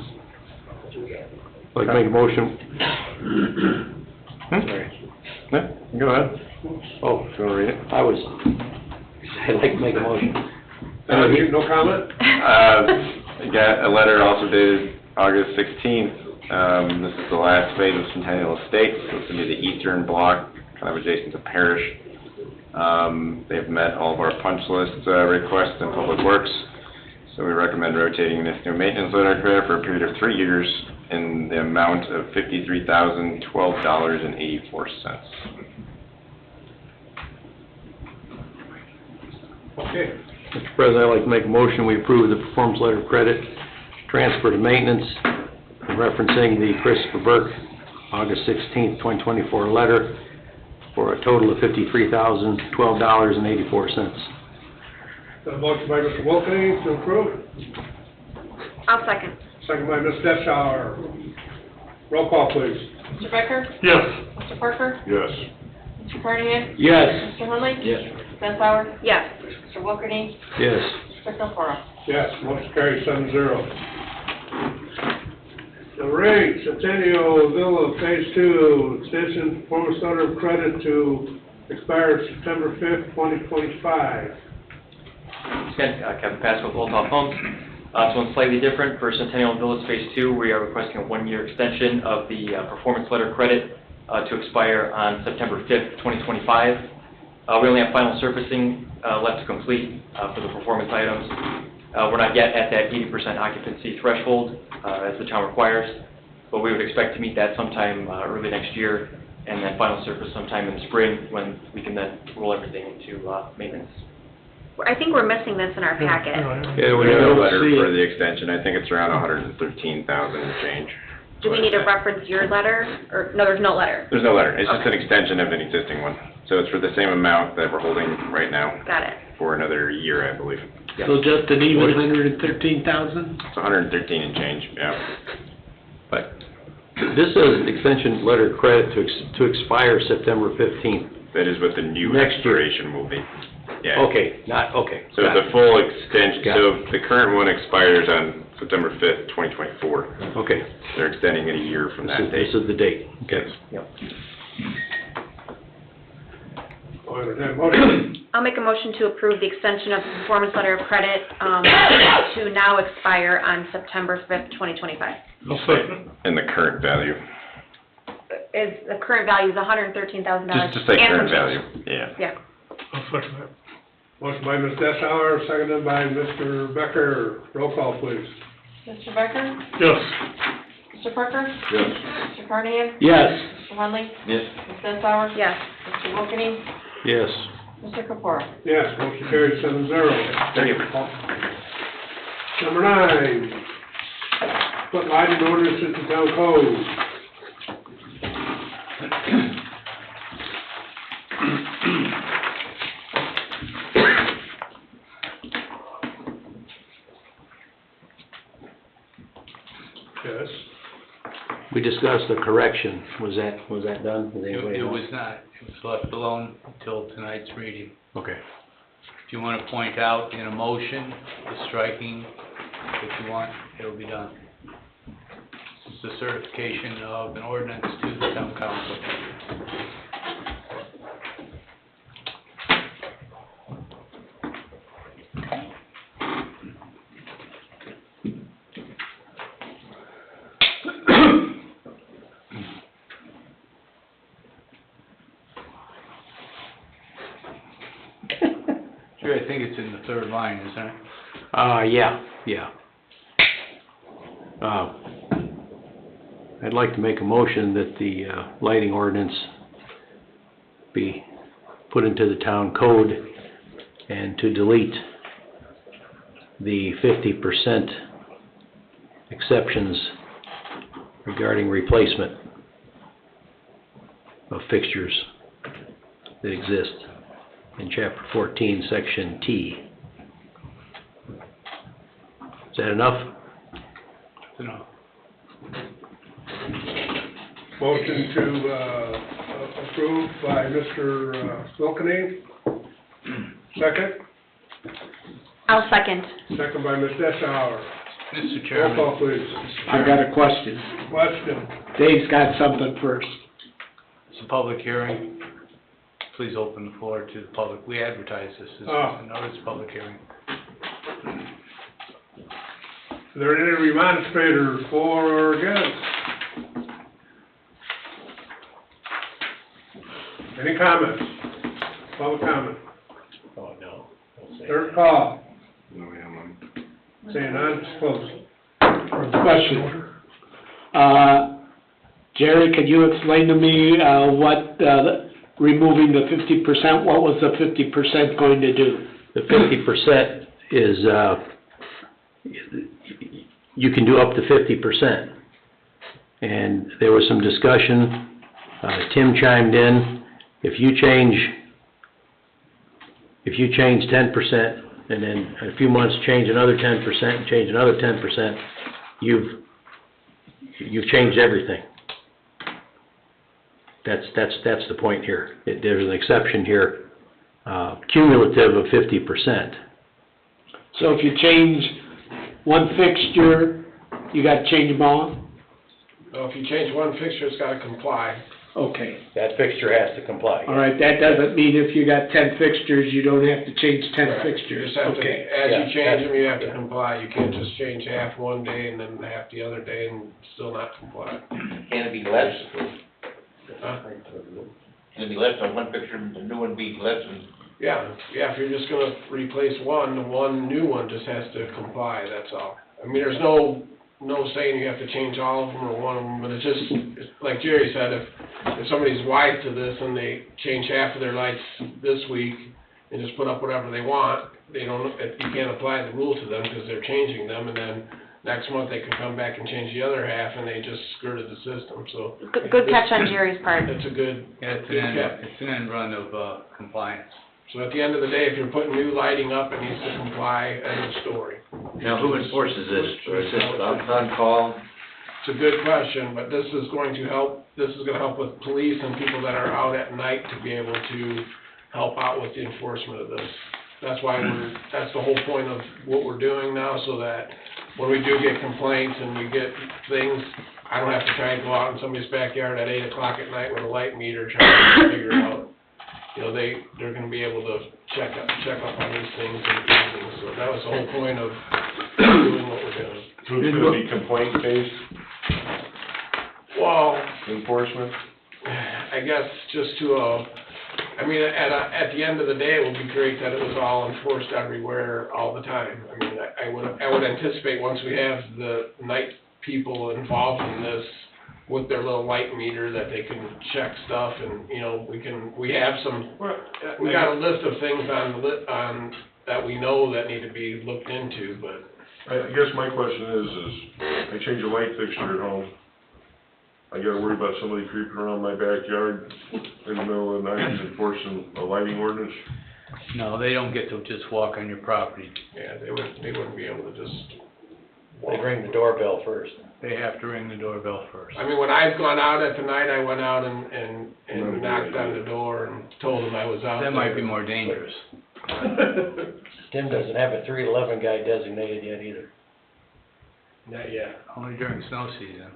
I'd like to make a motion. Sorry. Yeah, go ahead. Oh, Go read it. I'd like to make a motion. No comment? I got a letter also dated August 16th. This is the last phase of Centennial Estates. So it's going to be the eastern block, kind of adjacent to Parish. They've met all of our punch list requests in Public Works. So we recommend rotating this new maintenance letter credit for a period of 3 years in the amount of $53,012.84. Okay. Mr. President, I'd like to make a motion, we approve the performance letter of credit, transfer to maintenance, referencing the Christopher Burke, August 16th, 2024 letter, for a total of $53,012.84. Got a motion by Mr. Wilkie to approve. I'll second. Second by Ms. Detschauer. Roll call, please. Mr. Becker? Yes. Mr. Parker? Yes. Mr. Carnahan? Yes. Mr. Hunley? Yes. Ms. Stetser? Yes. Mr. Wilkie? Yes. Mr. Capora? Yes, motion carries 7-0. Number 8, Centennial Villa Phase 2, extension performance letter of credit to expire September 5th, 2025. Again, Kevin Pasco with Old Hall Homes. This one's slightly different. For Centennial Villas Phase 2, we are requesting a 1-year extension of the performance letter of credit to expire on September 5th, 2025. We only have final surfacing left to complete for the performance items. We're not yet at that 80% occupancy threshold, as the town requires, but we would expect to meet that sometime early next year, and then final service sometime in spring, when we can then roll everything into maintenance. I think we're missing this in our packet. Yeah, we have a letter for the extension, I think it's around 113,000 and change. Do we need to reference your letter, or, no, there's no letter? There's no letter, it's just an extension of an existing one. So it's for the same amount that we're holding right now. Got it. For another year, I believe. So just an even 113,000? It's 113 and change, yeah. But this says extension letter credit to expire September 15th. That is what the new Next year. expiration will be. Yeah. Okay, okay. So got the it. full extension, Got so the current one expires on September 5th, 2024. Okay. They're extending it a year from that date. This is the date, okay. Yep. I'll entertain a motion. I'll make a motion to approve the extension of the performance letter of credit, to now expire on September 5th, 2025. I'll second. And the current value. Is, the current value is $113,000. Just say and current some value, change. yeah. Yeah. I'll second that. Motion by Ms. Deshauer, seconded by Mr. Becker. Roll call, please. Mr. Becker? Yes. Mr. Parker? Yes. Mr. Carnahan? Yes. Mr. Hunley? Yes. Ms. Deshauer? Yes. Mr. Wilkening? Yes. Mr. Kapura? Yes, motion carried 7-0. Thank you. Number 9, put lighting ordinances to town code. Yes. We discussed the correction. Was that done? Did anybody It know? was not, it was left alone until tonight's reading. Okay. If you want to point out in a motion, the striking, if you want, it'll be done. This is the certification of an ordinance to the town council. Sure, I think it's in the third line, isn't it? Yeah. I'd like to make a motion that the lighting ordinance be put into the town code and to delete the 50% exceptions regarding replacement of fixtures that exist in Chapter 14, Section T. Is that enough? No. Motion to approve by Mr. Wilkening. Second. I'll second. Second by Ms. Deshauer. Mr. Roll Chairman, call, please. I got a question. Question. Dave's got something first. it's a public hearing. Please open the floor to the public. We advertise this as a notice of public hearing. Are there any remonstrators for or against? Any comments? Public comment? Oh, no. Third call. No, we have none. Saying none, it's closed. Question. Jerry, could you explain to me, what, removing the 50%, what was the 50% going to do? The 50% is, you can do up to 50%. And there was some discussion, Tim chimed in, if you change 10%, and then in a few months change another 10%, and change another 10%, you've changed everything. That's the point here. There's an exception here, cumulative of 50%. So if you change one fixture, you gotta change them all? Well, if you change one fixture, it's gotta comply. Okay. That fixture has to comply. All right, that doesn't mean if you got 10 fixtures, you don't have to change 10 fixtures. Okay. As you change them, you have to comply. You can't just change half one day and then half the other day and still not comply. Can it be less? Huh? Can it be less on one picture and the new one be less than Yeah, if you're just gonna replace one, the one new one just has to comply, that's all. I mean, there's no saying you have to change all of them or one of them, but it's just, it's like Jerry said, if somebody's wise to this and they change half of their lights this week and just put up whatever they want, they don't, you can't apply the rule to them because they're changing them, and then next month they can come back and change the other half, and they just skirted the system, so. Good catch on Jerry's part. It's a good, Yeah, it's an end run of, compliance. so at the end of the day, if you're putting new lighting up, it needs to comply, end of story. Now, who enforces this? Or is this on call? It's a good question, but this is going to help with police and people that are out at night to be able to help out with the enforcement of this. That's why that's the whole point of what we're doing now, so that when we do get complaints and we get things, I don't have to try and go out in somebody's backyard at 8 o'clock at night with a light meter trying to figure out. You know, they're gonna be able to check up on these things in the evenings, so that was the whole point of doing what we're doing. So it's gonna be complaint-based Well, enforcement? I guess just I mean, at the end of the day, it would be great that it was all enforced everywhere all the time. I mean, I would anticipate once we have the night people involved in this with their little light meter, that they can check stuff, and, you know, we got a list of things on that we know that need to be looked into, but. I guess my question is I change a light fixture at home. I gotta worry about somebody creeping around my backyard in the middle of the night enforcing a lighting ordinance? No, they don't get to just walk on your property. Yeah, they wouldn't be able to just. They ring the doorbell first. They have to ring the doorbell first. I mean, when I've gone out at the night, I went out and knocked on the door and told them I was out there. That might be more dangerous. Tim doesn't have a 311 guy designated yet either. Not yet. Only during snow season.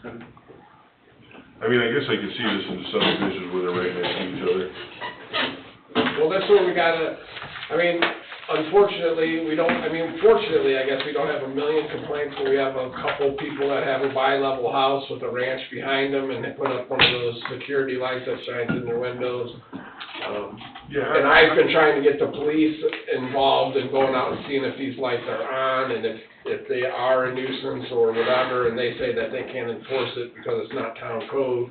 I mean, I guess I could see this in the subdivisions where they're right next to each other. Well, that's where we gotta, I mean, unfortunately, fortunately, I guess we don't have a million complaints, but we have a couple people that have a bi-level house with a ranch behind them, and they put up one of those security lights that shines in their windows. And I've been trying to get the police involved in going out and seeing if these lights are on, and if they are a nuisance or whatever, and they say that they can't enforce it because it's not town code.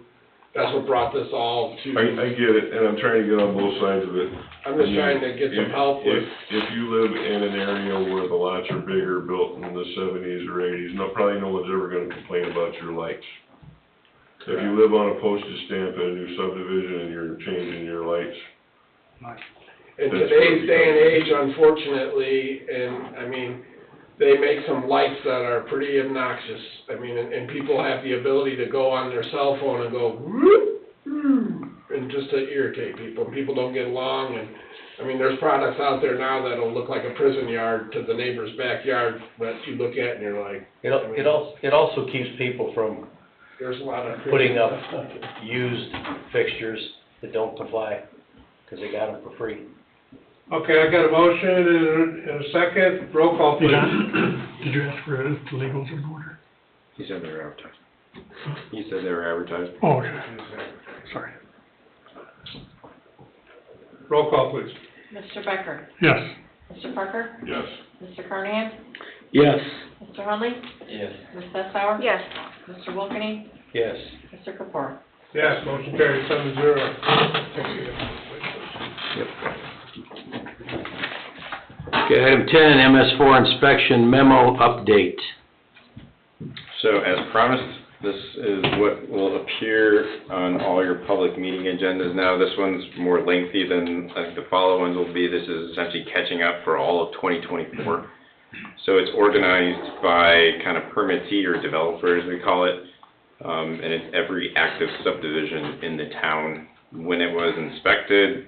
That's what brought this all to. I get it, and I'm trying to get on both sides of it. I'm just trying to get some help with. If you live in an area where the lots are bigger, built in the 70s or 80s, probably no one's ever gonna complain about your lights. If you live on a postage stamp in a new subdivision and you're changing your lights. In today's day and age, unfortunately, and, I mean, they make some lights that are pretty obnoxious. I mean, and people have the ability to go on their cell phone and go, whoop, and just to irritate people, and people don't get along, and, I mean, there's products out there now that'll look like a prison yard to the neighbor's backyard, but you look at it and you're like. It also keeps people from There's a lot of. putting up used fixtures that don't comply, because they got them for free. Okay, I got a motion and a second, roll call please. Did you ask for the legals in order? He said they were advertised. He said they were advertised. Oh, okay. Sorry. Roll call please. Mr. Becker? Yes. Mr. Parker? Yes. Mr. Carnahan? Yes. Mr. Hunley? Yes. Ms. Sessauer? Yes. Mr. Wilkeny? Yes. Mr. Kapur? Yes, motion carries 7-0. Okay, item 10, MS4 inspection memo update. So as promised, this is what will appear on all your public meeting agendas now. This one's more lengthy than I think the follow ones will be. This is essentially catching up for all of 2024. So it's organized by kind of permittee or developer, as we call it, and it's every active subdivision in the town, when it was inspected,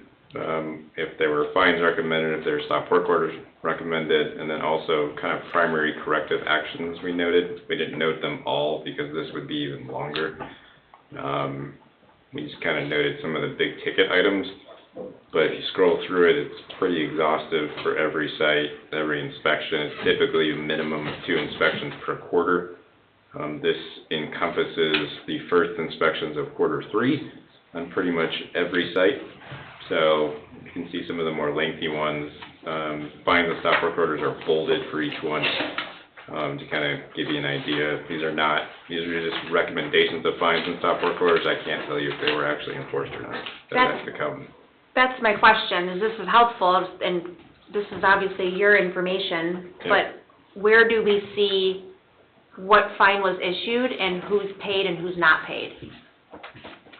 if there were fines recommended, if there were stop work orders recommended, and then also kind of primary corrective actions we noted. We didn't note them all because this would be even longer. We just kind of noted some of the big ticket items, but if you scroll through it, it's pretty exhaustive for every site, every inspection. It's typically a minimum of 2 inspections per quarter. This encompasses the first inspections of quarter 3 on pretty much every site. So you can see some of the more lengthy ones. Fines and stop work orders are bolded for each one, to kind of give you an idea. These are just recommendations of fines and stop work orders. I can't tell you if they were actually enforced or not. That's to come. That's my question, is this is helpful, and this is obviously your information, Yeah. but where do we see what fine was issued and who's paid and who's not paid?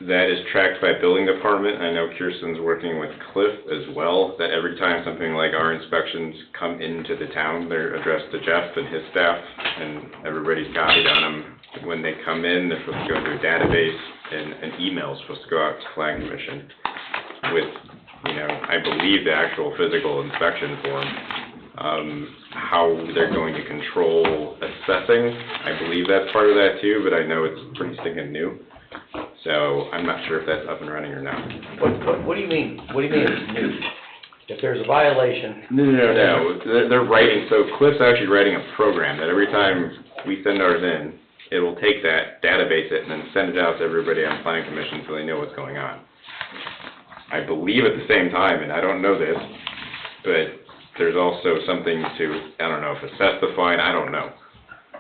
That is tracked by building department. I know Kirsten's working with Cliff as well, that every time something like our inspections come into the town, they're addressed to Jeff and his staff, and everybody's copied on them. When they come in, they're supposed to go to a database, and an email is supposed to go out to Plan Commission with, I believe the actual physical inspection form. How they're going to control assessing, I believe that's part of that too, but I know it's pretty stinking new. So I'm not sure if that's up and running or not. What do you mean? What do you mean it's new? If there's a violation? No, they're writing, so Cliff's actually writing a program that every time we send ours in, it will take that, database it, and then send it out to everybody on Planning Commission so they know what's going on. I believe at the same time, and I don't know this, but there's also something to, I don't know, if assess the fine, I don't know.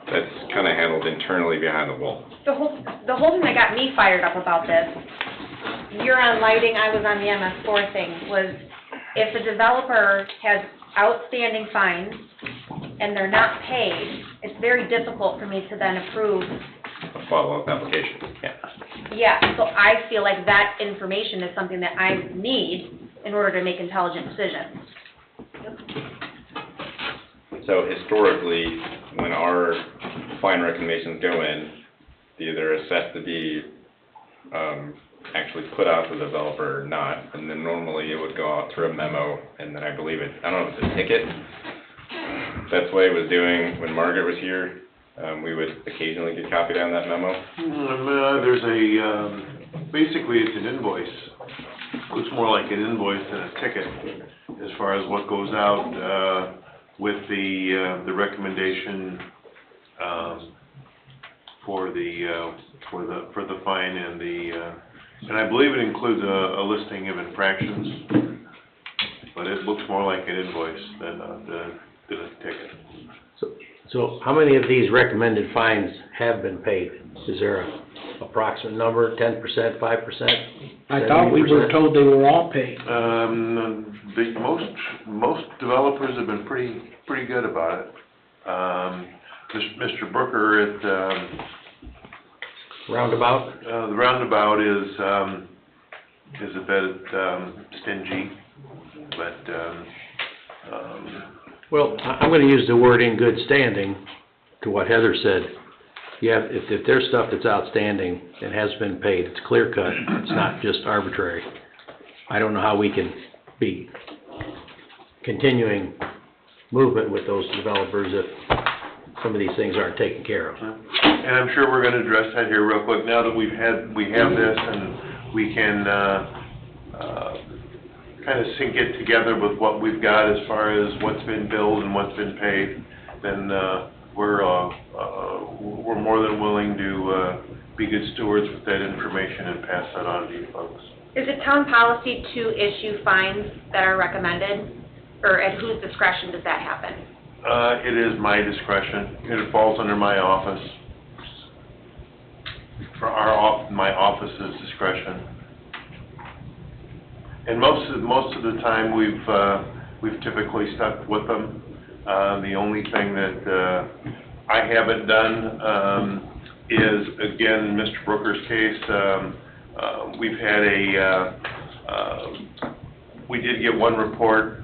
That's kind of handled internally behind the wall. The whole thing that got me fired up about this, you're on lighting, I was on the MS4 thing, was if a developer has outstanding fines and they're not paid, it's very difficult for me to then approve. A follow-up application, yeah. Yeah, so I feel like that information is something that I need in order to make intelligent decisions. So historically, when our fine recommendations go in, they either assessed to be actually put out to the developer or not, and then normally it would go out through a memo, and then I believe I don't know if it's a ticket. That's what it was doing when Margaret was here. We would occasionally get copied on that memo. There's basically it's an invoice. Looks more like an invoice than a ticket as far as what goes out with the recommendation for the fine and I believe it includes a listing of infractions, but it looks more like an invoice than a ticket. So how many of these recommended fines have been paid? Is there a approximate number, 10%, 5%? I thought we were told they were all paid. Most developers have been pretty good about it. Mr. Brooker at Roundabout? The Roundabout is a bit stingy, but well, I'm going to use the word in good standing to what Heather said. Yeah, if there's stuff that's outstanding and has been paid, it's clear cut, it's not just arbitrary. I don't know how we can be continuing movement with those developers if some of these things aren't taken care of. And I'm sure we're going to address that here real quick. Now that we have this and we can kind of sync it together with what we've got as far as what's been billed and what's been paid, then we're more than willing to be good stewards with that information and pass that on to you folks. Is it town policy to issue fines that are recommended, or at whose discretion does that happen? It is my discretion. It falls under my office. For my office's discretion. And most of the time we've typically stuck with them. The only thing that I haven't done is, again, in Mr. Brooker's case, we've had we did get one report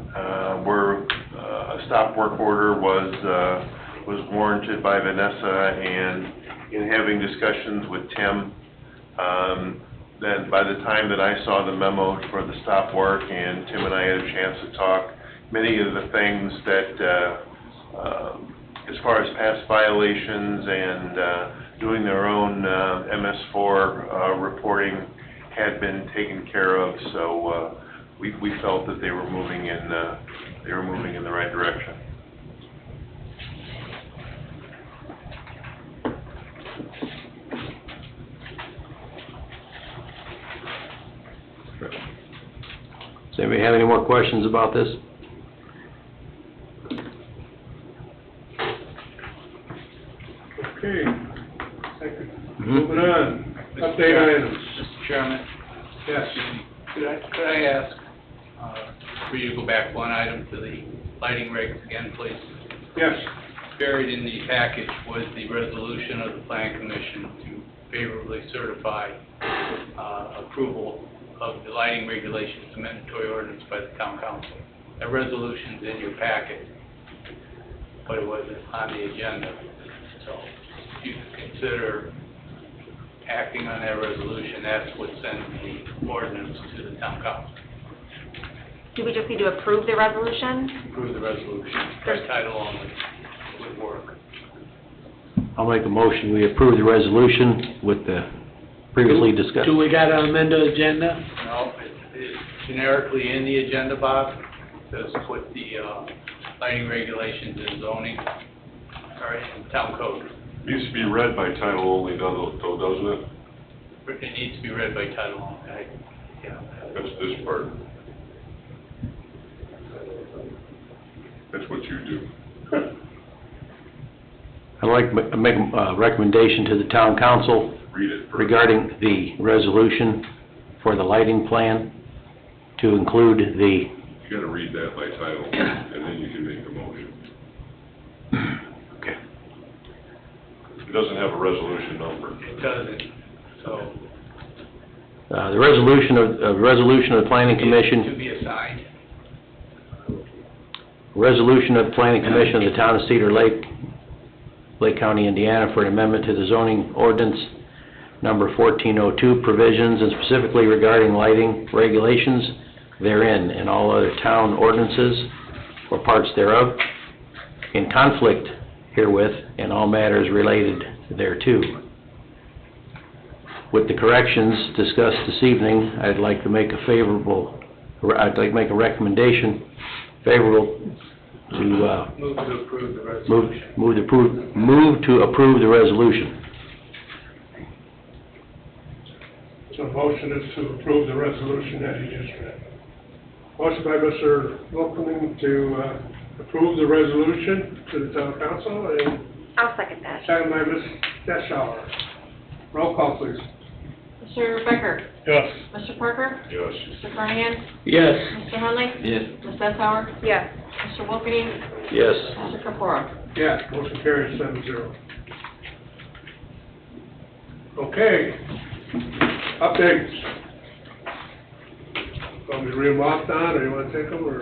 where a stop work order was warranted by Vanessa, and in having discussions with Tim, then by the time that I saw the memo for the stop work and Tim and I had a chance to talk, many of the things that as far as past violations and doing their own MS4 reporting had been taken care of, so we felt that they were moving in the right direction. Does anybody have any more questions about this? Okay. Mhm. Moving on. Update items. Mr. Chairman, Yes. could I ask, for you to go back one item to the lighting regs again, please? Yes. Buried in the package was the resolution of the Plan Commission to favorably certify approval of the lighting regulations amendatory ordinance by the town council. That resolution's in your packet, but it wasn't on the agenda. So if you could consider acting on that resolution, that's what sends the ordinance to the town council. Do we just need to approve the resolution? Approve the resolution by title only would work. I'll make a motion, we approve the resolution with the previously discussed. Do we gotta amend the agenda? No, it's generically in the agenda, Bob. Does put the lighting regulations and zoning, all right, and town code. Needs to be read by title only, though, doesn't it? It needs to be read by title only. Yeah. That's this part. That's what you do. I'd like to make a recommendation to the town council Read it first. regarding the resolution for the lighting plan to include the, You gotta read that by title, and then you can make the motion. okay. It doesn't have a resolution number. It doesn't, so. The resolution of the planning commission. To be assigned. Resolution of the Planning Commission of the Town of Cedar Lake, Lake County, Indiana, for an amendment to the zoning ordinance number 1402 provisions and specifically regarding lighting regulations therein and all other town ordinances or parts thereof in conflict herewith and all matters related thereto. With the corrections discussed this evening, I'd like to make a recommendation favorable to, Move to approve the resolution. move to approve the resolution. So motion is to approve the resolution that you just read. Motion by Mr. Wilkening to approve the resolution to the town council, and I'll second that. second by Ms. Deschauer. Roll call, please. Mr. Becker? Yes. Mr. Parker? Yes. Mr. Carnahan? Yes. Mr. Hunley? Yes. Ms. Bettauer? Yes. Mr. Wilkening? Yes. Mr. Kapura? Yes, motion carries 7-0. Okay, updates. Want me to read them off, Don, or you want to take them, or?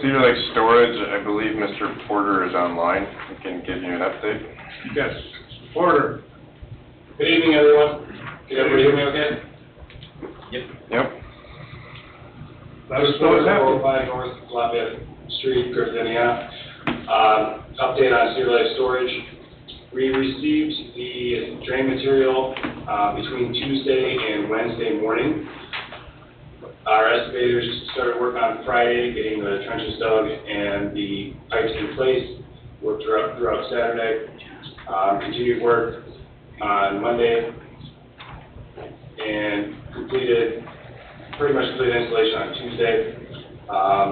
Cedar Lake Storage, I believe Mr. Porter is online. He can give you an update. Yes. Order. Good evening, everyone. Can everybody hear me okay? Yep. Let us know what's happening. 405 North Lafayette Street, Griffith, Indiana. Update on Cedar Lake Storage. We received the drain material between Tuesday and Wednesday morning. Our excavators started work on Friday, getting the trenches dug and the pipes in place. Worked throughout Saturday. Continued work on Monday and pretty much completed installation on Tuesday.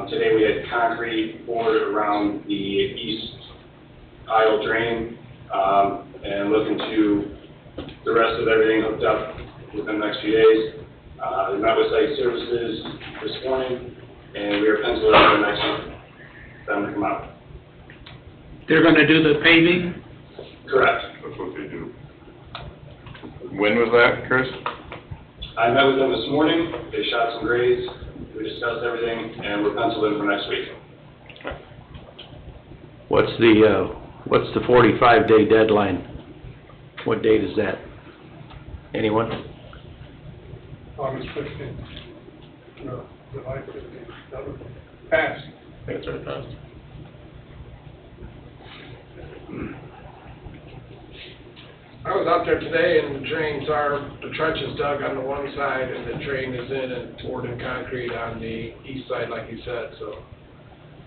Today we had concrete poured around the east aisle drain, and looking to the rest of everything hooked up within the next few days. We met with site services this morning, and we are penciling in the next week for them to come out. They're gonna do the paving? Correct. That's what they do. When was that, Chris? I met with them this morning, they shot some grades, we discussed everything, and we're penciled in for next week. What's the 45-day deadline? What date is that? Anyone? August 15th. No, July 15th. That was passed. That's our time. I was out there today and the trench is dug on the one side and the drain is in and poured in concrete on the east side, like you said, so.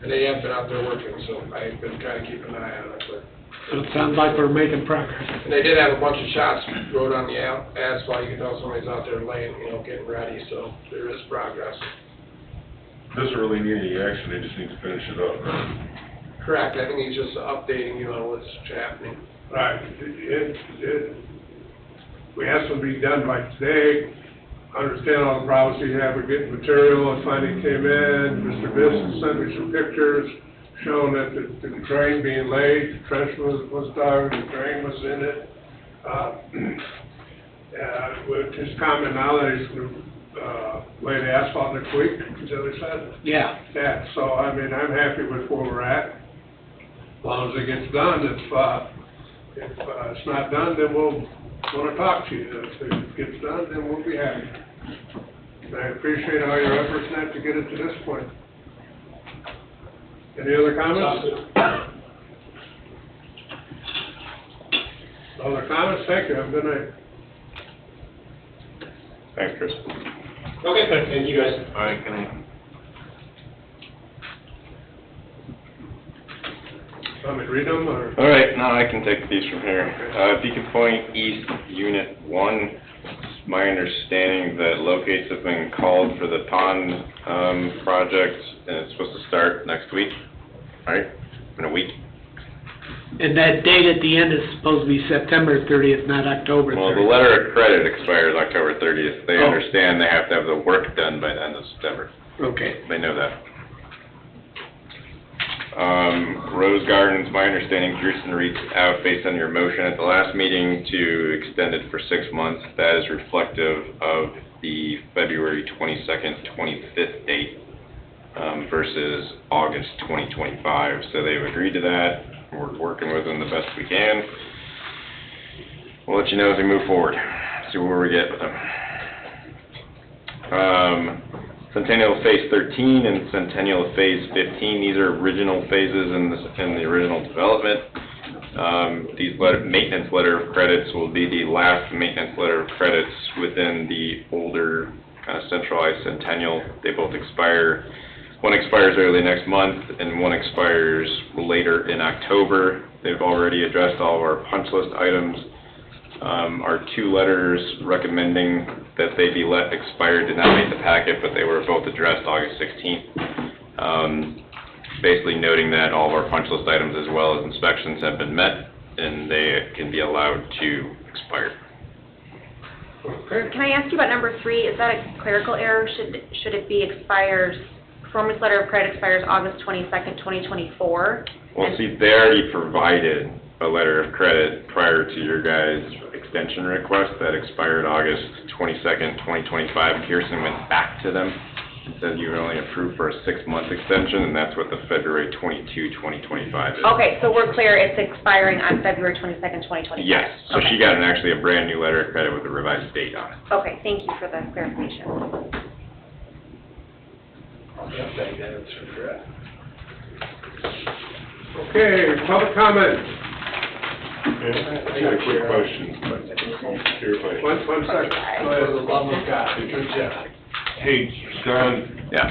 And they have been out there working, so I've been kind of keeping an eye on it, but. So it sounds like we're making progress. And they did have a bunch of shots wrote on the asphalt, you can tell somebody's out there laying, getting ready, so there is progress. doesn't really need any action, they just need to finish it up, right? Correct, I think he's just updating you on what's happening. Right, we asked them to be done by today. Understand all the problems you have with getting material, and finally came in. Mr. Biss sent me some pictures showing that the drain being laid, the trench was dug, the drain was in it. With his comment now that he's gonna, lay the asphalt next week, is that what he said? Yeah. Yeah, so, I mean, I'm happy with where we're at. As long as it gets done, if it's not done, then we'll wanna talk to you. If it gets done, then we'll be happy. And I appreciate all your efforts, Nat, to get it to this point. Any other comments? Other comments? Thank you. Have a good night. Thanks, Chris. Okay, thank you guys. All right, good night. Want me to read them, or? All right, now I can take these from here. Beacon Point East Unit 1, it's my understanding that locates have been called for the pond project, and it's supposed to start next week, right? In a week. And that date at the end is supposed to be September 30th, not October 30th. Well, the letter of credit expires October 30th. They Oh. understand they have to have the work done by the end of September. Okay. They know that. Rose Gardens, my understanding, Kirsten reached out based on your motion at the last meeting to extend it for 6 months. That is reflective of the February 22nd, 25th date versus August 2025. So they've agreed to that. We're working with them the best we can. We'll let you know as we move forward, see where we get with them. Centennial Phase 13 and Centennial Phase 15, these are original phases in the original development. These maintenance letter of credits will be the last maintenance letter of credits within the older kind of centralized Centennial. They both expire. One expires early next month, and one expires later in October. They've already addressed all of our punch list items. Our 2 letters recommending that they be let expire did not make the packet, but they were both addressed August 16th. Basically noting that all of our punch list items as well as inspections have been met, and they can be allowed to expire. Can I ask you about number 3? Is that a clerical error? Should it be expires, performance letter of credit expires August 22nd, 2024? Well, see, they already provided a letter of credit prior to your guys' extension request that expired August 22nd, 2025. Kirsten went back to them and said you were only approved for a 6-month extension, and that's what the February 22, 2025 is. Okay, so we're clear, it's expiring on February 22nd, 2025? Yes, so Okay. she got actually a brand new letter of credit with a revised date on it. Okay, thank you for the clarification. Okay, public comment. I got a quick question. Here, if I- One second. Go ahead. Hey, Don. Yeah.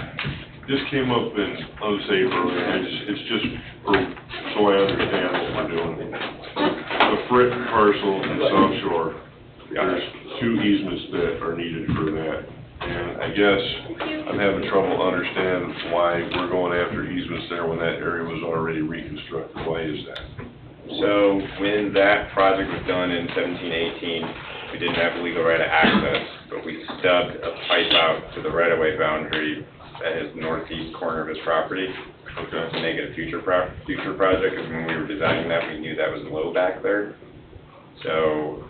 This came up in unsavory, and it's just so I understand what we're doing. The Frick parcel in South Shore, there's 2 easements that are needed for that. And I guess I'm having trouble understanding why we're going after easements there when that area was already reconstructed. Why is that? So when that project was done in 1718, we didn't have legal right of access, but we stubbed a pipe out to the right-of-way boundary at his northeast corner of his property. To make it a future project, because when we were designing that, we knew that was low back there. So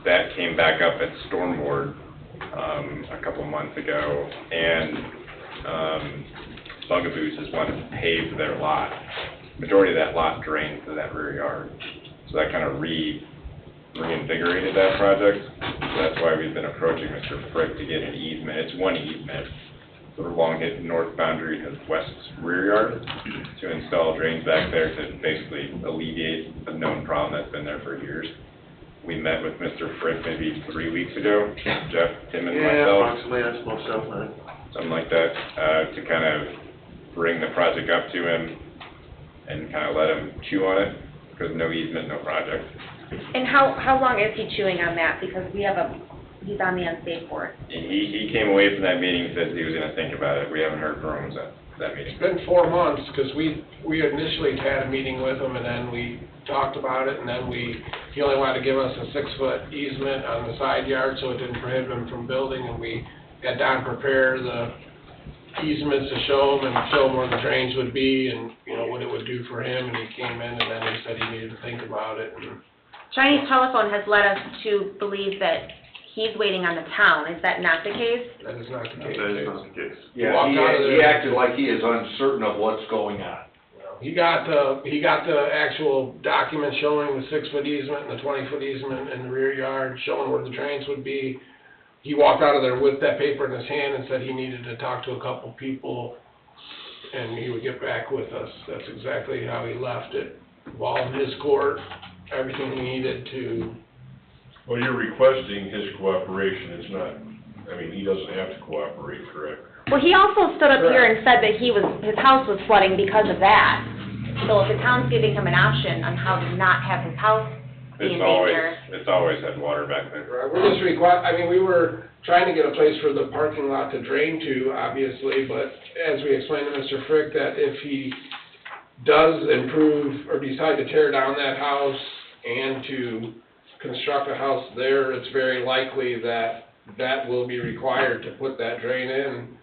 that came back up at Storm Board a couple of months ago, and Bugaboos just wanted to pave their lot. Majority of that lot drains to that rear yard. So that kind of reinvigorated that project. So that's why we've been approaching Mr. Frick to get an easement. It's one easement, sort of along his north boundary, his west rear yard, to install drains back there to basically alleviate a known problem that's been there for years. We met with Mr. Frick maybe 3 weeks ago, Jeff, Tim, and myself. approximately, that's most of it. Something like that, to kind of bring the project up to him and kind of let him chew on it, because no easement, no project. And how long is he chewing on that? Because we have a he's on the unsafe board. He came away from that meeting, said he was gonna think about it. We haven't heard from him since that meeting. It's been 4 months, because we initially had a meeting with him, and then we talked about it, and then he only wanted to give us a 6-foot easement on the side yard, so it didn't prohibit him from building, and we had Don prepare the easements to show him, and show him where the drains would be, and, you know, what it would do for him, and he came in, and then he said he needed to think about it, and Chinese Telephone has led us to believe that he's waiting on the town. Is that not the case? that is not the case. That is not the case. Yeah, walked out of he there. acted like he is uncertain of what's going on. He got the actual document showing the 6-foot easement and the 20-foot easement in the rear yard, showing where the drains would be. He walked out of there with that paper in his hand and said he needed to talk to a couple people, and he would get back with us. That's exactly how he left it. All in his court, everything he needed to. Well, you're requesting his cooperation, it's not, I mean, he doesn't have to cooperate, correct? Well, he also stood up here and said that his house was flooding because of that. So if the town's giving him an option on how to not have his house be in danger. It's always had water back there. Right, we're just we were trying to get a place for the parking lot to drain to, obviously, but as we explained to Mr. Frick, that if he does improve or decide to tear down that house and to construct a house there, it's very likely that that will be required to put that drain in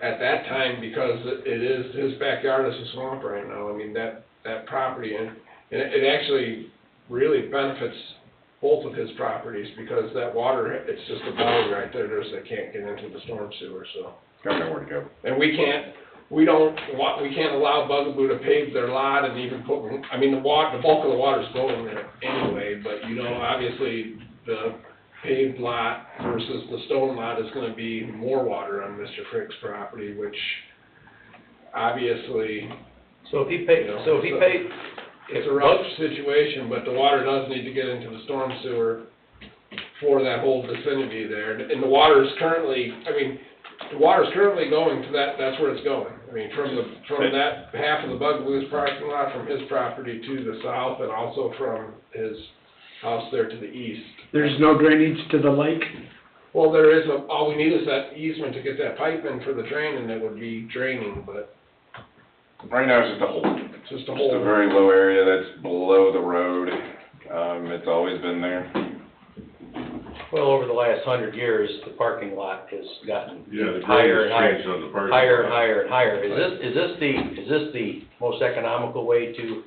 at that time, because it is, his backyard is a swamp right now. I mean, that property, and it actually really benefits both of his properties, because that water, it's just a valley right there, that can't get into the storm sewer, so. Got nowhere to go. And we can't allow Bugaboo to pave their lot and even put, I mean, the bulk of the water's going there anyway, but, you know, obviously, the paved lot versus the stone lot is gonna be more water on Mr. Frick's property, which obviously, So if he paid, you know, it's a rough situation, but the water does need to get into the storm sewer for that whole vicinity there. And the water's currently going to that's where it's going. I mean, from that half of the Bugaboo's parking lot, from his property to the south, and also from his house there to the east. There's no drainage to the lake? Well, there is all we need is that easement to get that pipe in for the drain, and it would be draining, but. Right now, it's just a hole. It's just a Just hole. a very low area that's below the road. It's always been there. Well, over the last 100 years, the parking lot has gotten Yeah, the higher and drainage changed on the parking higher and lot. higher and higher. Is this the most economical way to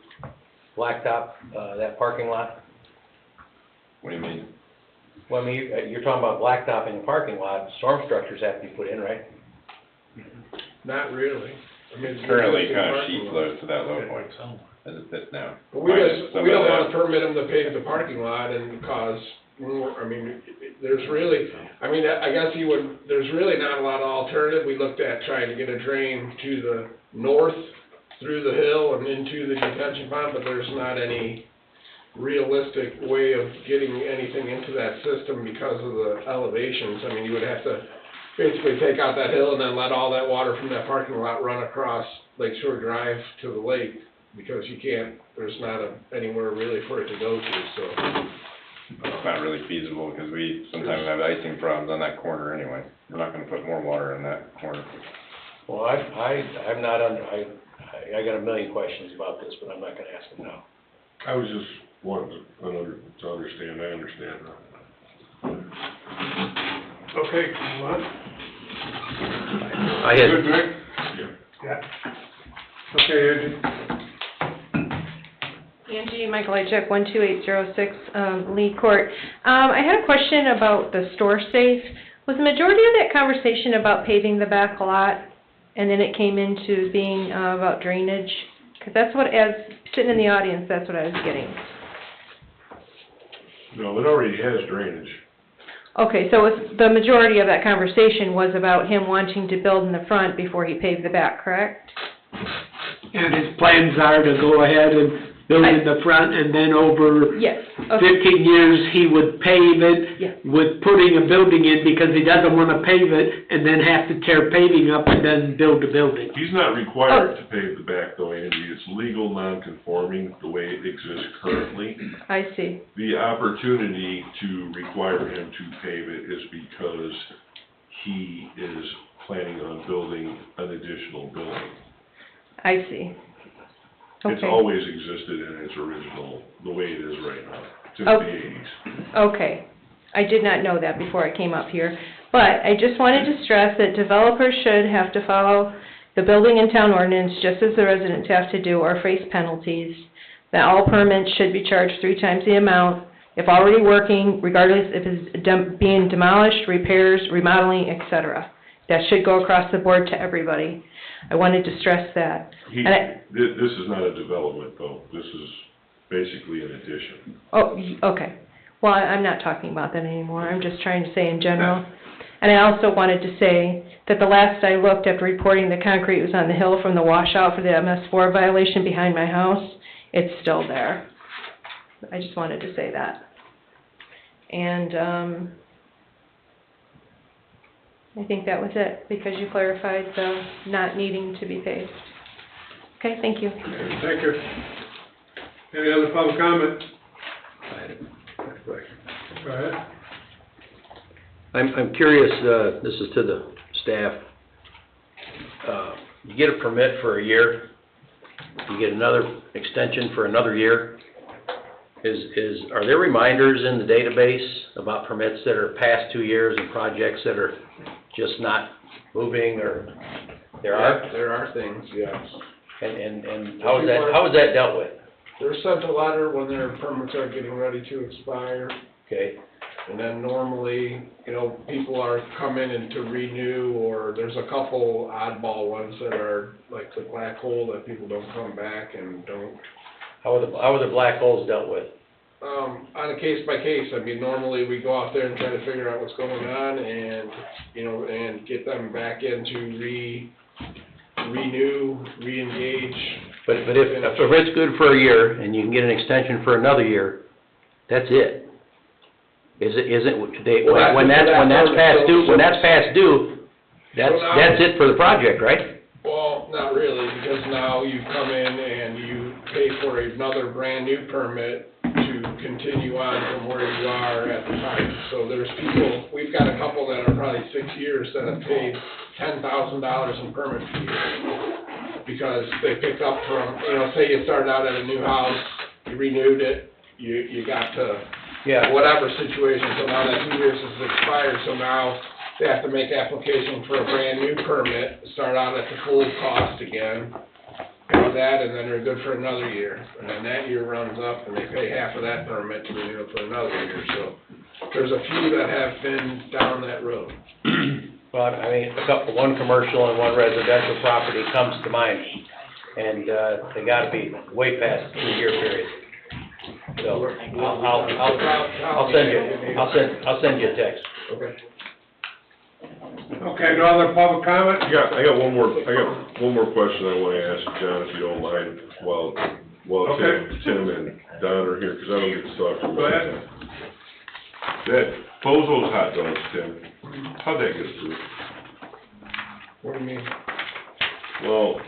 blacktop, that parking lot? What do you mean? Well, I mean, you're talking about blacktopping the parking lot, storm structures have to be put in, right? Not really. I mean, it's Currently, just a kind of parking sheet lot. flows to that low point, as it sits now. But we Minus some don't of wanna that. permit them to pave the parking lot and cause more, I mean, there's really, I guess there's really not a lot of alternative. We looked at trying to get a drain to the north through the hill and into the detention pond, but there's not any realistic way of getting anything into that system because of the elevations. I mean, you would have to basically take out that hill and then let all that water from that parking lot run across Lake Shore Drive to the lake, because there's not anywhere really for it to go to, so. It's not really feasible, because we sometimes have icing problems on that corner anyway. We're not gonna put more water in that corner. Well, I'm not I got a million questions about this, but I'm not gonna ask them now. I was just wanting to understand, I understand now. Okay, move on. I had, Good, Rick? Yeah. Okay, Angie. Angie Michaelajczyk, 12806 Lee Court. I had a question about the store safe. Was the majority of that conversation about paving the back lot, and then it came into being about drainage? Because that's what, as sitting in the audience, that's what I was getting. No, it already has drainage. Okay, so the majority of that conversation was about him wanting to build in the front before he paved the back, correct? And his plans are to go ahead and building the front, and then over Yes, okay, 15 years, he would pave Yeah. it with putting a building in, because he doesn't want to pave it and then have to tear paving up and then build a building. He's not required to pave the back though, Andy, it's legal non-conforming the way it exists currently. I see, The opportunity to require him to pave it is because he is planning on building an additional building. I see. It's Okay. always existed in its original, the way it is right now, since the Okay. 80s. Okay, I did not know that before I came up here, but I just wanted to stress that developers should have to follow the building and town ordinance, just as the residents have to do, or face penalties, that all permits should be charged 3 times the amount, if already working, regardless if it's being demolished, repairs, remodeling, etc. That should go across the board to everybody. I wanted to stress that. And This is not a development though, this is basically an addition. Okay. Well, I'm not talking about that anymore. I'm just trying to say in general. And I also wanted to say that the last I looked after reporting the concrete was on the hill from the washout for the MS4 violation behind my house. It's still there. I just wanted to say that. And, I think that was it, because you clarified the not needing to be paved. Okay, thank you. Thank you. Any other public comment? Go ahead. I'm curious, this is to the staff. You get a permit for a year, you get another extension for another year. Are there reminders in the database about permits that are past 2 years and projects that are just not moving, or there are? There are things, yes. And how is that dealt with? They're sent a letter when their permits are getting ready to expire. Okay. And then normally, people are coming in to renew, or there's a couple oddball ones that are like the black hole that people don't come back and don't. How are the black holes dealt with? On a case by case, normally we go out there and try to figure out what's going on and, and get them back in to renew, re-engage. But if it's good for a year and you can get an extension for another year, that's it. When that's past due, that's it for the project, right? Well, not really, because now you come in and you pay for another brand-new permit to continue on from where you are at the time. So there's people, we've got a couple that are probably 6 years that have paid $10,000 in permit fees because they picked up from, say you started out at a new house, you renewed it, you got to whatever situation, so now that 2 years has expired, so now they have to make application for a brand-new permit, start out at the full cost again, pay that, and then they're good for another year. And then that year runs up, and they pay half of that permit to renew it for another year. So there's a few that have been down that road. Well, one commercial and one residential property comes to mind, and they gotta be way past the 2-year period. So, I'll send you a text. Okay. Okay, no other public comment? I got one more question I wanna ask John, if you don't mind, while Okay. Tim and Don are here, because I don't get to talk to them. Go ahead. That Bozo's hot dogs, Tim, how'd that get approved? What do you mean? Well,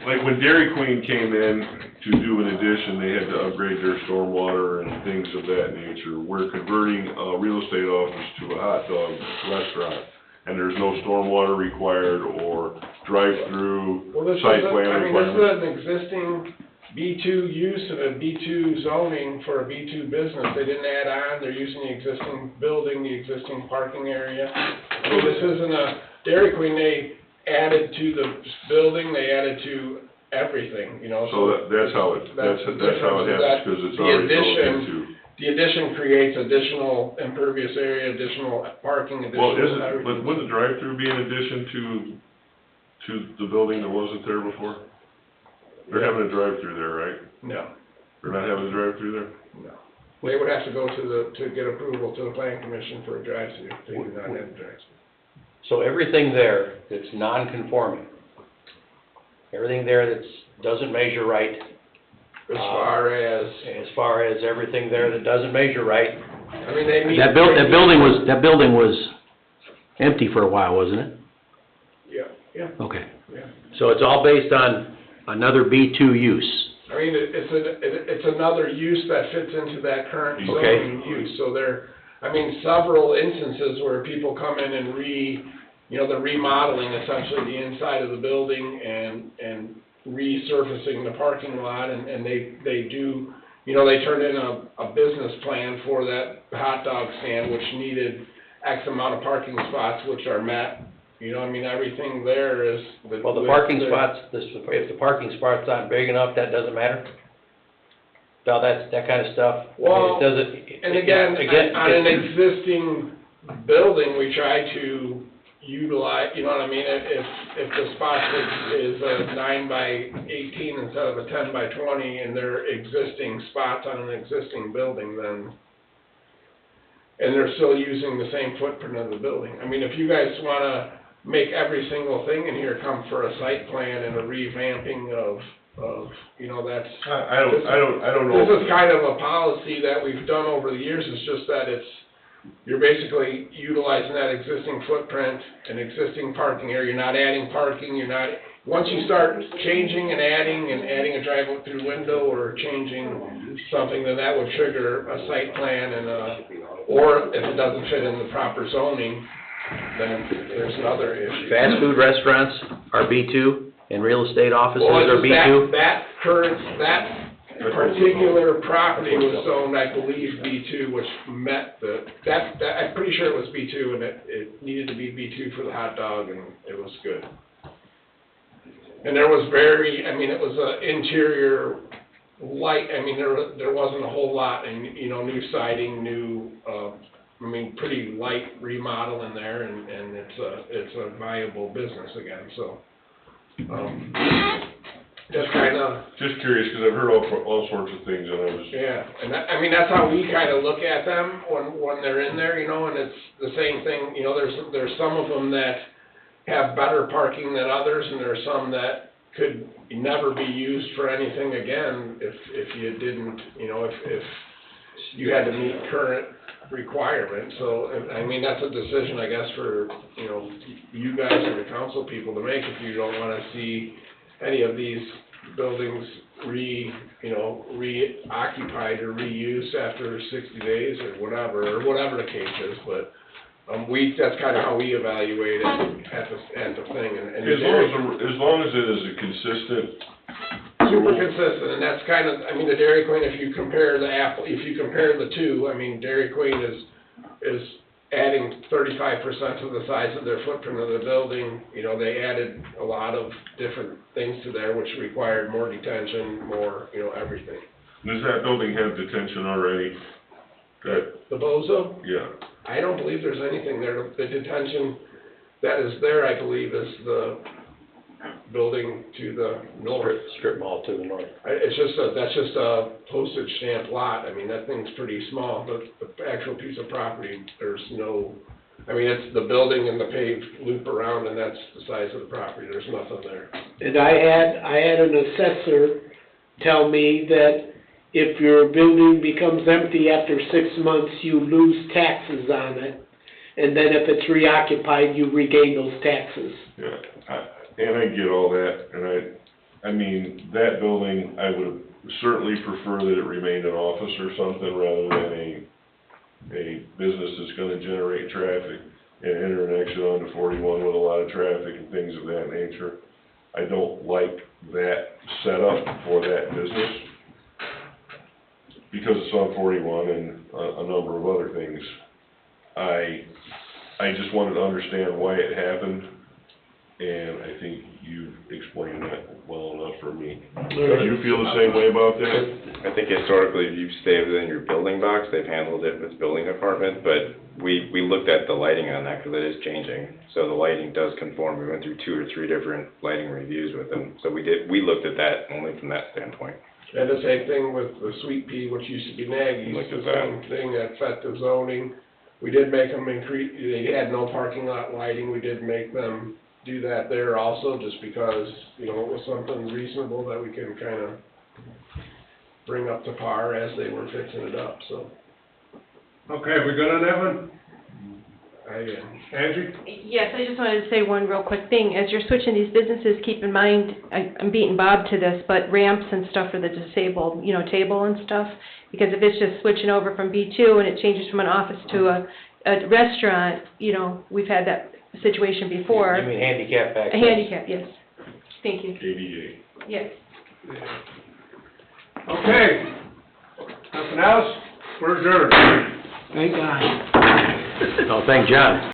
like when Dairy Queen came in to do an addition, they had to upgrade their stormwater and things of that nature. We're converting a real estate office to a hot dog restaurant, and there's no stormwater required or drive-through site plan requirements. This is an existing B2 use and a B2 zoning for a B2 business. They didn't add on, they're using the existing building, the existing parking area. So this isn't a Dairy Queen, they added to the building, they added to everything, So that's how it happens, because it's already built into. The addition creates additional impervious area, additional parking, additional everything. But wouldn't the drive-through be in addition to the building that wasn't there before? They're having a drive-through there, right? No. They're not having a drive-through there? No. They would have to go to get approval to the planning commission for a drive-through. They do not have a drive-through. So everything there that's non-conforming everything there that's, doesn't measure right. As far as, As far as everything there that doesn't measure right. I mean, they meet. That building was empty for a while, wasn't it? Yeah, Okay. yeah. So it's all based on another B2 use? I mean, it's another use that fits into that current Okay. zoning use, so there, I mean, several instances where people come in and they're remodeling essentially the inside of the building and resurfacing the parking lot, and they do, they turn in a business plan for that hot dog stand, which needed X amount of parking spots, which are met. Everything there is. Well, the parking spots, if the parking spot's not big enough, that doesn't matter? Now, that kind of stuff, I mean, Well, it doesn't. and again, on an existing building, we try to utilize, you know what I mean? If the spot is a 9 by 18 instead of a 10 by 20, and they're existing spots on an existing building, then, and they're still using the same footprint of the building. I mean, if you guys wanna make every single thing in here come for a site plan and a revamping of, that's. I don't know. This is kind of a policy that we've done over the years, it's just that you're basically utilizing that existing footprint and existing parking area, you're not adding parking, once you start changing and adding a drive-through window or changing something, then that would trigger a site plan or if it doesn't fit in the proper zoning, then there's another issue. Fast food restaurants are B2 and real estate offices are B2? That particular property was zoned, I believe, B2, which met I'm pretty sure it was B2, and it needed to be B2 for the hot dog, and it was good. And there was it was an interior light, there wasn't a whole lot, and, new siding, pretty light remodel in there, and it's a viable business again, so. Just kind of. Just curious, because I've heard all sorts of things, and I was. Yeah, and that's how we kind of look at them when they're in there, and it's the same thing, there's some of them that have better parking than others, and there's some that could never be used for anything again if you didn't, if you had to meet current requirements. So, that's a decision, I guess, for, you guys or the council people to make if you don't want to see any of these buildings reoccupied or reused after 60 days or whatever the case is, but that's kind of how we evaluate it at the thing. And as long as it is a consistent. Super consistent, and that's kind of, the Dairy Queen, if you compare the two, Dairy Queen is adding 35% of the size of their footprint of the building. They added a lot of different things to there, which required more detention, more, everything. Does that building have detention already? The Bozo? Yeah. I don't believe there's anything there. The detention that is there, I believe, is the building to the north. Strip mall to the north. That's just a postage stamp lot. That thing's pretty small, but the actual piece of property, there's no, it's the building and the paved loop around, and that's the size of the property. There's nothing there. And I had an assessor tell me that if your building becomes empty after 6 months, you lose taxes on it. And then if it's reoccupied, you regain those taxes. Yeah, and I get all that, and that building, I would certainly prefer that it remained an office or something rather than a business that's gonna generate traffic and enter an exit onto 41 with a lot of traffic and things of that nature. I don't like that setup for that business because it's on 41 and a number of other things. I just wanted to understand why it happened, and I think you explained that well enough for me. Do you feel the same way about that? I think historically, if you've stayed within your building box, they've handled it with the building department, but we looked at the lighting on that because it is changing. So the lighting does conform. We went through 2 or 3 different lighting reviews with them. So we looked at that only from that standpoint. And the same thing with the Sweet Pea, which used to be Nagy's, the same thing that set the zoning. We did make them they had no parking lot lighting, we did make them do that there also, just because, you know, it was something reasonable that we can kind of bring up to par as they were fixing it up, so. Okay, we good on that one? Angie? Yes, I just wanted to say one real quick thing. As you're switching these businesses, keep in mind, I'm beating Bob to this, but ramps and stuff for the disabled, you know, table and stuff. Because if it's just switching over from B2 and it changes from an office to a restaurant, you know, we've had that situation before. You mean handicap access? A handicap, yes. Thank you. ADA. Yes. Okay. Nothing else? We're adjourned. Thank God. Oh, thank John.